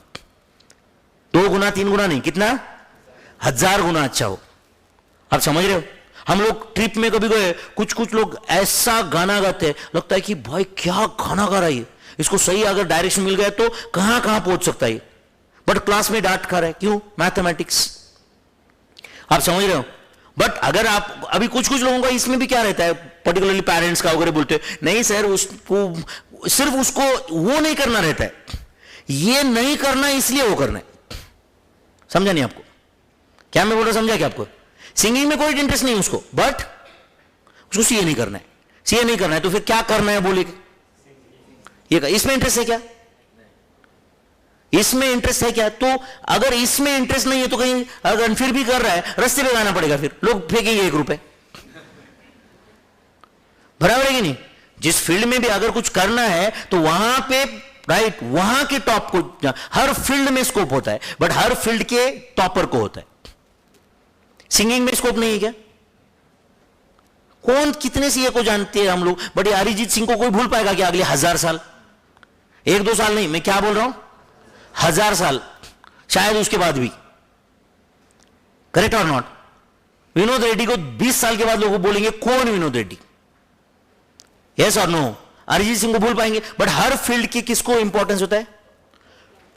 2 गुना 3 गुना नहीं, कितना? 1000 गुना अच्छा हो। आप समझ रहे हो? हम लोग ट्रिप में कभी गए, कुछ लोग ऐसा गाना गाते हैं, लगता है कि भाई क्या गाना गा रहा है, इसको सही अगर डायरेक्शन मिल गया तो कहां कहां पहुंच सकता है, बट क्लास में डांट खा रहा है, क्यों? मैथमेटिक्स। आप समझ रहे हो? बट अगर आप अभी कुछ लोगों का इसमें भी क्या रहता है, पर्टिकुलरली पेरेंट्स का वगैरह बोलते हैं नहीं सर उसको सिर्फ उसको वो नहीं करना रहता है, ये नहीं करना इसलिए वो करना है। समझा नहीं आपको क्या मैं बोल रहा? समझा क्या आपको? सिंगिंग में कोई इंटरेस्ट नहीं उसको, बट उसको सीए नहीं करना है, सीए नहीं करना है तो फिर क्या करना है बोले? ये इसमें इंटरेस्ट है क्या? इसमें इंटरेस्ट है क्या? तो अगर इसमें इंटरेस्ट नहीं है तो कहीं अगर फिर भी कर रहा है, रास्ते पे जाना पड़ेगा, फिर लोग फेंकेंगे 1 रुपए, बराबर है कि नहीं? जिस फील्ड में भी अगर कुछ करना है तो वहां पे राइट, वहां के टॉप को, हर फील्ड में स्कोप होता है बट हर फील्ड के टॉपर को होता है। सिंगिंग में स्कोप नहीं है क्या? कौन कितने सीए को जानते हैं हम लोग, बट अरिजीत सिंह को कोई भूल पाएगा क्या अगले 1000 साल? 1-2 साल नहीं, मैं क्या बोल रहा हूं, 1000 साल, शायद उसके बाद भी। करेक्ट और नॉट? विनोद रेड्डी को 20 साल के बाद लोग बोलेंगे कौन विनोद रेड्डी, यस और नो? अरिजीत सिंह को भूल पाएंगे, बट हर फील्ड की किसको इंपॉर्टेंस होता है?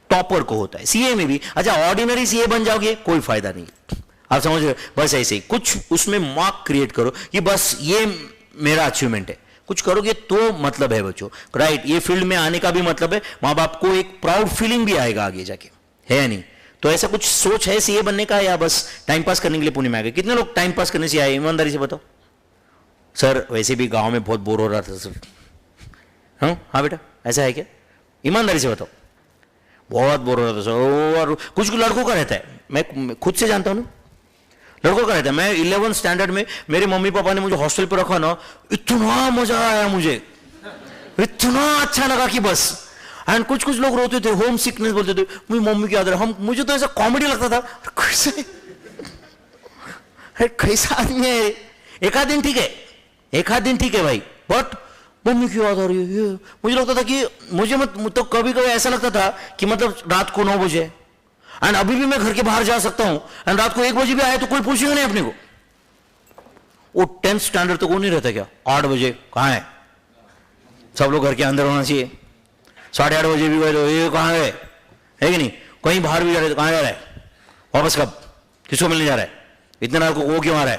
टॉपर को होता है। सीए में भी, अच्छा ऑर्डिनरी सीए बन जाओगे कोई फायदा नहीं, आप समझ रहे हो? बस ऐसे ही कुछ उसमें मार्क क्रिएट करो कि बस ये मेरा अचीवमेंट है, कुछ करोगे तो मतलब है बच्चों, राइट? ये फील्ड में आने का भी मतलब है मां बाप को एक प्राउड फीलिंग भी आएगा आगे जाके, है या नहीं? तो ऐसा कुछ सोच है सीए बनने का, या बस टाइम पास करने के लिए पुणे में आ गए? कितने लोग टाइम पास करने से आए, ईमानदारी से बताओ? सर वैसे भी गांव में बहुत बोर हो रहा था सर। हाँ बेटा ऐसा है क्या? ईमानदारी से बताओ। बहुत बोर हो रहा था सर, और कुछ लड़कों का रहता है, मैं खुद से जानता हूं ना, लड़कों का रहता है। मैं 11th स्टैंडर्ड में मेरे मम्मी पापा ने मुझे हॉस्टल पर रखा ना, इतना मजा आया मुझे, इतना अच्छा लगा कि बस। एंड कुछ लोग रोते थे, होम सिकनेस बोलते थे, मुझे मम्मी की याद है, हम मुझे तो ऐसा कॉमेडी लगता था, कैसा आदमी है। एक आध दिन ठीक है, एक आध दिन ठीक है भाई, बट मम्मी की याद आ रही है। मुझे लगता था कि मुझे तो कभी कभी ऐसा लगता था कि मतलब रात को 9 बजे, एंड अभी भी मैं घर के बाहर जा सकता हूं, एंड रात को 1 बजे भी आए तो कोई पूछेगा नहीं अपने को। वो 10th स्टैंडर्ड तक वो नहीं रहता क्या? 8 बजे कहां है, सब लोग घर के अंदर होना चाहिए। 8:30 बजे भी गए तो ये कहां गए, है कि नहीं? कहीं बाहर भी जा रहे तो कहां जा रहा है, वापस कब, किसको मिलने जा रहा है, इतने रात को वो क्यों आ रहा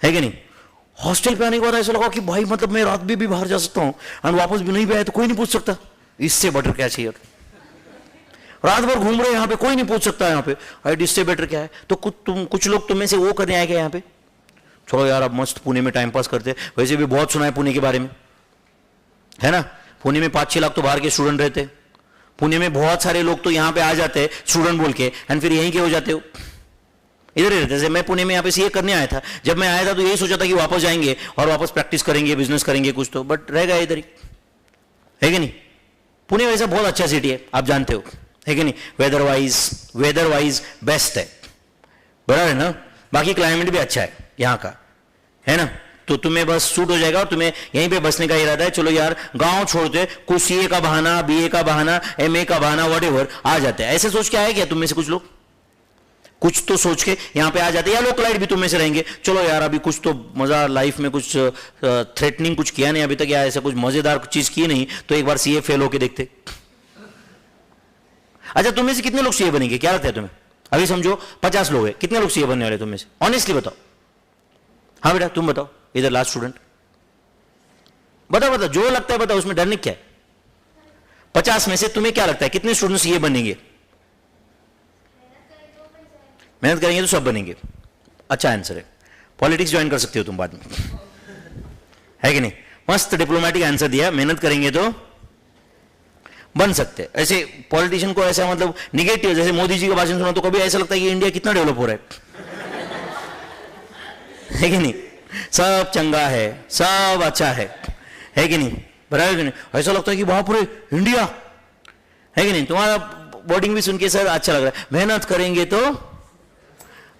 है कि नहीं? हॉस्टल पे आने के बाद ऐसा लगा कि भाई मतलब मैं रात भी बाहर जा सकता हूं, एंड वापस भी नहीं भी आया तो कोई नहीं पूछ सकता। इससे बेटर क्या चाहिए? रात भर घूम रहे हैं यहाँ पे, कोई नहीं पूछ सकता यहाँ पे अरे इससे बेटर क्या है। तो कुछ लोग तुम में से वो करने आए क्या यहाँ पे, चलो यार अब मस्त पुणे में टाइम पास करते। वैसे भी बहुत सुना है पुणे के बारे में, है ना। पुणे में 5-6 लाख तो बाहर के स्टूडेंट रहते हैं। पुणे में बहुत सारे लोग तो यहाँ पे आ जाते हैं स्टूडेंट बोल के, एंड फिर यहीं के हो जाते हो, इधर ही रहते। जैसे मैं पुणे में यहाँ पे सीए करने आया था, जब मैं आया था तो यही सोचा था कि वापस जाएंगे और वापस प्रैक्टिस करेंगे, बिजनेस करेंगे कुछ तो, बट रह गया इधर ही, है कि नहीं। पुणे वैसे बहुत अच्छा सिटी है, आप जानते हो, है कि नहीं। वेदर वाइज बेस्ट है, बराबर है ना। बाकी क्लाइमेट भी अच्छा है यहाँ का, है ना। तो तुम्हें बस सूट हो जाएगा और तुम्हें यहीं पे बसने का इरादा है, चलो यार गांव छोड़ते, कुछ सीए का बहाना, बीए का बहाना, एमए का बहाना, व्हाटएवर आ जाते हैं। ऐसे सोच के आए क्या तुम में से कुछ लोग, कुछ तो सोच के यहाँ पे आ जाते हैं। या लोकलाइट भी तुम में से रहेंगे, चलो यार अभी कुछ तो मजा लाइफ में, कुछ थ्रेटनिंग कुछ किया नहीं अभी तक, या ऐसा कुछ मजेदार चीज की नहीं, तो एक बार सीए फेल होके देखते। अच्छा, तुम में से कितने लोग सीए बनेंगे, क्या लगता है तुम्हें। अभी समझो 50 लोग हैं, कितने लोग सीए बनने वाले तुम में से, ऑनेस्टली बताओ। हाँ बेटा तुम बताओ, इधर लास्ट स्टूडेंट, बताओ जो लगता है बताओ, उसमें डरने क्या है। 50 में से तुम्हें क्या लगता है कितने स्टूडेंट्स ये बनेंगे। मेहनत करेंगे तो सब बनेंगे, अच्छा आंसर है। पॉलिटिक्स ज्वाइन कर सकते हो तुम बाद में, है कि नहीं। मस्त डिप्लोमेटिक आंसर दिया, मेहनत करेंगे तो बन सकते। ऐसे पॉलिटिशियन को ऐसा मतलब निगेटिव, जैसे मोदी जी का भाषण सुना तो कभी ऐसा लगता है कि इंडिया कितना डेवलप हो रहा है कि नहीं, सब चंगा है, सब अच्छा है कि नहीं, बराबर कि नहीं। ऐसा लगता है कि वहां पूरे इंडिया, है कि नहीं। तुम्हारा बोर्डिंग भी सुन के सर अच्छा लग रहा है, मेहनत करेंगे तो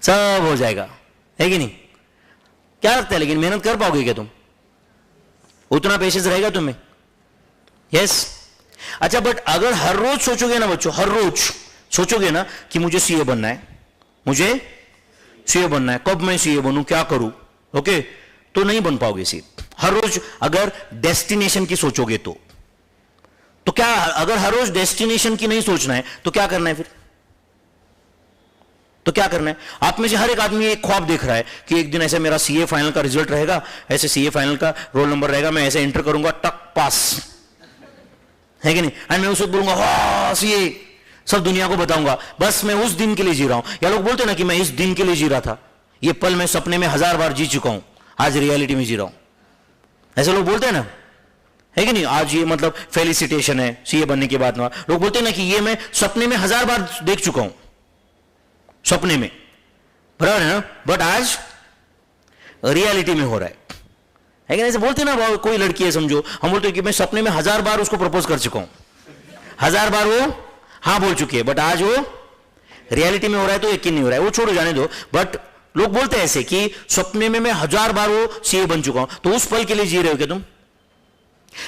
सब हो जाएगा, है कि नहीं। क्या लगता है लेकिन मेहनत कर पाओगे क्या तुम, उतना पेशेंस रहेगा तुम्हें। यस अच्छा, बट अगर हर रोज सोचोगे ना बच्चों, हर रोज सोचोगे ना कि मुझे सीए बनना है, मुझे सीए बनना है, कब मैं सीए बनूं, क्या करूं, ओके, तो नहीं बन पाओगे सीए। हर रोज अगर डेस्टिनेशन की सोचोगे तो क्या, अगर हर रोज डेस्टिनेशन की नहीं सोचना है तो क्या करना है फिर, तो क्या करना है। आप में से हर एक आदमी एक ख्वाब देख रहा है कि एक दिन ऐसे मेरा सीए फाइनल का रिजल्ट रहेगा, ऐसे सीए फाइनल का रोल नंबर रहेगा, मैं ऐसे एंटर करूंगा, टक पास, है कि नहीं। एंड मैं उस वक्त बोलूंगा वाह सीए, सब दुनिया को बताऊंगा, बस मैं उस दिन के लिए जी रहा हूं। या लोग बोलते ना कि मैं इस दिन के लिए जी रहा था, ये पल मैं सपने में 1000 बार जी चुका हूं, आज रियलिटी में जी रहा हूं, ऐसे लोग बोलते हैं ना, है कि नहीं। आज ये मतलब फेलिसिटेशन है सीए बनने के बाद में, लोग बोलते हैं ना कि ये मैं सपने में 1000 बार देख चुका हूं, सपने में, बराबर है ना, बट आज रियलिटी में हो रहा है कि नहीं। ऐसे बोलते ना, कोई लड़की है समझो, हम बोलते हैं कि मैं सपने में 1000 बार उसको प्रपोज कर चुका हूं, 1000 बार वो हाँ बोल चुकी है, बट आज वो रियलिटी में हो रहा है तो यकीन नहीं हो रहा है, वो छोड़ो जाने दो। बट लोग बोलते हैं ऐसे कि सपने में मैं 1000 बार वो सीए बन चुका हूं, तो उस पल के लिए जी रहे हो क्या तुम।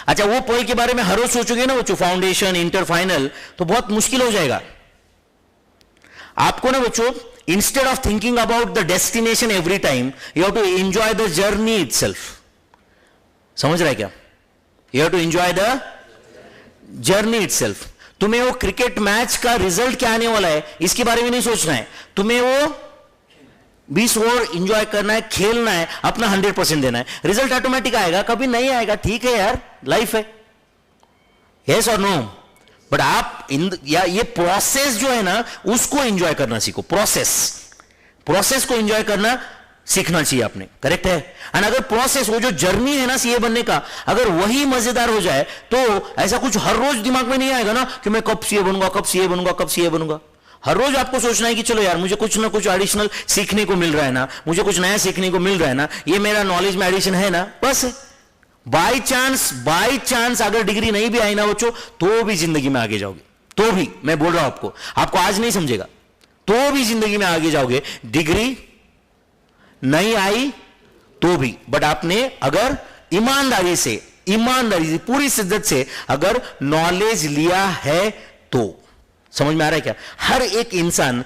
अच्छा, वो पल के बारे में हर रोज सोचोगे ना बच्चों, फाउंडेशन, इंटर, फाइनल, तो बहुत मुश्किल हो जाएगा आपको ना बच्चों। Instead of thinking about the destination every time, you have to enjoy the journey itself. समझ रहा है क्या, you have to enjoy the journey itself. तुम्हें वो क्रिकेट मैच का रिजल्ट क्या आने वाला है इसके बारे में नहीं सोचना है, तुम्हें वो 20 ओवर इंजॉय करना है, खेलना है, अपना 100% देना है। रिजल्ट ऑटोमेटिक आएगा, कभी नहीं आएगा, ठीक है यार, लाइफ है, यस और नो। बट आप या ये प्रोसेस जो है ना उसको एंजॉय करना सीखो, प्रोसेस को एंजॉय करना सीखना चाहिए आपने, करेक्ट है। एंड अगर प्रोसेस, वो जो जर्नी है ना सीए बनने का, अगर वही मजेदार हो जाए तो ऐसा कुछ हर रोज दिमाग में नहीं आएगा ना कि मैं कब सीए बनूंगा, कब सीए बनूंगा, कब सीए बनूंगा। हर रोज आपको सोचना है कि चलो यार मुझे कुछ ना कुछ एडिशनल सीखने को मिल रहा है ना, मुझे कुछ नया सीखने को मिल रहा है ना, ये मेरा नॉलेज में एडिशन है ना, बस। बाय चांस अगर डिग्री नहीं भी आई ना बच्चों, तो भी जिंदगी में आगे जाओगे, तो भी मैं बोल रहा हूं आपको आज नहीं समझेगा, तो भी जिंदगी में आगे जाओगे। डिग्री नहीं आई तो भी, बट आपने अगर ईमानदारी से पूरी शिद्दत से अगर नॉलेज लिया है तो। समझ में आ रहा है क्या। हर एक इंसान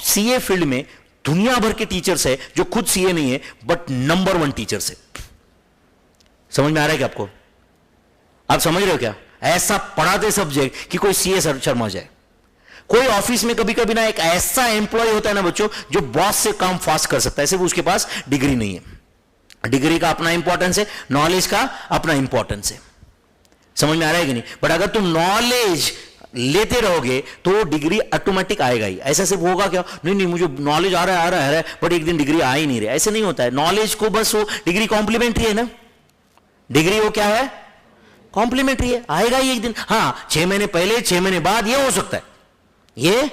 सीए फील्ड में दुनिया भर के टीचर्स है जो खुद सीए नहीं है बट नंबर 1 टीचर्स है। समझ में आ रहा है क्या आपको, आप समझ रहे हो क्या। ऐसा पढ़ाते सब्जेक्ट कि कोई सीए शर्मा जाए। कोई ऑफिस में कभी कभी ना एक ऐसा एम्प्लॉय होता है ना बच्चों जो बॉस से काम फास्ट कर सकता है, सिर्फ उसके पास डिग्री नहीं है। डिग्री का अपना इंपॉर्टेंस है, नॉलेज का अपना इंपॉर्टेंस है। समझ में आ रहा है कि नहीं। बट अगर तुम नॉलेज लेते रहोगे तो डिग्री ऑटोमेटिक आएगा ही। ऐसा सिर्फ होगा क्या, नहीं नहीं मुझे नॉलेज आ रहा है बट एक दिन डिग्री आ ही नहीं रही, ऐसे नहीं होता है। नॉलेज को बस वो डिग्री कॉम्प्लीमेंट्री है ना, डिग्री वो क्या है, कॉम्प्लीमेंट्री है, आएगा ही एक दिन। हाँ 6 महीने पहले 6 महीने बाद ये हो सकता है, ये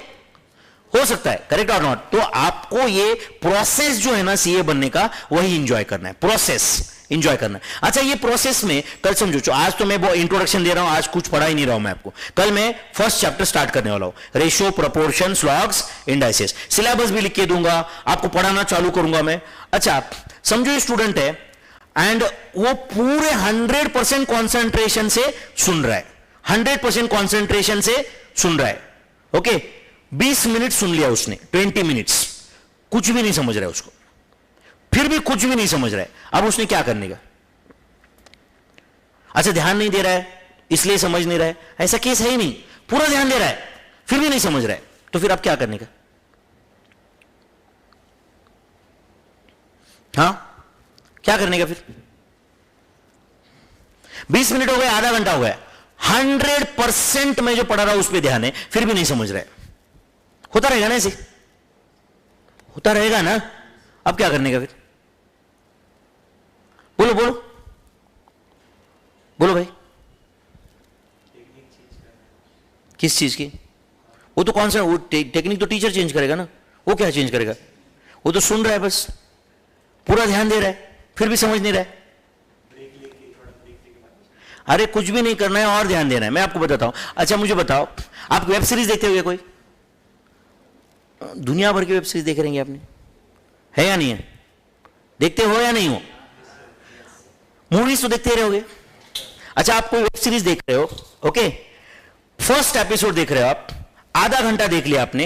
हो सकता है, करेक्ट और नॉट। तो आपको ये प्रोसेस जो है ना सीए बनने का, वही इंजॉय करना है, प्रोसेस इंजॉय करना है। अच्छा ये प्रोसेस में कल समझो, आज तो मैं वो इंट्रोडक्शन दे रहा हूं, आज कुछ पढ़ा ही नहीं रहा हूं मैं आपको, कल मैं फर्स्ट चैप्टर स्टार्ट करने वाला हूं, ratio, proportion, logs, indices. Syllabus भी लिख के दूंगा आपको, पढ़ाना चालू करूंगा मैं। अच्छा समझो ये स्टूडेंट है एंड वो पूरे 100% कॉन्सेंट्रेशन से सुन रहा है, 100% कॉन्सेंट्रेशन से सुन रहा है। ओके 20 मिनट सुन लिया उसने, 20 मिनट्स, कुछ भी नहीं समझ रहा है उसको, फिर भी कुछ भी नहीं समझ रहा है। अब उसने क्या करने का, अच्छा ध्यान नहीं दे रहा है इसलिए समझ नहीं रहा है, ऐसा केस है ही नहीं, पूरा ध्यान दे रहा है फिर भी नहीं समझ रहा है, तो फिर अब क्या करने का, हाँ क्या करने का फिर। 20 मिनट हो गए, आधा घंटा हो गया, 100% मैं जो पढ़ा रहा हूं उस पर ध्यान है, फिर भी नहीं समझ रहा है, होता रहेगा ना, ऐसे होता रहेगा ना। अब क्या करने का फिर, बोलो बोलो बोलो भाई, किस चीज की, वो तो कौन सा, वो टेक्निक तो टीचर चेंज करेगा ना, वो क्या चेंज करेगा, वो तो सुन रहा है बस, पूरा ध्यान दे रहा है फिर भी समझ नहीं रहा है। अरे कुछ भी नहीं करना है और ध्यान देना है, मैं आपको बताता हूं। अच्छा मुझे बताओ, आप वेब सीरीज देखते होंगे, कोई दुनिया भर की वेब सीरीज देख रहे हैं आपने, है या नहीं है, देखते हो या नहीं हो, मूवीज तो देखते रहोगे। अच्छा आप कोई वेब सीरीज देख रहे हो, ओके, फर्स्ट एपिसोड देख रहे हो आप, आधा घंटा देख लिया आपने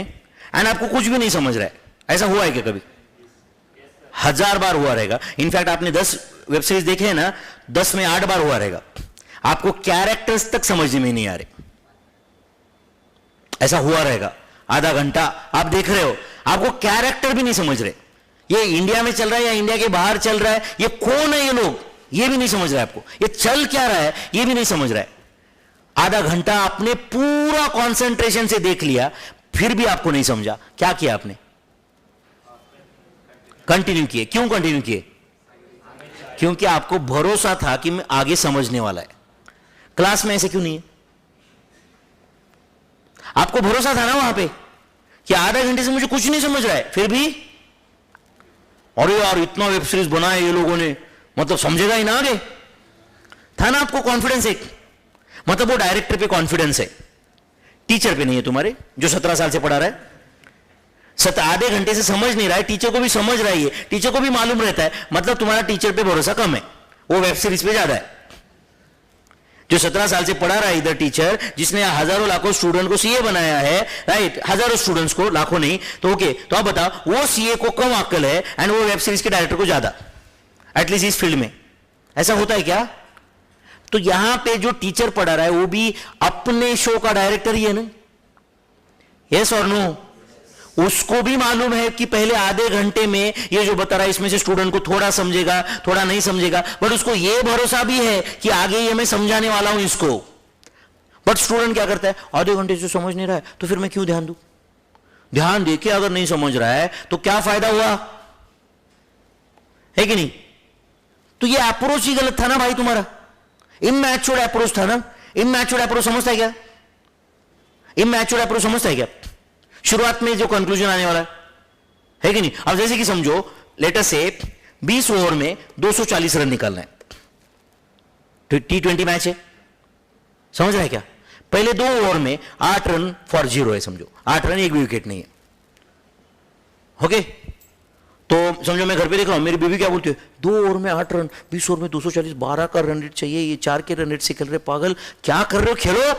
एंड आपको कुछ भी नहीं समझ रहा है, ऐसा हुआ है क्या कभी, 1000 बार हुआ रहेगा। इनफैक्ट आपने 10 वेब सीरीज देखे हैं ना, 10 में 8 बार हुआ रहेगा, आपको कैरेक्टर्स तक समझ में नहीं आ रहे, ऐसा हुआ रहेगा। आधा घंटा आप देख रहे हो, आपको कैरेक्टर भी नहीं समझ रहे, ये इंडिया में चल रहा है या इंडिया के बाहर चल रहा है, ये कौन है ये लोग, ये भी नहीं समझ रहा है आपको, ये चल क्या रहा है ये भी नहीं समझ रहा है। आधा घंटा आपने पूरा कंसंट्रेशन से देख लिया फिर भी आपको नहीं समझा, क्या किया आपने, कंटिन्यू किए। क्यों कंटिन्यू किए, क्योंकि आपको भरोसा था कि मैं आगे समझने वाला है। क्लास में ऐसे क्यों नहीं है, आपको भरोसा था ना वहां पे कि आधा घंटे से मुझे कुछ नहीं समझ रहा है, फिर भी अरे यार इतना वेब सीरीज बनाया ये लोगों ने, मतलब समझेगा ही ना आगे, था ना आपको कॉन्फिडेंस एक, मतलब वो डायरेक्टर पे कॉन्फिडेंस है, टीचर पे नहीं है तुम्हारे जो 17 साल से पढ़ा रहा है। आधे घंटे से समझ नहीं रहा है, टीचर को भी समझ रहा है, टीचर को भी मालूम रहता है, मतलब तुम्हारा टीचर पे भरोसा कम है, वो वेब सीरीज पे ज्यादा है। जो 17 साल से पढ़ा रहा है इधर टीचर, जिसने हजारों लाखों स्टूडेंट को सीए बनाया है, राइट, हजारों स्टूडेंट्स को, लाखों नहीं तो ओके, तो आप बताओ वो सीए को कम अक्ल है एंड वो वेब सीरीज के डायरेक्टर को ज्यादा, एटलीस्ट इस फील्ड में। ऐसा होता है क्या, तो यहां पे जो टीचर पढ़ा रहा है वो भी अपने शो का डायरेक्टर ही है ना, यस और नो। उसको भी मालूम है कि पहले आधे घंटे में ये जो बता रहा है इसमें से स्टूडेंट को थोड़ा समझेगा थोड़ा नहीं समझेगा, बट उसको ये भरोसा भी है कि आगे ये मैं समझाने वाला हूं इसको। बट स्टूडेंट क्या करता है, आधे घंटे से समझ नहीं रहा है तो फिर मैं क्यों ध्यान दूं, ध्यान देके अगर नहीं समझ रहा है तो क्या फायदा हुआ, है कि नहीं। तो ये अप्रोच ही गलत था ना भाई तुम्हारा, इमैच्योर अप्रोच था ना। इमैच्योर अप्रोच समझता है क्या, इमैच्योर अप्रोच समझता है क्या, शुरुआत में जो कंक्लूजन आने वाला है कि नहीं। अब जैसे कि समझो लेटर से 20 ओवर में 240 रन निकालना है, तो T20 मैच है, समझ रहा है क्या। पहले 2 ओवर में 8 रन फॉर 0 है, समझो 8 रन, एक भी विकेट नहीं है, ओके। तो समझो मैं घर पे देख रहा हूं, मेरी बीवी क्या बोलती है, 2 ओवर में 8 रन, 20 ओवर में 240, 12 का रन रेट चाहिए, ये 4 के रन रेट से खेल रहे, पागल क्या कर रहे हो, खेलो।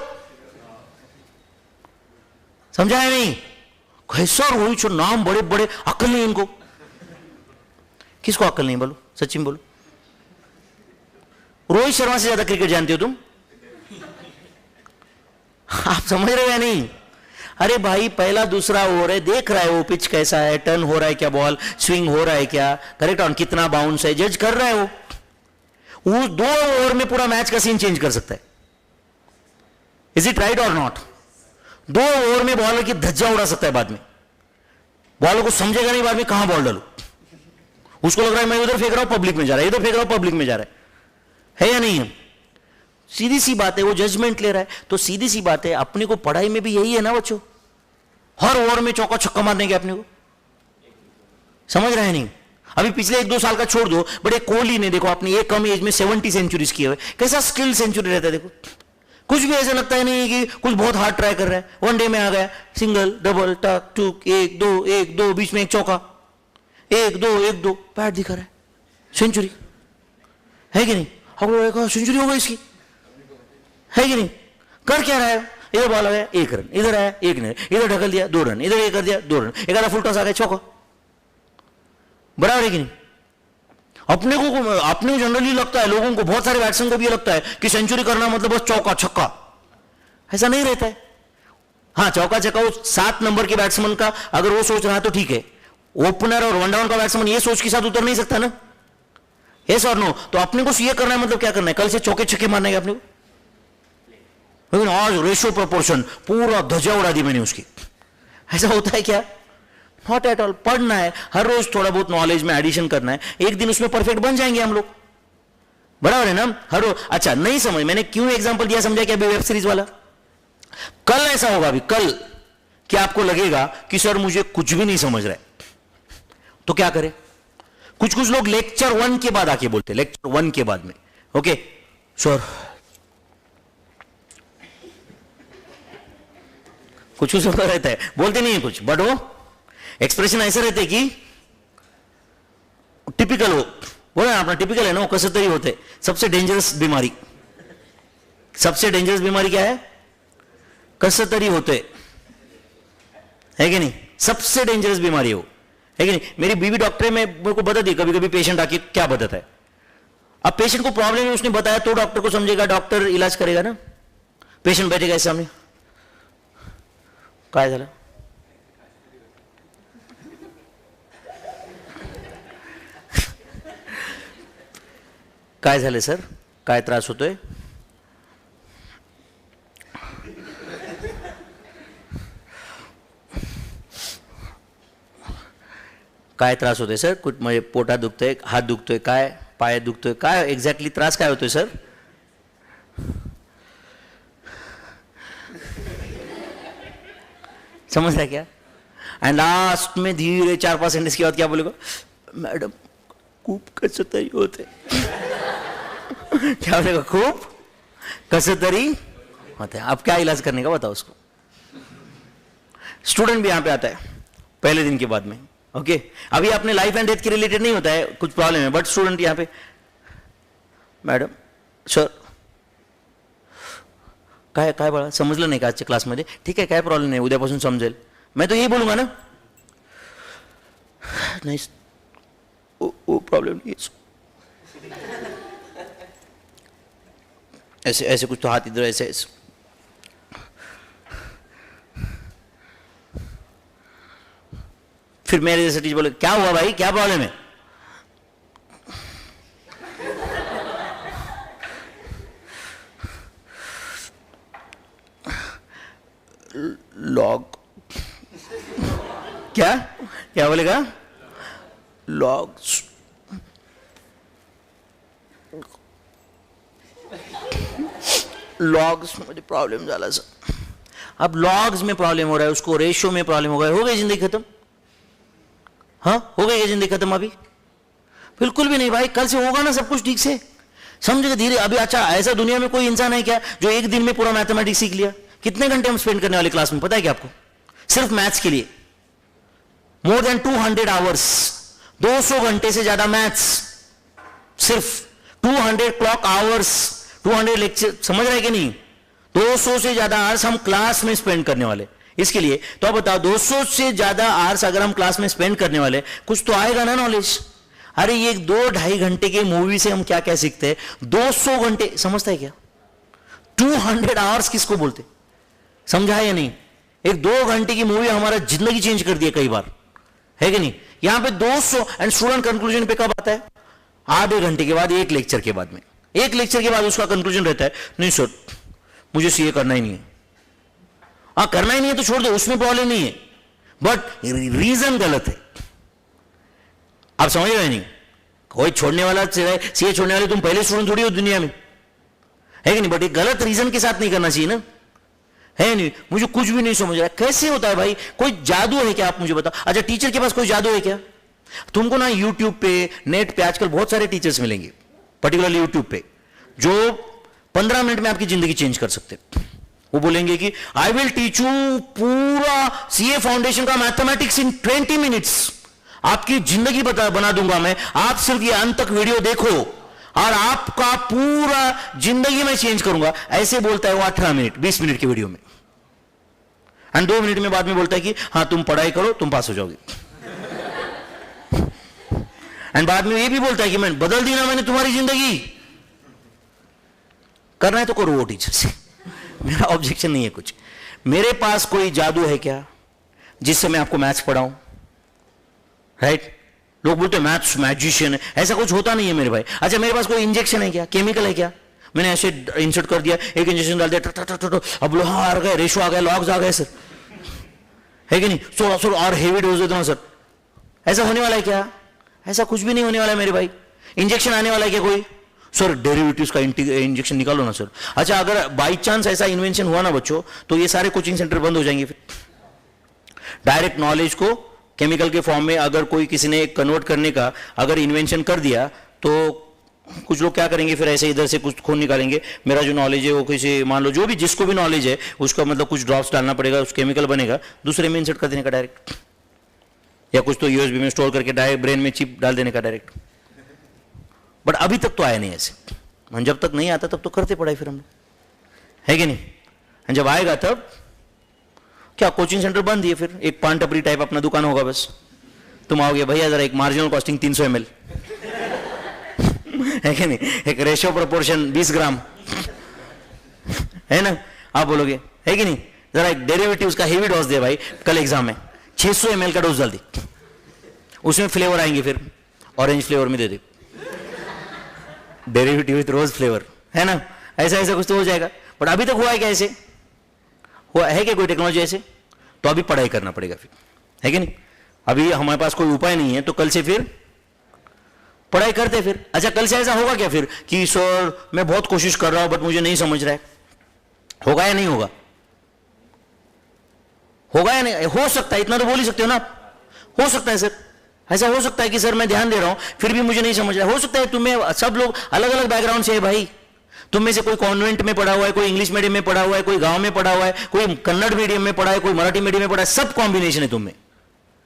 समझा है नहीं, कैसा रोहित शर्मा, नाम बड़े बड़े, अक्ल नहीं इनको, किसको अक्ल नहीं, बोलो सचिन बोलो। रोहित शर्मा से ज्यादा क्रिकेट जानते हो तुम, आप समझ रहे हो या नहीं। अरे भाई पहला दूसरा ओवर है, देख रहा है वो पिच कैसा है, टर्न हो रहा है क्या, बॉल स्विंग हो रहा है क्या, करेक्ट ऑन कितना बाउंस है, जज कर रहा है वो 2 ओवर में पूरा मैच का सीन चेंज कर सकता है। इज इट राइट और नॉट, 2 ओवर में बॉलर की धज्जा उड़ा सकता है बाद में, बॉलर को समझेगा नहीं बाद में कहां बॉल डालू, उसको लग रहा है मैं उधर फेंक रहा हूं पब्लिक में जा रहा है, इधर फेंक रहा हूं पब्लिक में जा रहा है या नहीं है? सीधी सी बात है, वो जजमेंट ले रहा है। तो सीधी सी बात है, अपने को पढ़ाई में भी यही है ना बच्चों, हर ओवर में चौका छक्का मारने के अपने को, समझ रहे हैं नहीं? अभी पिछले 1-2 साल का छोड़ दो, बड़े कोहली ने देखो अपनी एक कम एज में 70 सेंचुरीज किए हुए, कैसा स्किल सेंचुरी रहता है देखो, कुछ भी ऐसा लगता है नहीं कि कुछ बहुत हार्ड ट्राई कर रहा है, वनडे में आ गया सिंगल डबल टक टुक 1-2 बीच में एक चौका, 1-2 पैट दिखा रहा है, सेंचुरी है कि नहीं? हम सेंचुरी हो गई इसकी, है कि नहीं? कर क्या रहा है? इधर बॉल आ गया 1 रन, इधर आया 1 रन, इधर ढकल दिया 2 रन, इधर ये कर दिया 2 रन, एक आधा फुल टॉस आ गया चौका, बराबर है कि नहीं? अपने को जनरली लगता है, लोगों को, बहुत सारे बैट्समैन को भी लगता है कि सेंचुरी करना मतलब बस चौका छक्का, ऐसा नहीं रहता है। हाँ, चौका छक्का वो 7 नंबर के बैट्समैन का अगर वो सोच रहा है तो ठीक है, ओपनर और 1 डाउन का बैट्समैन ये सोच के साथ उतर नहीं सकता ना, यस और नो? तो अपने को ये करना है, मतलब क्या करना है, कल से चौके छक्के मारने के अपने को, लेकिन आज रेशियो प्रोपोर्शन पूरा धज्जा उड़ा दी मैंने उसकी, ऐसा होता है क्या? Not at all. पढ़ना है, हर रोज थोड़ा बहुत नॉलेज में एडिशन करना है, एक दिन उसमें परफेक्ट बन जाएंगे हम लोग, बराबर है ना? हर रोज। अच्छा, नहीं समझ, मैंने क्यों एग्जांपल दिया समझा क्या? अभी वेब सीरीज वाला, कल ऐसा होगा, अभी कल कि आपको लगेगा कि सर मुझे कुछ भी नहीं समझ रहा है, तो क्या करें? कुछ लोग लेक्चर 1 के बाद आके बोलते, लेक्चर 1 के बाद में, ओके सर, कुछ रहता है, बोलते नहीं है कुछ, बट वो एक्सप्रेशन ऐसे रहते कि टिपिकल, वो बोले अपना टिपिकल है ना, वो कसरतरी होते। सबसे डेंजरस बीमारी, सबसे डेंजरस बीमारी क्या है? कसरतरी होते, है कि नहीं? सबसे डेंजरस बीमारी हो, है कि नहीं? मेरी बीवी डॉक्टर में मेरे को बता दी, कभी कभी पेशेंट आके क्या बताता है, अब पेशेंट को प्रॉब्लम है, उसने बताया तो डॉक्टर को समझेगा, डॉक्टर इलाज करेगा ना, पेशेंट बैठेगा ऐसे सामने, काय झालं, काय झाले सर, काय त्रास होतोय? काय त्रास होतोय सर? कुठ म्हणजे पोटात दुखतोय, हात दुखतोय, काय पाय दुखतोय, काय एक्झॅक्टली त्रास काय होतोय सर? समझ रहा है क्या? एंड लास्ट में धीरे 4-5 सेंटेंस के बाद क्या बोलेगा? मैडम खूप कसरतरी होते। क्या बोलेगा? खूब कसरतरी होते। अब क्या इलाज करने का बताओ उसको। स्टूडेंट भी यहां पे आता है पहले दिन के बाद में, ओके अभी अपने लाइफ एंड डेथ के रिलेटेड नहीं होता है, कुछ प्रॉब्लम है, बट स्टूडेंट यहां पे, मॅडम सर काय काय बाळा समजलं नाही का आजच्या क्लासमध्ये? ठीक आहे, काय प्रॉब्लेम नाही, उद्यापासून समजेल. मैं तो यही बोलूंगा ना, नहीं वो प्रॉब्लम नहीं है, ऐसे ऐसे कुछ तो हाथ इधर ऐसे ऐसे, फिर मेरे जैसे टीचर बोले क्या हुआ भाई, क्या प्रॉब्लम है? लॉग क्या क्या बोलेगा? लॉग्स लॉग्स मुझे प्रॉब्लम झाला सर. अब लॉग्स में प्रॉब्लम हो रहा है, उसको रेशियो में प्रॉब्लम हो गया, हो गई जिंदगी खत्म. हाँ हो गई जिंदगी खत्म? अभी बिल्कुल भी नहीं भाई, कल से होगा ना सब कुछ ठीक से, समझेगा धीरे. अभी अच्छा ऐसा दुनिया में कोई इंसान है क्या जो एक दिन में पूरा मैथमेटिक्स सीख लिया? कितने घंटे हम स्पेंड करने वाले क्लास में पता है क्या आपको? सिर्फ मैथ्स के लिए मोर देन 200 आवर्स, 200 घंटे से ज्यादा मैथ्स, सिर्फ 200 क्लॉक आवर्स, 200 लेक्चर, समझ रहे कि नहीं? 200 से ज्यादा आवर्स हम क्लास में स्पेंड करने वाले इसके लिए. तो आप बताओ 200 से ज्यादा आवर्स अगर हम क्लास में स्पेंड करने वाले, कुछ तो आएगा ना नॉलेज. अरे ये 2-2.5 घंटे के मूवी से हम क्या क्या सीखते हैं, 200 घंटे समझता है क्या? 200 आवर्स किसको बोलते, समझा है या नहीं? एक 2 घंटे की मूवी हमारा जिंदगी चेंज कर दिया कई बार, है कि नहीं? यहां पे 200. एंड स्टूडेंट कंक्लूजन पे कब आता है? आधे घंटे के बाद, एक लेक्चर के बाद में. एक लेक्चर के बाद उसका कंक्लूजन रहता है नहीं सर मुझे सीए करना ही नहीं है. हाँ करना ही नहीं है तो छोड़ दो, उसमें प्रॉब्लम नहीं है, बट रीजन गलत है। आप समझ रहे नहीं? कोई छोड़ने वाला सीए छोड़ने वाले तुम पहले स्टूडेंट थोड़ी हो दुनिया में, है कि नहीं? बट ये गलत रीजन के साथ नहीं करना चाहिए ना, है नहीं? मुझे कुछ भी नहीं समझ रहा कैसे होता है भाई, कोई जादू है क्या? आप मुझे बताओ। अच्छा टीचर के पास कोई जादू है क्या? तुमको ना यूट्यूब पे, नेट पे आजकल बहुत सारे टीचर्स मिलेंगे, पर्टिकुलरली यूट्यूब पे, जो 15 मिनट में आपकी जिंदगी चेंज कर सकते। वो बोलेंगे कि आई विल टीच यू पूरा सीए फाउंडेशन का मैथमेटिक्स इन 20 मिनट्स, आपकी जिंदगी बना दूंगा मैं, आप सिर्फ ये अंत तक वीडियो देखो और आपका पूरा जिंदगी में चेंज करूंगा। ऐसे बोलता है वो 18 मिनट 20 मिनट की वीडियो में, एंड 2 मिनट में बाद में बोलता है कि हाँ तुम पढ़ाई करो, तुम पास हो जाओगे। एंड बाद में ये भी बोलता है कि मैं बदल दी ना मैंने तुम्हारी जिंदगी। करना है तो करो वो टीचर से, मेरा ऑब्जेक्शन नहीं है कुछ। मेरे पास कोई जादू है क्या जिससे मैं आपको मैथ्स पढ़ाऊं? राइट? लोग बोलते हैं मैथ्स मैजिशियन है, ऐसा कुछ होता नहीं है मेरे भाई। अच्छा मेरे पास कोई इंजेक्शन है क्या, केमिकल है क्या? मैंने ऐसे इंसर्ट कर दिया, एक इंजेक्शन डाल दिया, अब लो हाँ आ गए, रेशो आ गए, लॉग्स आ गए सर, है कि नहीं? सोलह और हेवी डोज देता हूं सर, ऐसा होने वाला है क्या? ऐसा कुछ भी नहीं होने वाला है मेरे भाई। इंजेक्शन आने वाला है क्या कोई? सर डेरिवेटिव्स का इंजेक्शन निकालो ना सर। अच्छा अगर बाई चांस ऐसा इन्वेंशन हुआ ना बच्चों, तो ये सारे कोचिंग सेंटर बंद हो जाएंगे। फिर डायरेक्ट नॉलेज को केमिकल के फॉर्म में अगर कोई किसी ने कन्वर्ट करने का अगर इन्वेंशन कर दिया, तो कुछ लोग क्या करेंगे फिर, ऐसे इधर से कुछ खून निकालेंगे। मेरा जो नॉलेज है वो किसी, मान लो जो भी जिसको भी नॉलेज है उसका मतलब कुछ ड्रॉप्स डालना पड़ेगा, उस केमिकल बनेगा, दूसरे में इंसर्ट कर देने का डायरेक्ट, या कुछ तो यूएसबी में स्टोर करके डायरेक्ट ब्रेन में चिप डाल देने का डायरेक्ट। बट अभी तक तो आया नहीं ऐसे, जब तक नहीं आता तब तो करते पढ़ाई फिर हम लोग, है कि नहीं? जब आएगा तब क्या, कोचिंग सेंटर बंद है, फिर एक पान टपरी टाइप अपना दुकान होगा बस। तुम आओगे भैया जरा एक मार्जिनल कॉस्टिंग 300 ml, है कि नहीं? एक रेशियो प्रोपोर्शन 20 ग्राम, है ना? आप बोलोगे है कि नहीं? जरा एक डेरिवेटिव्स का हेवी डोज दे भाई, कल एग्जाम में 600 ml का डोज डाल दी, उसमें फ्लेवर आएंगे, फिर ऑरेंज फ्लेवर में दे दे, डेरिवेटिव विथ रोज फ्लेवर, है ना? ऐसा ऐसा कुछ तो हो जाएगा। बट अभी तक हुआ है क्या ऐसे? हुआ है क्या कोई टेक्नोलॉजी ऐसे? तो अभी पढ़ाई करना पड़ेगा फिर, है कि नहीं? अभी हमारे पास कोई उपाय नहीं है, तो कल से फिर पढ़ाई करते फिर। अच्छा कल से ऐसा होगा क्या फिर कि सर मैं बहुत कोशिश कर रहा हूं बट मुझे नहीं समझ रहा है, होगा या नहीं होगा? होगा या नहीं? हो सकता है, इतना तो बोल ही सकते हो ना आप, हो सकता है सर, ऐसा हो सकता है कि सर मैं ध्यान दे रहा हूं फिर भी मुझे नहीं समझ रहा है। हो सकता है तुम्हें, सब लोग अलग अलग बैकग्राउंड से है भाई, तुम में से कोई कॉन्वेंट में पढ़ा हुआ है, कोई इंग्लिश मीडियम में पढ़ा हुआ है, कोई गांव में पढ़ा हुआ है, कोई कन्नड़ मीडियम में पढ़ा है, कोई मराठी मीडियम में पढ़ा है, सब कॉम्बिनेशन है तुम में।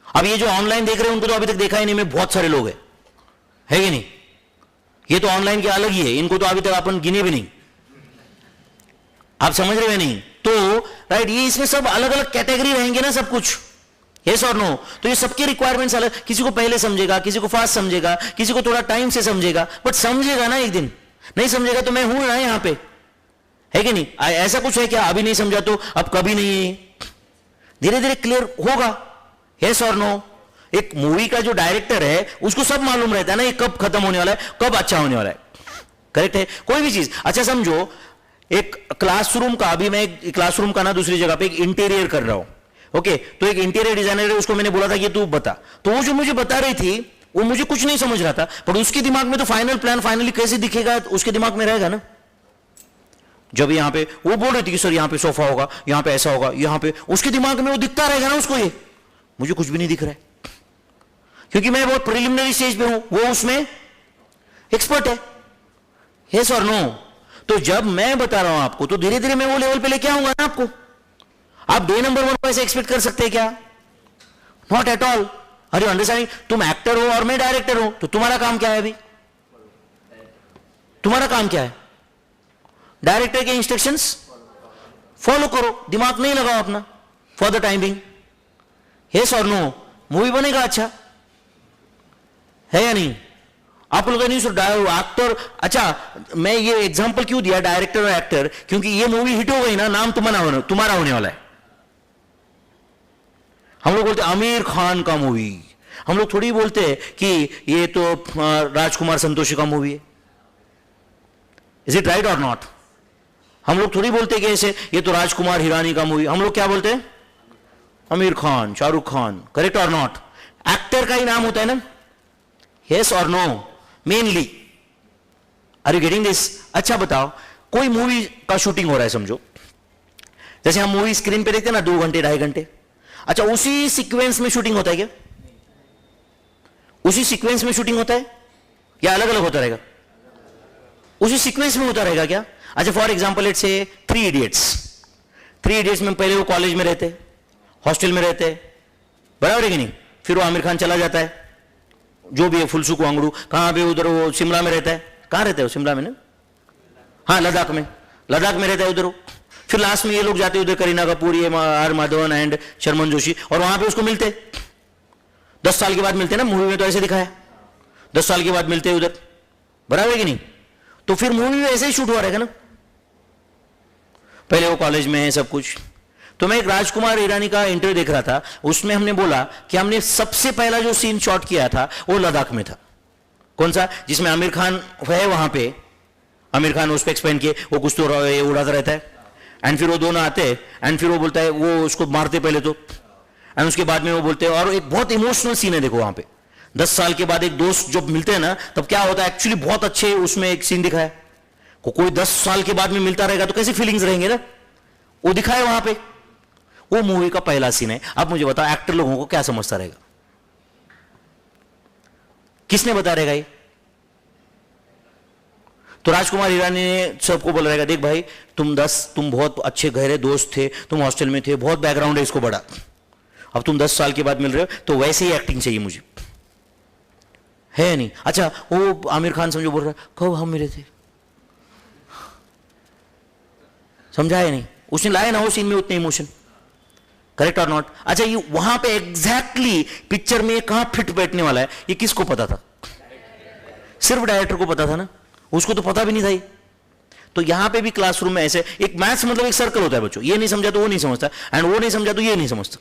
अब ये जो ऑनलाइन देख रहे हैं उनको तो अभी तक देखा ही नहीं, में बहुत सारे लोग हैं, है कि नहीं? ये तो ऑनलाइन के अलग ही है, इनको तो अभी तक अपन गिने भी नहीं। आप समझ रहे हो नहीं? तो राइट, ये इसमें सब अलग अलग कैटेगरी रहेंगे ना सब कुछ, यस और नो? तो ये सबके रिक्वायरमेंट्स अलग, किसी को पहले समझेगा, किसी को फास्ट समझेगा, किसी को थोड़ा टाइम से समझेगा, बट समझेगा ना एक दिन। नहीं समझेगा तो मैं हूं ना यहां पे, है कि नहीं? ऐसा कुछ है क्या अभी नहीं समझा तो अब कभी नहीं, धीरे धीरे क्लियर होगा, यस और नो? एक मूवी का जो डायरेक्टर है उसको सब मालूम रहता है ना, ये कब खत्म होने वाला है, कब अच्छा होने वाला है, करेक्ट है? कोई भी चीज, अच्छा समझो एक क्लासरूम का, अभी मैं एक क्लासरूम का ना दूसरी जगह पे एक इंटीरियर कर रहा हूं, ओके? तो एक इंटीरियर डिजाइनर है, उसको मैंने बोला था कि तू बता, तो वो जो मुझे बता रही थी वो मुझे कुछ नहीं समझ रहा था, पर उसके दिमाग में तो फाइनल प्लान फाइनली कैसे दिखेगा उसके दिमाग में रहेगा ना। जब यहां पे वो बोल रही थी कि सर यहां पे सोफा होगा, यहां पे ऐसा होगा, यहां पे, उसके दिमाग में वो दिखता रहेगा ना उसको, ये मुझे कुछ भी नहीं दिख रहा है क्योंकि मैं बहुत प्रिलिमिनरी स्टेज पे हूं, वो उसमें एक्सपर्ट है, यस और नो? तो जब मैं बता रहा हूं आपको तो धीरे धीरे मैं वो लेवल पे लेके आऊंगा ना आपको। आप डे नंबर 1 को ऐसे एक्सपेक्ट कर सकते हैं क्या? Not at all. Are you understanding? तुम एक्टर हो और मैं डायरेक्टर हूं, तो तुम्हारा काम क्या है? अभी तुम्हारा काम क्या है? डायरेक्टर के इंस्ट्रक्शंस फॉलो करो, दिमाग नहीं लगाओ अपना फॉर द टाइमिंग, यस और नो? मूवी बनेगा अच्छा, है या नहीं? आप लोग नहीं सर एक्टर, अच्छा मैं ये एग्जांपल क्यों दिया डायरेक्टर और एक्टर, क्योंकि ये मूवी हिट हो गई ना, नाम तुम्हारा होने वाला है। हम लोग बोलते आमिर खान का मूवी, हम लोग थोड़ी बोलते हैं कि ये तो राजकुमार संतोषी का मूवी है। इज इट राइट और नॉट? हम लोग थोड़ी बोलते कि ऐसे ये तो राजकुमार हिरानी का मूवी, हम लोग क्या बोलते हैं? आमिर खान, शाहरुख खान, करेक्ट और नॉट? एक्टर का ही नाम होता है ना, यस और no, mainly. Are you getting this? अच्छा बताओ, कोई मूवी का शूटिंग हो रहा है समझो, जैसे हम मूवी स्क्रीन पे देखते हैं ना 2 घंटे 2.5 घंटे, अच्छा उसी सीक्वेंस में शूटिंग होता है क्या? उसी सीक्वेंस में शूटिंग होता है या अलग अलग होता रहेगा? उसी सीक्वेंस में होता रहेगा क्या? अच्छा for example let's say 3 idiots. 3 idiots में पहले वो कॉलेज में रहते, हॉस्टल में रहते, बराबर है कि नहीं? फिर वो आमिर खान चला जाता है, जो भी है फुलसुक वांगड़ू, कहां पे उधर वो शिमला में रहता है, कहां रहता है वो शिमला में ना, हाँ लद्दाख में, लद्दाख में रहता है उधर वो। फिर लास्ट में ये लोग जाते उधर, करीना कपूर, ये आर माधवन एंड शर्मन जोशी, और वहां पे उसको मिलते 10 साल के बाद मिलते ना, मूवी में तो ऐसे दिखाया 10 साल के बाद मिलते उधर, बराबर है कि नहीं? तो फिर मूवी में ऐसे ही शूट हुआ रहेगा ना, पहले वो कॉलेज में है सब कुछ। तो मैं एक राजकुमार ईरानी का इंटरव्यू देख रहा था, उसमें हमने बोला कि हमने सबसे पहला जो सीन शॉट किया था वो लद्दाख में था। कौन सा? जिसमें आमिर खान है, वहां पे आमिर खान उस स्पेक्स पहन के वो कुछ तो उड़ाता रहता है, एंड फिर वो दोनों आते हैं, एंड फिर वो बोलता है, वो उसको मारते पहले तो, एंड उसके बाद में वो बोलते हैं, और एक बहुत इमोशनल सीन है देखो वहां पे, 10 साल के बाद एक दोस्त जब मिलते हैं ना, तब क्या होता है एक्चुअली, बहुत अच्छे उसमें एक सीन दिखाया। कोई 10 साल के बाद में मिलता रहेगा तो कैसी फीलिंग्स रहेंगे ना, वो दिखाया वहां पे। वो मूवी का पहला सीन है। अब मुझे बताओ एक्टर लोगों को क्या समझता रहेगा? किसने बता रहेगा ये? तो राजकुमार ईरानी ने सबको बोला रहेगा, देख भाई तुम बहुत अच्छे गहरे दोस्त थे, तुम हॉस्टल में थे, बहुत बैकग्राउंड है इसको बड़ा, अब तुम 10 साल के बाद मिल रहे हो, तो वैसे ही एक्टिंग चाहिए मुझे, है नहीं? अच्छा वो आमिर खान समझो बोल रहा है, कब हम मिले थे, समझा है नहीं? उसने लाया ना वो सीन में उतने इमोशन, करेक्ट और नॉट? अच्छा ये वहां पे एग्जैक्टली पिक्चर में कहां फिट बैठने वाला है, ये किसको पता था? सिर्फ डायरेक्टर को पता था ना, उसको तो पता भी नहीं था ये। तो यहां पे भी क्लासरूम में ऐसे एक मैथ्स मतलब एक सर्कल होता है बच्चों, ये नहीं समझा तो वो नहीं समझता, एंड वो नहीं समझा तो ये नहीं समझता।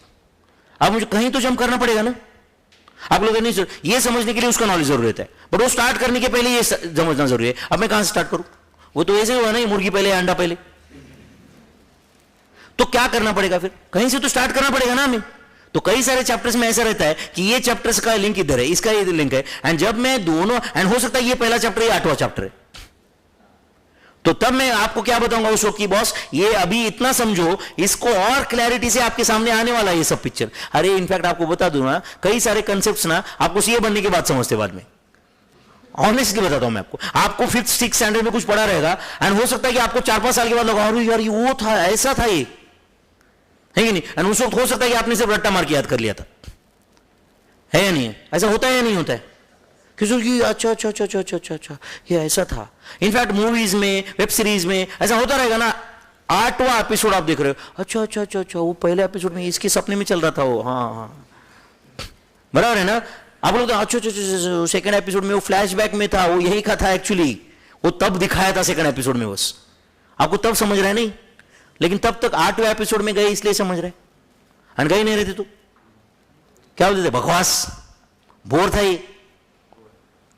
अब मुझे कहीं तो जंप करना पड़ेगा ना, आप लोग नहीं ये समझने के लिए उसका नॉलेज जरूरी है, बट वो स्टार्ट करने के पहले ये समझना जरूरी है। अब मैं कहां से स्टार्ट करूं? वो तो ऐसे हुआ ना, मुर्गी पहले अंडा पहले, तो क्या करना पड़ेगा? फिर कहीं से तो स्टार्ट करना पड़ेगा ना हमें। तो कई सारे चैप्टर्स में ऐसा रहता है कि ये चैप्टर्स का लिंक इधर है, इसका ये लिंक है, एंड जब मैं दोनों, एंड हो सकता है ये पहला चैप्टर ये 8वां चैप्टर है, तो तब मैं आपको क्या बताऊंगा उस वक्त की, बॉस ये अभी इतना समझो, इसको और क्लैरिटी से आपके सामने आने वाला है ये सब पिक्चर। अरे इनफैक्ट आपको बता दूं ना, कई सारे कंसेप्ट्स ना आपको सीए बनने के बाद समझते बाद में, ऑनेस्टली बताता हूं मैं आपको 5th 6th स्टैंडर्ड में कुछ पढ़ा रहेगा, एंड हो सकता है कि आपको 4-5 साल के बाद लगा, अरे यार ये वो था, ऐसा था ये, है कि नहीं? एंड उस वक्त हो सकता है कि आपने सिर्फ रट्टा मार के याद कर लिया था, है या नहीं? ऐसा होता है या नहीं होता है? कि अच्छा अच्छा अच्छा अच्छा अच्छा अच्छा ये ऐसा था। इनफैक्ट मूवीज में, वेब सीरीज में ऐसा होता रहेगा ना, 8वां एपिसोड आप देख रहे हो, अच्छा अच्छा अच्छा अच्छा वो पहले एपिसोड में इसके सपने में चल रहा था वो, हाँ हाँ बराबर है ना? आप लोग अच्छा अच्छा अच्छा सेकंड एपिसोड में वो फ्लैशबैक में था, वो यही का था एक्चुअली, वो तब दिखाया था सेकंड एपिसोड में, बस आपको तब समझ रहे नहीं, लेकिन तब तक 8वें एपिसोड में गए इसलिए समझ रहे, और गए नहीं रहते तो क्या बोलते थे, बकवास, बोर था ये,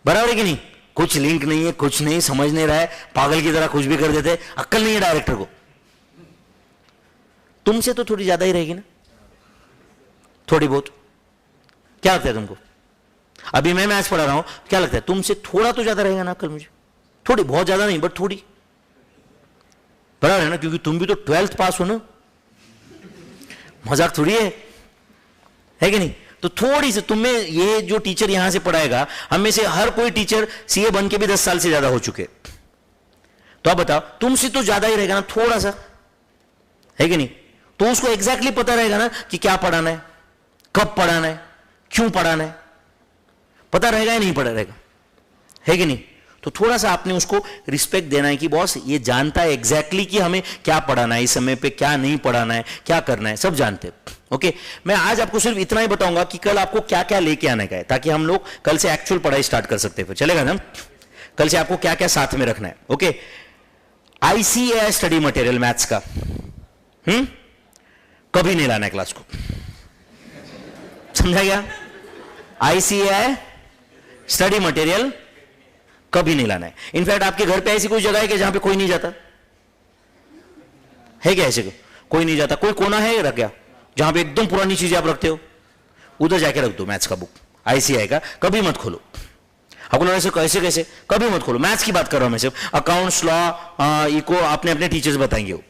बराबर है कि नहीं? कुछ लिंक नहीं है, कुछ नहीं, समझ नहीं रहा है, पागल की तरह कुछ भी कर देते, अक्ल नहीं है डायरेक्टर को। तुमसे तो थोड़ी ज्यादा ही रहेगी ना, थोड़ी बहुत। क्या लगता है तुमको? अभी मैं मैथ्स पढ़ा रहा हूं, क्या लगता है तुमसे थोड़ा तो ज्यादा रहेगा ना अक्ल मुझे? थोड़ी, बहुत ज्यादा नहीं बट थोड़ी, बराबर है ना? क्योंकि तुम भी तो 12th पास हो ना, मजाक थोड़ी है कि नहीं? तो थोड़ी सी तुम्हें, ये जो टीचर यहां से पढ़ाएगा, हम में से हर कोई टीचर सीए बन के भी 10 साल से ज्यादा हो चुके, तो आप बताओ तुमसे तो ज्यादा ही रहेगा ना थोड़ा सा, है कि नहीं? तो उसको एग्जैक्टली पता रहेगा ना कि क्या पढ़ाना है, कब पढ़ाना है, क्यों पढ़ाना है, पता रहेगा या नहीं पढ़ा रहेगा, है कि नहीं? तो थोड़ा सा आपने उसको रिस्पेक्ट देना है कि बॉस ये जानता है एग्जैक्टली कि हमें क्या पढ़ाना है, इस समय पे क्या नहीं पढ़ाना है, क्या करना है, सब जानते हैं। ओके, मैं आज आपको सिर्फ इतना ही बताऊंगा कि कल आपको क्या क्या लेके आने का है, ताकि हम लोग कल से एक्चुअल पढ़ाई स्टार्ट कर सकते हैं। फिर चलेगा ना? कल से आपको क्या क्या साथ में रखना है। Okay, ICA study material maths का कभी नहीं लाना है क्लास को, समझा गया? आईसीए स्टडी मटेरियल कभी नहीं लाना है। इनफैक्ट आपके घर पे ऐसी कोई जगह है कि जहां पे कोई नहीं जाता? है क्या ऐसे? कोई नहीं जाता? कोई कोना है रख गया जहां पे एकदम पुरानी चीजें आप रखते हो? उधर जाके रख दो मैथ्स का बुक, आईसीआई का, कभी मत खोलो। आपको लगा ऐसे कैसे कैसे, कभी मत खोलो। मैथ्स की बात कर रहा हूं मैं, सिर्फ अकाउंट्स, लॉ, इको अपने अपने टीचर्स बताएंगे। वो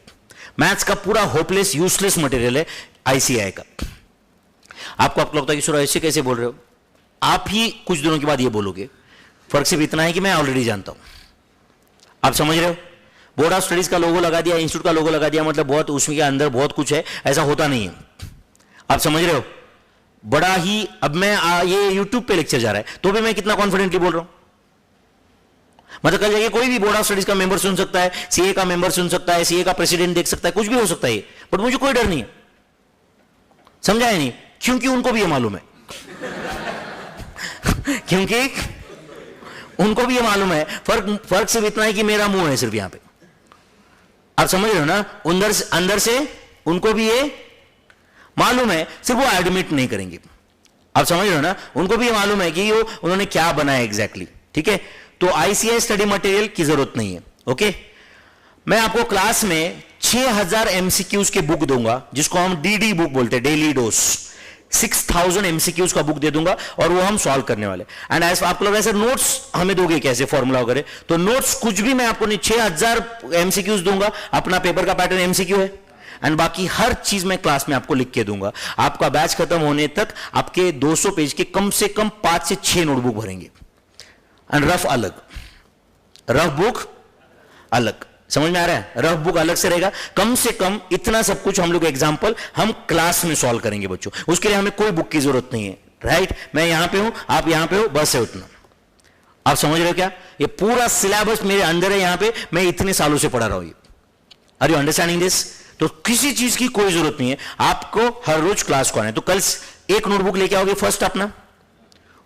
मैथ्स का पूरा होपलेस यूजलेस मटेरियल है आईसीआई का। आपको लगता है कि सर ऐसे कैसे बोल रहे हो? आप ही कुछ दिनों के बाद ये बोलोगे। फर्क सिर्फ इतना है कि मैं ऑलरेडी जानता हूं। आप समझ रहे हो? बोर्ड ऑफ स्टडीज का लोगो लगा दिया, इंस्टीट्यूट का लोगो लगा दिया, मतलब बहुत उसमें के अंदर बहुत कुछ है, ऐसा होता नहीं है। आप समझ रहे हो? बड़ा ही, अब मैं ये यूट्यूब पे लेक्चर जा रहा है तो भी मैं कितना कॉन्फिडेंटली बोल रहा हूं। मतलब कल जाके कोई भी बोर्ड ऑफ स्टडीज का मेंबर सुन सकता है, सीए का मेंबर सुन सकता है, सीए का प्रेसिडेंट देख सकता है, कुछ भी हो सकता है, बट मुझे कोई डर नहीं है। समझा है नहीं? क्योंकि उनको भी ये मालूम है क्योंकि उनको भी ये मालूम है। फर्क सिर्फ इतना है कि मेरा मुंह है सिर्फ यहां पे। आप समझ रहे हो ना? अंदर से उनको भी ये मालूम है, सिर्फ वो एडमिट नहीं करेंगे। आप समझ रहे हो ना? उनको भी ये मालूम है कि उन्होंने क्या बनाया एग्जैक्टली। ठीक है, तो आईसीआई स्टडी मटेरियल की जरूरत नहीं है। ओके, मैं आपको क्लास में 6000 एमसीक्यूज के बुक दूंगा, जिसको हम डीडी बुक बोलते हैं, डेली डोज। 6000 एमसीक्यूज का बुक दे दूंगा और वो हम सॉल्व करने वाले। एंड ऐसा आप लोग ऐसे नोट्स हमें दोगे कैसे, फॉर्मूला वगैरह, तो नोट्स कुछ भी मैं आपको नहीं, 6000 एमसीक्यूज दूंगा। अपना पेपर का पैटर्न एमसीक्यू है, एंड बाकी हर चीज मैं क्लास में आपको लिख के दूंगा। आपका बैच खत्म होने तक आपके 200 पेज के कम से कम 5 से 6 नोटबुक भरेंगे। एंड रफ अलग, रफ बुक अलग। समझ में आ रहा है? रफ बुक अलग से रहेगा। कम से कम इतना सब कुछ हम लोग एग्जाम्पल हम क्लास में सॉल्व करेंगे बच्चों। उसके लिए हमें कोई बुक की जरूरत नहीं है। राइट? मैं यहां पे हूं, आप यहां पे हो, बस है उतना। आप समझ रहे हो क्या? ये पूरा सिलेबस मेरे अंदर है, यहां पे मैं इतने सालों से पढ़ा रहा हूं। Are you understanding this? तो किसी चीज की कोई जरूरत नहीं है, आपको हर रोज क्लास को आना है। तो कल एक नोटबुक लेके आओगे, फर्स्ट अपना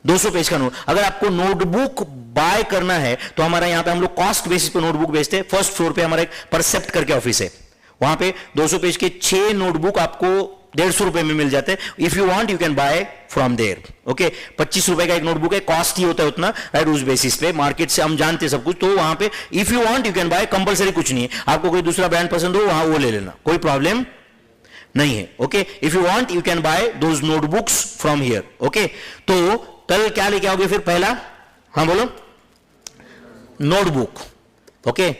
200 पेज का नोट। अगर आपको नोटबुक बाय करना है तो हमारा यहां पे हम लोग कॉस्ट बेसिस पे नोटबुक बेचते हैं। फर्स्ट फ्लोर पे हमारा एक परसेप्ट करके ऑफिस है, वहां पे 200 पेज के 6 नोटबुक आपको 150 रुपए में मिल जाते हैं। If you want you can buy from there. Okay, 25 रुपए का एक नोटबुक है, कॉस्ट ही होता है उतना, राइट? उस बेसिस पे मार्केट से हम जानते हैं सब कुछ। तो वहां पे if you want you can bye, compulsory कुछ नहीं है। आपको कोई दूसरा ब्रांड पसंद हो वहां वो ले लेना, कोई प्रॉब्लम नहीं है। Okay, if you want you can bye those notebooks from here. Okay, तो कल क्या लेके आओगे फिर? पहला, हाँ बोलो, नोटबुक। ओके,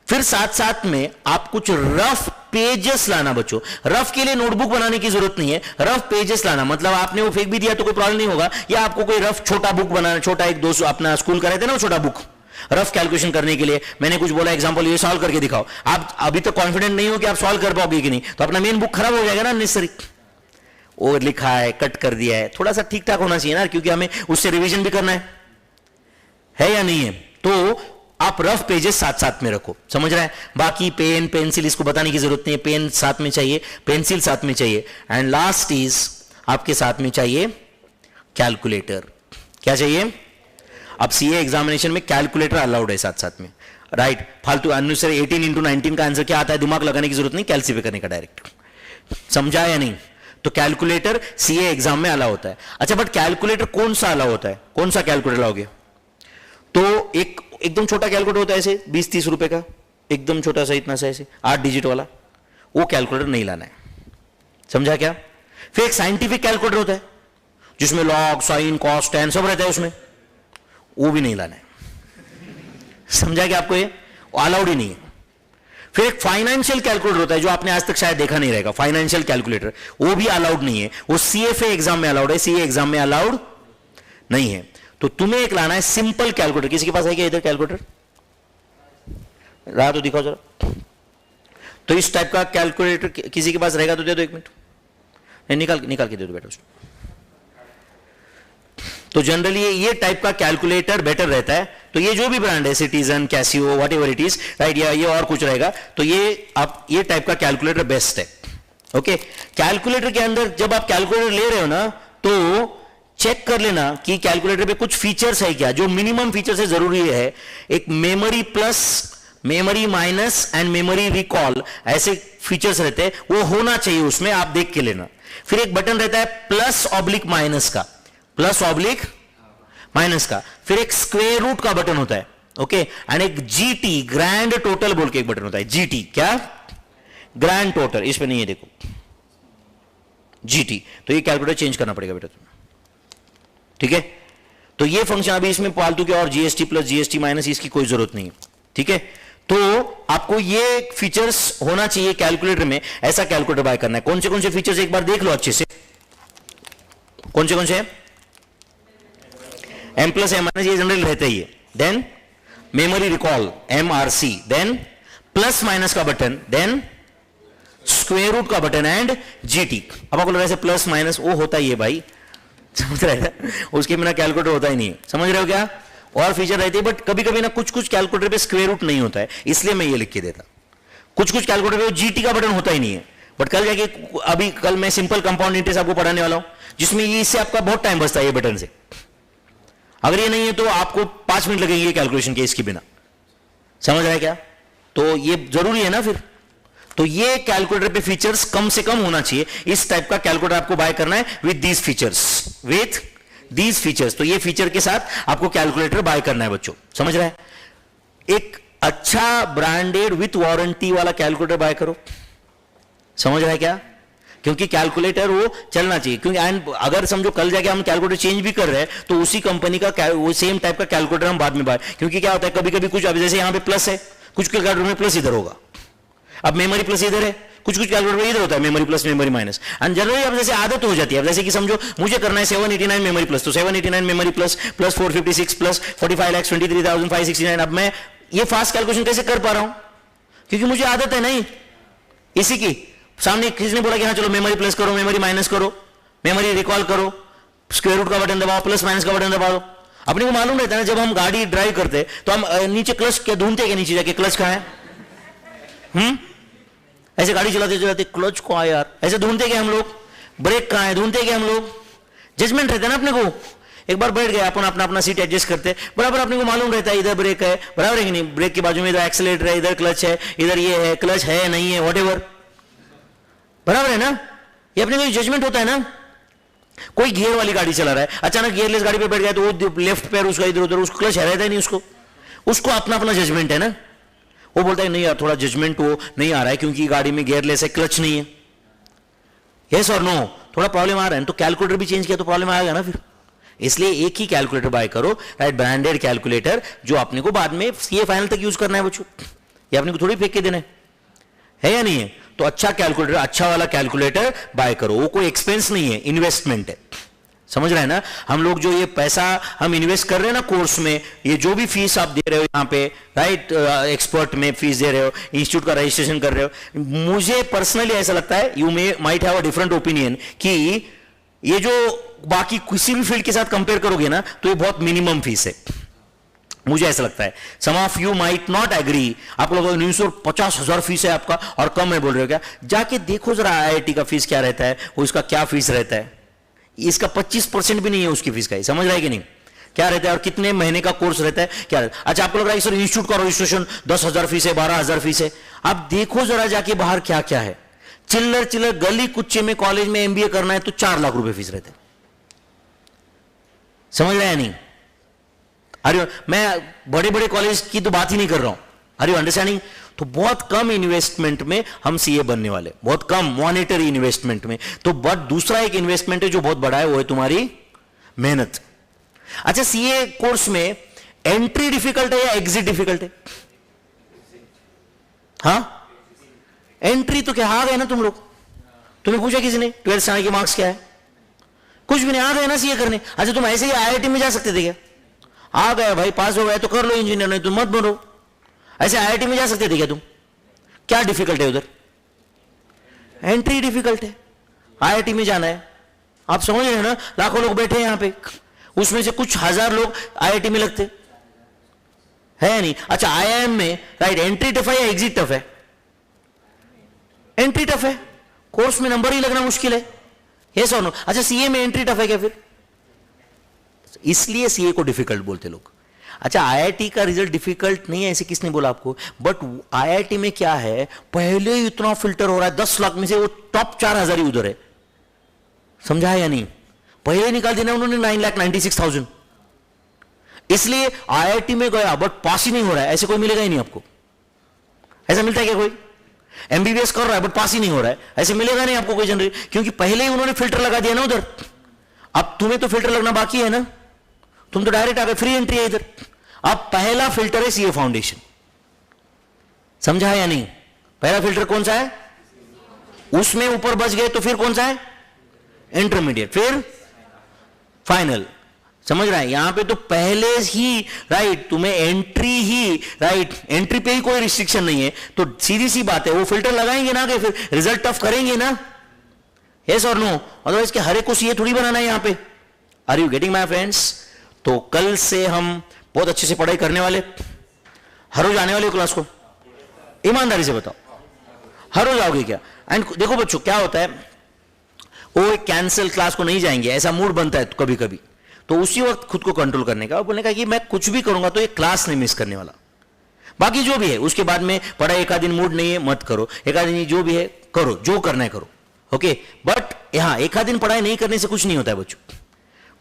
फिर साथ साथ में आप कुछ रफ पेजेस लाना बच्चों। रफ के लिए नोटबुक बनाने की जरूरत नहीं है, रफ पेजेस लाना। मतलब आपने वो फेंक भी दिया तो कोई प्रॉब्लम नहीं होगा, या आपको कोई रफ छोटा बुक बनाना, छोटा एक 200 अपना स्कूल का रहता है ना, छोटा बुक रफ कैलकुलेशन करने के लिए। मैंने कुछ बोला एग्जांपल, ये सॉल्व करके दिखाओ। आप अभी तक कॉन्फिडेंट नहीं हो कि आप सॉल्व कर पाओगे कि नहीं, तो अपना मेन बुक खराब हो जाएगा ना नेसेसरी। वो लिखा है, कट कर दिया है, थोड़ा सा ठीक ठाक होना चाहिए ना, क्योंकि हमें उससे रिवीजन भी करना है या नहीं है? तो आप रफ पेजेस साथ साथ में रखो। समझ रहा है? बाकी पेन पेंसिल इसको बताने की जरूरत नहीं है, पेन साथ में चाहिए, पेंसिल साथ में चाहिए। एंड लास्ट इज आपके साथ में चाहिए कैलकुलेटर। क्या चाहिए? अब सीए एग्जामिनेशन में कैलकुलेटर अलाउड है साथ साथ में, राइट? फालतू अनुसार 18 into 19 का आंसर क्या आता है, दिमाग लगाने की जरूरत नहीं, कैलसी पे करने का डायरेक्ट। समझा या नहीं? तो कैलकुलेटर सीए एग्जाम में अलाउ होता है। अच्छा, बट कैलकुलेटर कौन सा अलाउ होता है? कौन सा कैलकुलेटर लाओगे? तो एकदम छोटा कैलकुलेटर होता है ऐसे 20-30 रुपए का, एकदम छोटा सा, इतना सा, ऐसे 8 डिजिट वाला, वो कैलकुलेटर नहीं लाना है। समझा क्या? फिर एक साइंटिफिक कैलकुलेटर होता है जिसमें लॉग, साइन, कॉस, टैन सब रहता है उसमें, वो भी नहीं लाना है। समझा क्या आपको? ये अलाउड ही नहीं है। फिर एक फाइनेंशियल कैलकुलेटर होता है जो आपने आज तक शायद देखा नहीं रहेगा, फाइनेंशियल कैलकुलेटर, वो भी अलाउड नहीं है। वो सीएफए एग्जाम में अलाउड है, सीए एग्जाम में अलाउड नहीं है। तो तुम्हें एक लाना है सिंपल कैलकुलेटर। किसी के पास है क्या इधर कैलकुलेटर? रहा तो दिखाओ जरा। तो इस टाइप का कैलकुलेटर किसी के पास रहेगा तो दे दो, 1 मिनट। नहीं, निकाल के दे दो बेटा उसको। तो जनरली ये टाइप का कैलकुलेटर बेटर रहता है। तो ये जो भी ब्रांड है, citizen, Casio, what ever it is, right, या ये और कुछ रहेगा, तो ये टाइप का कैलकुलेटर बेस्ट है। ओके, कैलकुलेटर के अंदर जब आप कैलकुलेटर ले रहे हो ना, तो चेक कर लेना कि कैलकुलेटर पे कुछ फीचर्स है क्या, जो मिनिमम फीचर्स है, जरूरी है। एक memory plus, memory minus and memory recall, ऐसे फीचर्स रहते हैं, वो होना चाहिए उसमें, आप देख के लेना। फिर एक बटन रहता है प्लस ऑब्लिक माइनस का, प्लस ऑब्लिक माइनस का। फिर एक स्क्वायर रूट का बटन होता है, ओके, एंड एक जीटी, ग्रैंड टोटल बोल के एक बटन होता है। जीटी क्या? ग्रैंड टोटल इस पे नहीं है, देखो जीटी, तो ये कैलकुलेटर चेंज करना पड़ेगा बेटा तुम्हें, ठीक है। तो ये फंक्शन अभी इसमें फालतू के और जीएसटी प्लस जीएसटी माइनस इसकी कोई जरूरत नहीं है, ठीक है। तो आपको ये फीचर्स होना चाहिए कैलकुलेटर में, ऐसा कैलकुलेटर बाय करना है। कौन से फीचर्स एक बार देख लो अच्छे से, कौन से एम प्लस एम माइनस, ये जनरल रहता ही है। Then memory recall MRC, then plus minus का बटन, देन स्क्वायर रूट का बटन एंड जीटी। अब आपको लग रहा है प्लस माइनस वो होता ही है भाई, समझ रहे हैं, उसके बिना कैलकुलेटर होता ही नहीं है, समझ रहे हो क्या। और फीचर रहते हैं, बट कभी कभी ना कुछ कैलकुलेटर पे स्क्वायर रूट नहीं होता है, इसलिए मैं ये लिख के देता। कुछ कैलकुलेटर पे जीटी का बटन होता ही नहीं है। बट कल जाके अभी कल मैं सिंपल कंपाउंड इंटरेस्ट आपको पढ़ाने वाला हूं, जिसमें ये इससे आपका बहुत टाइम बचता है ये बटन से। अगर ये नहीं है तो आपको 5 मिनट लगेंगे कैलकुलेशन के इसके बिना, समझ रहा है क्या। तो ये जरूरी है ना फिर। तो ये कैलकुलेटर पे फीचर्स कम से कम होना चाहिए। इस टाइप का कैलकुलेटर आपको बाय करना है विद दीज फीचर्स, तो ये फीचर के साथ आपको कैलकुलेटर बाय करना है बच्चों, समझ रहा है। एक अच्छा ब्रांडेड विथ वारंटी वाला कैलकुलेटर बाय करो, समझ रहा है क्या। क्योंकि कैलकुलेटर वो चलना चाहिए, क्योंकि अगर समझो कल जाके हम कैलकुलेटर चेंज भी कर रहे हैं तो उसी कंपनी का वो सेम टाइप का कैलकुलेटर हम बाद में बाय, क्योंकि क्या होता है कभी कभी कुछ, अब जैसे यहां पे प्लस है, कुछ कैलकुलेटर में प्लस इधर होगा, अब मेमोरी प्लस इधर है, कुछ कैलकुलेटर में इधर होता है memory plus memory minus. And generally अब जैसे आदत हो जाती है, अब जैसे कि समझो मुझे करना है 789 मेमोरी प्लस, तो 789 मेमोरी प्लस 456 प्लस 45,23,569। अब मैं ये फास्ट कैलकुलेशन कैसे कर पा रहा हूं, क्योंकि मुझे आदत है नहीं इसी की। सामने किसी ने बोला कि हाँ चलो मेमोरी प्लस करो, मेमोरी माइनस करो, मेमोरी रिकॉल करो, स्क्वायर रूट का बटन दबाओ, प्लस माइनस का बटन दबा दो। अपने को मालूम रहता है ना, जब हम गाड़ी ड्राइव करते तो हम नीचे क्लच क्या ढूंढते हैं, नीचे जाके क्लच कहां है, ऐसे गाड़ी चलाते क्लच को आ यार, ऐसे ढूंढते क्या हम लोग, ब्रेक कहां है ढूंढते क्या हम लोग। जजमेंट रहता है ना अपने को, एक बार बैठ गए अपन अपना सीट एडजस्ट करते बराबर, अपने को मालूम रहता है इधर ब्रेक है, बराबर है कि नहीं, ब्रेक के बाजू में इधर एक्सीलरेटर है, इधर क्लच है, इधर ये है, क्लच है नहीं है, व्हाटएवर, बराबर है ना। ये अपने को जजमेंट होता है ना। कोई गियर वाली गाड़ी चला रहा है, अचानक गियरलेस गाड़ी पे बैठ गया तो वो लेफ्ट पैर उसका इधर उधर, उसको क्लच है रहता है नहीं, उसको अपना जजमेंट है ना। वो बोलता है नहीं यार थोड़ा जजमेंट वो नहीं आ रहा है क्योंकि गाड़ी में गियरलेस है, क्लच नहीं है, यस और नो, थोड़ा प्रॉब्लम आ रहा है, तो कैलकुलेटर भी चेंज किया तो प्रॉब्लम आएगा ना फिर। इसलिए एक ही कैलकुलेटर बाय करो, राइट, ब्रांडेड कैलकुलेटर, जो अपने को बाद में सीए फाइनल तक यूज करना है बच्चों, ये अपने को थोड़ी फेंक के देना है या नहीं है। तो अच्छा कैलकुलेटर, अच्छा वाला कैलकुलेटर बाय करो, वो कोई एक्सपेंस नहीं है, इन्वेस्टमेंट है, समझ रहे हैं ना। हम लोग जो ये पैसा हम इन्वेस्ट कर रहे हैं ना कोर्स में, ये जो भी फीस आप दे रहे हो यहाँ पे, राइट, एक्सपर्ट में फीस दे रहे हो, इंस्टीट्यूट का रजिस्ट्रेशन कर रहे हो, मुझे पर्सनली ऐसा लगता है, you may might have a different opinion, कि ये जो बाकी किसी भी फील्ड के साथ कंपेयर करोगे ना तो ये बहुत मिनिमम फीस है, मुझे ऐसा लगता है। Some of you might not agree, आप लोग 950,000 फीस है आपका और कम है बोल रहे हो क्या। जाके देखो जरा IIT का फीस क्या रहता है, वो इसका क्या फीस रहता है, इसका 25% भी नहीं है उसकी फीस का, समझ रहा है कि नहीं, क्या रहता है और कितने महीने का कोर्स रहता है, क्या रहता है। अच्छा आपको लग रहा है सर इंस्टीट्यूट का रजिस्ट्रेशन 10,000 फीस है, 12,000 फीस है, आप देखो जरा जाके बाहर क्या क्या है। चिल्लर गली कुच्चे में कॉलेज में MBA करना है तो 4 लाख रुपए फीस रहते हैं, समझ रहे हैं नहीं। अरे मैं बड़े बड़े कॉलेज की तो बात ही नहीं कर रहा हूं, अरे अंडरस्टैंडिंग। तो बहुत कम इन्वेस्टमेंट में हम सीए बनने वाले, बहुत कम मॉनेटरी इन्वेस्टमेंट में। तो बट दूसरा एक इन्वेस्टमेंट है जो बहुत बड़ा है, वो है तुम्हारी मेहनत। अच्छा सीए कोर्स में एंट्री डिफिकल्ट है या एग्जिट डिफिकल्ट है, हाँ एंट्री तो क्या, आ गए ना तुम लोग, तुम्हें पूछा किसी ने 12th स्टैंडर्ड के मार्क्स क्या है, कुछ भी नहीं, आ गए ना सीए करने। अच्छा तुम ऐसे ही IIT में जा सकते थे क्या, आ गए भाई पास हो गए तो कर लो इंजीनियर, नहीं तुम मत बनो। ऐसे IIT में जा सकते थे क्या तुम, क्या डिफिकल्ट है उधर, एंट्री डिफिकल्ट है, IIT में जाना है। आप समझ रहे हैं ना, लाखों लोग बैठे हैं यहां पे, उसमें से कुछ हजार लोग IIT में लगते है नहीं। अच्छा IIM में राइट एंट्री टफ है या एग्जिट टफ है, एंट्री टफ है, कोर्स में नंबर ही लगना मुश्किल है, यस और नो। अच्छा सीए में एंट्री टफ है क्या फिर, इसलिए सीए को डिफिकल्ट बोलते लोग। अच्छा IIT का रिजल्ट डिफिकल्ट नहीं है ऐसे किसने बोला आपको, बट IIT में क्या है, पहले ही इतना फिल्टर हो रहा है, 10 लाख में से वो टॉप 4,000 ही उधर है, समझा है या नहीं, पहले निकाल देना उन्होंने 9,96,000। इसलिए IIT में गया बट पास ही नहीं हो रहा है, ऐसे कोई मिलेगा ही नहीं आपको, ऐसा मिलता है क्या कोई। एमबीबीएस कर रहा है बट पास ही नहीं हो रहा है, ऐसे मिलेगा नहीं आपको कोई जनरल, क्योंकि पहले ही उन्होंने फिल्टर लगा दिया ना उधर। अब तुम्हें तो फिल्टर लगना बाकी है ना, तुम तो डायरेक्ट आ गए, फ्री एंट्री है इधर। अब पहला फिल्टर है सीए फाउंडेशन, समझा है या नहीं? पहला फिल्टर कौन सा है? उसमें ऊपर बच गए तो फिर कौन सा है? इंटरमीडिएट, फिर फाइनल। समझ रहा है? यहां पे तो पहले ही राइट तुम्हें एंट्री ही राइट, एंट्री पे ही कोई रिस्ट्रिक्शन नहीं है, तो सीधी सी बात है वो फिल्टर लगाएंगे ना कि फिर रिजल्ट टफ करेंगे ना, यस और नो? अदरवाइज के हर एक को सीए थोड़ी बनाना है यहां पे। Are you getting my friends? तो कल से हम बहुत अच्छे से पढ़ाई करने वाले, हर रोज आने वाले क्लास को, ईमानदारी से बताओ हर रोज आओगे क्या? एंड देखो बच्चों क्या होता है, वो कैंसिल क्लास को नहीं जाएंगे ऐसा मूड बनता है कभी कभी, तो उसी वक्त खुद को कंट्रोल करने का और बोलने का कि मैं कुछ भी करूंगा तो ये क्लास नहीं मिस करने वाला, बाकी जो भी है उसके बाद में पढ़ाई, एक आध दिन मूड नहीं है मत करो, एक आध दिन जो भी है करो, जो करना है करो, ओके। बट यहां एक आध दिन पढ़ाई नहीं करने से कुछ नहीं होता है बच्चों,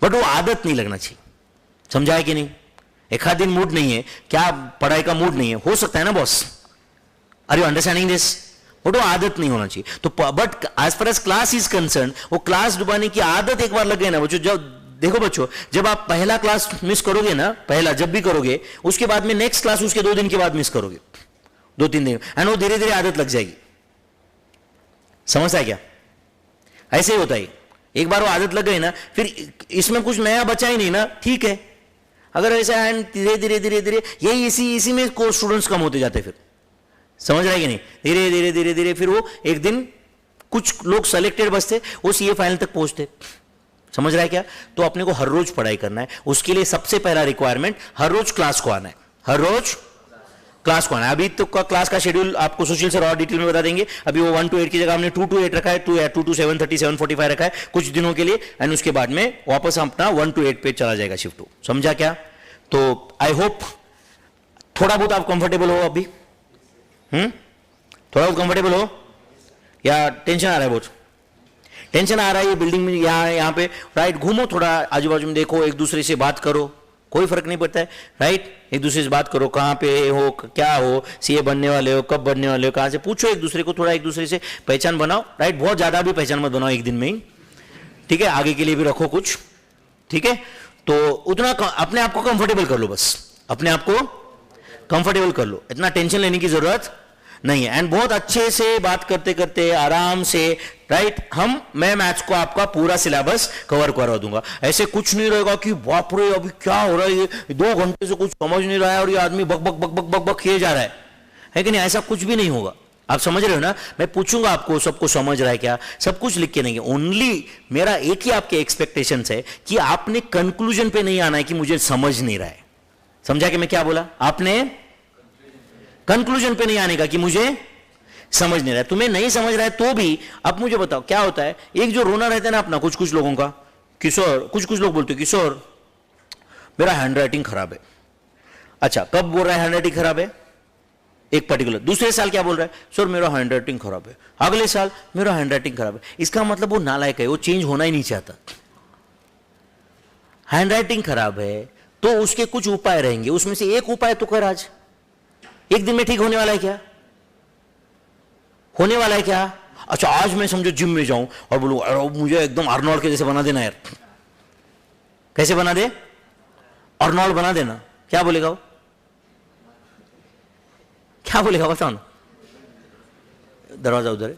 बट वो आदत नहीं लगना चाहिए, समझा है कि नहीं? एक आध दिन मूड नहीं है, क्या पढ़ाई का मूड नहीं है, हो सकता है ना boss, are you understanding this? But वो आदत नहीं होना चाहिए। तो but as far as class is concern, वो क्लास डुबाने की आदत एक बार लग गई ना बच्चों, जब देखो बच्चों जब आप पहला क्लास मिस करोगे ना, पहला जब भी करोगे उसके बाद में नेक्स्ट क्लास उसके 2 दिन के बाद मिस करोगे, 2-3 दिन, एंड वो धीरे धीरे आदत लग जाएगी। समझता है क्या? ऐसे ही होता है, एक बार वो आदत लग गई ना फिर इसमें कुछ नया बचा ही नहीं ना, ठीक है। अगर ऐसा है धीरे धीरे धीरे धीरे यही इसी में कोर्स स्टूडेंट्स कम होते जाते, फिर समझ रहा है कि नहीं? धीरे धीरे धीरे धीरे फिर वो एक दिन कुछ लोग सेलेक्टेड बचते, वो सीए फाइनल तक पहुंचते, समझ रहा है क्या? तो अपने को हर रोज पढ़ाई करना है, उसके लिए सबसे पहला रिक्वायरमेंट हर रोज क्लास को आना है, हर रोज क्लास को आना है। अभी तो का क्लास का शेड्यूल आपको सुशील सर और डिटेल में बता देंगे। अभी वो 1 to 8 की जगह हमने 2 to 8 रखा है, 2 to 7:30 7:45 रखा है कुछ दिनों के लिए, एंड उसके बाद में वापस अपना 1 to 8 पे चला जाएगा शिफ्ट 2, समझा क्या? तो आई होप थोड़ा बहुत आप कंफर्टेबल हो अभी, थोड़ा बहुत कंफर्टेबल हो या टेंशन आ रहा है? बहुत टेंशन आ रहा है। ये बिल्डिंग में यहाँ पे राइट घूमो, थोड़ा आजू बाजू में देखो, एक दूसरे से बात करो, कोई फर्क नहीं पड़ता है राइट, एक दूसरे से बात करो, कहाँ पे हो, क्या हो, सीए बनने वाले हो, कब बनने वाले हो, कहाँ से पूछो एक दूसरे को, थोड़ा एक दूसरे से पहचान बनाओ राइट। बहुत ज्यादा भी पहचान मत बनाओ एक दिन में ही, ठीक है? आगे के लिए भी रखो कुछ, ठीक है? तो उतना अपने आप को कंफर्टेबल कर लो, बस अपने आप को कंफर्टेबल कर लो, इतना टेंशन लेने की जरूरत नहीं है। एंड बहुत अच्छे से बात करते करते आराम से राइट मैं मैथ्स को आपका पूरा सिलेबस कवर करवा दूंगा। ऐसे कुछ नहीं रहेगा कि बाप रे अभी क्या हो रहा है, ये 2 घंटे से कुछ समझ नहीं रहा है और ये आदमी बक बक बक बक बक बक किए जा रहा है कि नहीं? ऐसा कुछ भी नहीं होगा, आप समझ रहे हो ना? मैं पूछूंगा आपको सबको समझ रहा है क्या, सब कुछ लिख के नहीं, ओनली मेरा एक ही आपके एक्सपेक्टेशन है कि आपने कंक्लूजन पे नहीं आना है कि मुझे समझ नहीं रहा है। समझा कि मैं क्या बोला? आपने कंक्लूजन पे नहीं आने का कि मुझे समझ नहीं रहा है। तुम्हें नहीं समझ रहा है तो भी अब मुझे बताओ क्या होता है, एक जो रोना रहता है ना अपना कुछ लोगों का, किशोर कुछ लोग बोलते हैं किशोर मेरा हैंडराइटिंग खराब है। अच्छा कब बोल रहा है हैंडराइटिंग खराब है? एक पर्टिकुलर, दूसरे साल क्या बोल रहा है? सर मेरा हैंडराइटिंग खराब है, अगले साल मेरा हैंडराइटिंग खराब है। इसका मतलब वो नालायक है, वो चेंज होना ही नहीं चाहता। हैंडराइटिंग खराब है तो उसके कुछ उपाय रहेंगे, उसमें से एक उपाय तो कर, आज एक दिन में ठीक होने वाला है क्या? होने वाला है क्या? अच्छा आज मैं समझो जिम में जाऊं और बोलूं मुझे एकदम अर्नोल्ड के जैसे बना देना यार, कैसे बना दे? अर्नोल्ड बना देना, क्या बोलेगा वो? क्या बोलेगा बताओ ना, दरवाजा उधर है,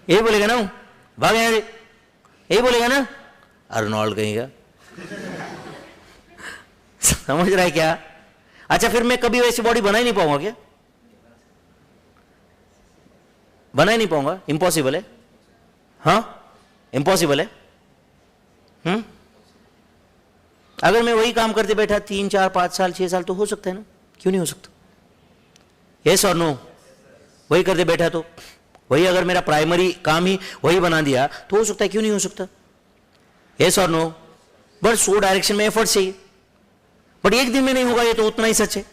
यही बोलेगा ना, भाग यहां से, यही बोलेगा ना, अर्नोल्ड कहेगा। समझ रहा है क्या? अच्छा फिर मैं कभी वैसी बॉडी बना ही नहीं पाऊंगा क्या? बना ही नहीं पाऊंगा, इम्पॉसिबल है। हाँ इम्पॉसिबल है। अगर मैं वही काम करते बैठा 3 4 5 साल 6 साल तो हो सकता है ना, क्यों नहीं हो सकता? यस और नो? वही करते बैठा तो वही, अगर मेरा प्राइमरी काम ही वही बना दिया तो हो सकता है, क्यों नहीं हो सकता? यस और नो? बस 100 डायरेक्शन में एफर्ट चाहिए, बट एक दिन में नहीं होगा, ये तो उतना ही सच है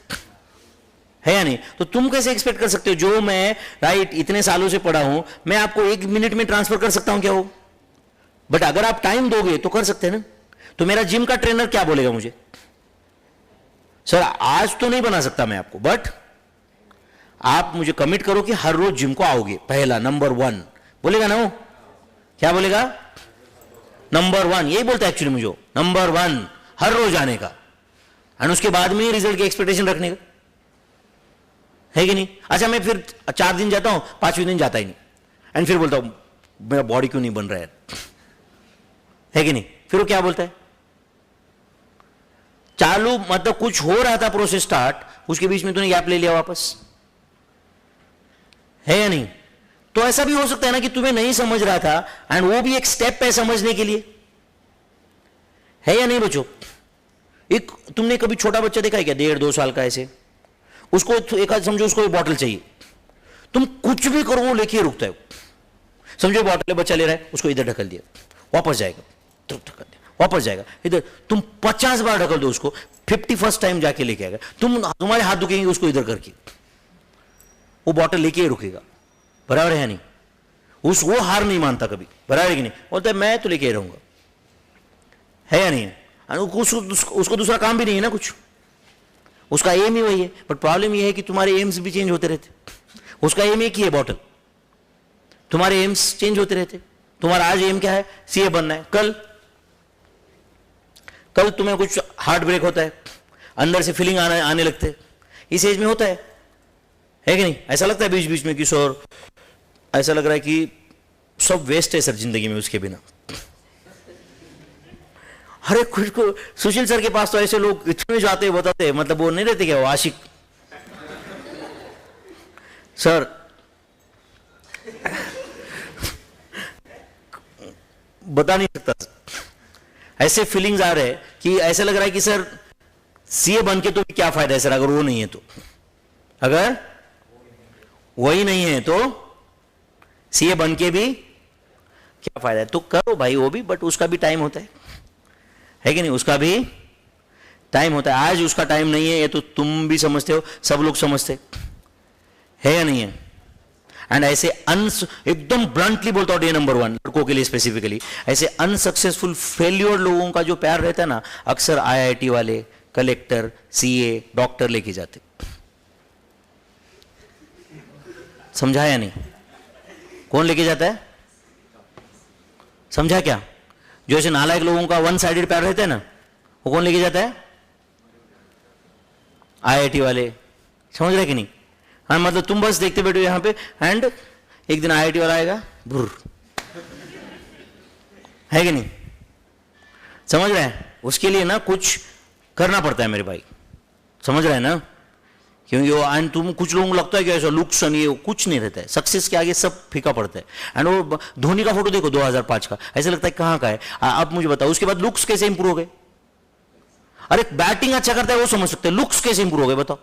या नहीं? तो तुम कैसे एक्सपेक्ट कर सकते हो जो मैं राइट इतने सालों से पढ़ा हूं, मैं आपको 1 मिनट में ट्रांसफर कर सकता हूं क्या वो? बट अगर आप टाइम दोगे तो कर सकते हैं ना। तो मेरा जिम का ट्रेनर क्या बोलेगा मुझे? सर आज तो नहीं बना सकता मैं आपको, बट आप मुझे कमिट करो कि हर रोज जिम को आओगे, पहला नंबर 1 बोलेगा ना वो, क्या बोलेगा? नंबर 1 यही बोलता है एक्चुअली मुझे, नंबर 1 हर रोज आने का, एंड उसके बाद में रिजल्ट की एक्सपेक्टेशन रखने का, है कि नहीं? अच्छा मैं फिर 4 दिन जाता हूं, 5वें दिन जाता ही नहीं, एंड फिर बोलता हूं मेरा बॉडी क्यों नहीं बन रहा है कि नहीं? फिर वो क्या बोलता है? चालू मतलब कुछ हो रहा था प्रोसेस स्टार्ट, उसके बीच में तूने गैप ले लिया वापस, है या नहीं? तो ऐसा भी हो सकता है ना कि तुम्हें नहीं समझ रहा था, एंड वो भी एक स्टेप है समझने के लिए, है या नहीं बच्चों? एक तुमने कभी छोटा बच्चा देखा है क्या, 1.5-2 साल का, ऐसे उसको एक समझो उसको एक बॉटल चाहिए, तुम कुछ भी करो वो लेके रुकता है। समझो बॉटल बच्चा ले रहा है, उसको इधर ढकल दिया, वापस जाएगा, ढकल दिया, वापस जाएगा इधर, तुम 50 बार ढकल दो उसको, 51st टाइम जाके लेके आएगा, तुम्हारे हाथ दुखेंगे उसको इधर करके, वो बॉटल लेके ही रुकेगा, बराबर है नहीं? वो हार नहीं मानता कभी, बराबर है कि नहीं? बोलता है मैं तो लेके रहूंगा, है या नहीं? उसको दूसरा काम भी नहीं है ना कुछ, उसका एम ही वही है। बट प्रॉब्लम ये है कि तुम्हारे एम्स भी चेंज होते रहते, उसका एम एक ही है बॉटल, तुम्हारे एम्स चेंज होते रहते। तुम्हारा आज एम क्या है? सीए बनना है, कल तुम्हें कुछ हार्ट ब्रेक होता है, अंदर से फीलिंग आने लगते, इस एज में होता है कि नहीं? ऐसा लगता है बीच बीच में कि सर ऐसा लग रहा है कि सब वेस्ट है सर जिंदगी में उसके बिना। अरे कुछ को सुशील सर के पास तो ऐसे लोग इतने जाते बताते, मतलब वो नहीं रहते क्या, वो आशिक सर बता नहीं सकता, ऐसे फीलिंग्स आ रहे हैं कि ऐसा लग रहा है कि सर सीए बन के तो क्या फायदा है सर, अगर वो नहीं है तो, अगर वही नहीं है तो सीए बन के भी क्या फायदा है? तो करो भाई वो भी, बट उसका भी टाइम होता है कि नहीं? उसका भी टाइम होता है, आज उसका टाइम नहीं है, ये तो तुम भी समझते हो, सब लोग समझते है या नहीं है? एंड ऐसे एकदम ब्लंटली बोलता हूं, डे नंबर 1 लड़कों के लिए स्पेसिफिकली, ऐसे अनसक्सेसफुल फेल्योर लोगों का जो प्यार रहता है ना, अक्सर आईआईटी वाले, कलेक्टर, सीए, डॉक्टर लेके जाते। समझा या नहीं? कौन लेके जाता है? समझा क्या? जो ऐसे नालायक लोगों का 1 साइडेड प्यार रहता है ना, वो कौन लेके जाता है? आईआईटी वाले। समझ रहे कि नहीं? हाँ, मतलब तुम बस देखते बैठो यहां पे, एंड एक दिन आईआईटी वाला आएगा, भुर, है कि नहीं? समझ रहे हैं? उसके लिए ना कुछ करना पड़ता है मेरे भाई, समझ रहे हैं ना? क्योंकि वो एंड तुम कुछ लोगों को लगता है कि ऐसा लुक्स ये कुछ नहीं रहता है, सक्सेस के आगे सब फीका पड़ता है। एंड वो धोनी का फोटो देखो 2005 का, ऐसा लगता है कहां का है। अब मुझे बताओ उसके बाद लुक्स कैसे इंप्रूव हो गए? अरे बैटिंग अच्छा करता है वो समझ सकते हैं, लुक्स कैसे इंप्रूव हो गए बताओ?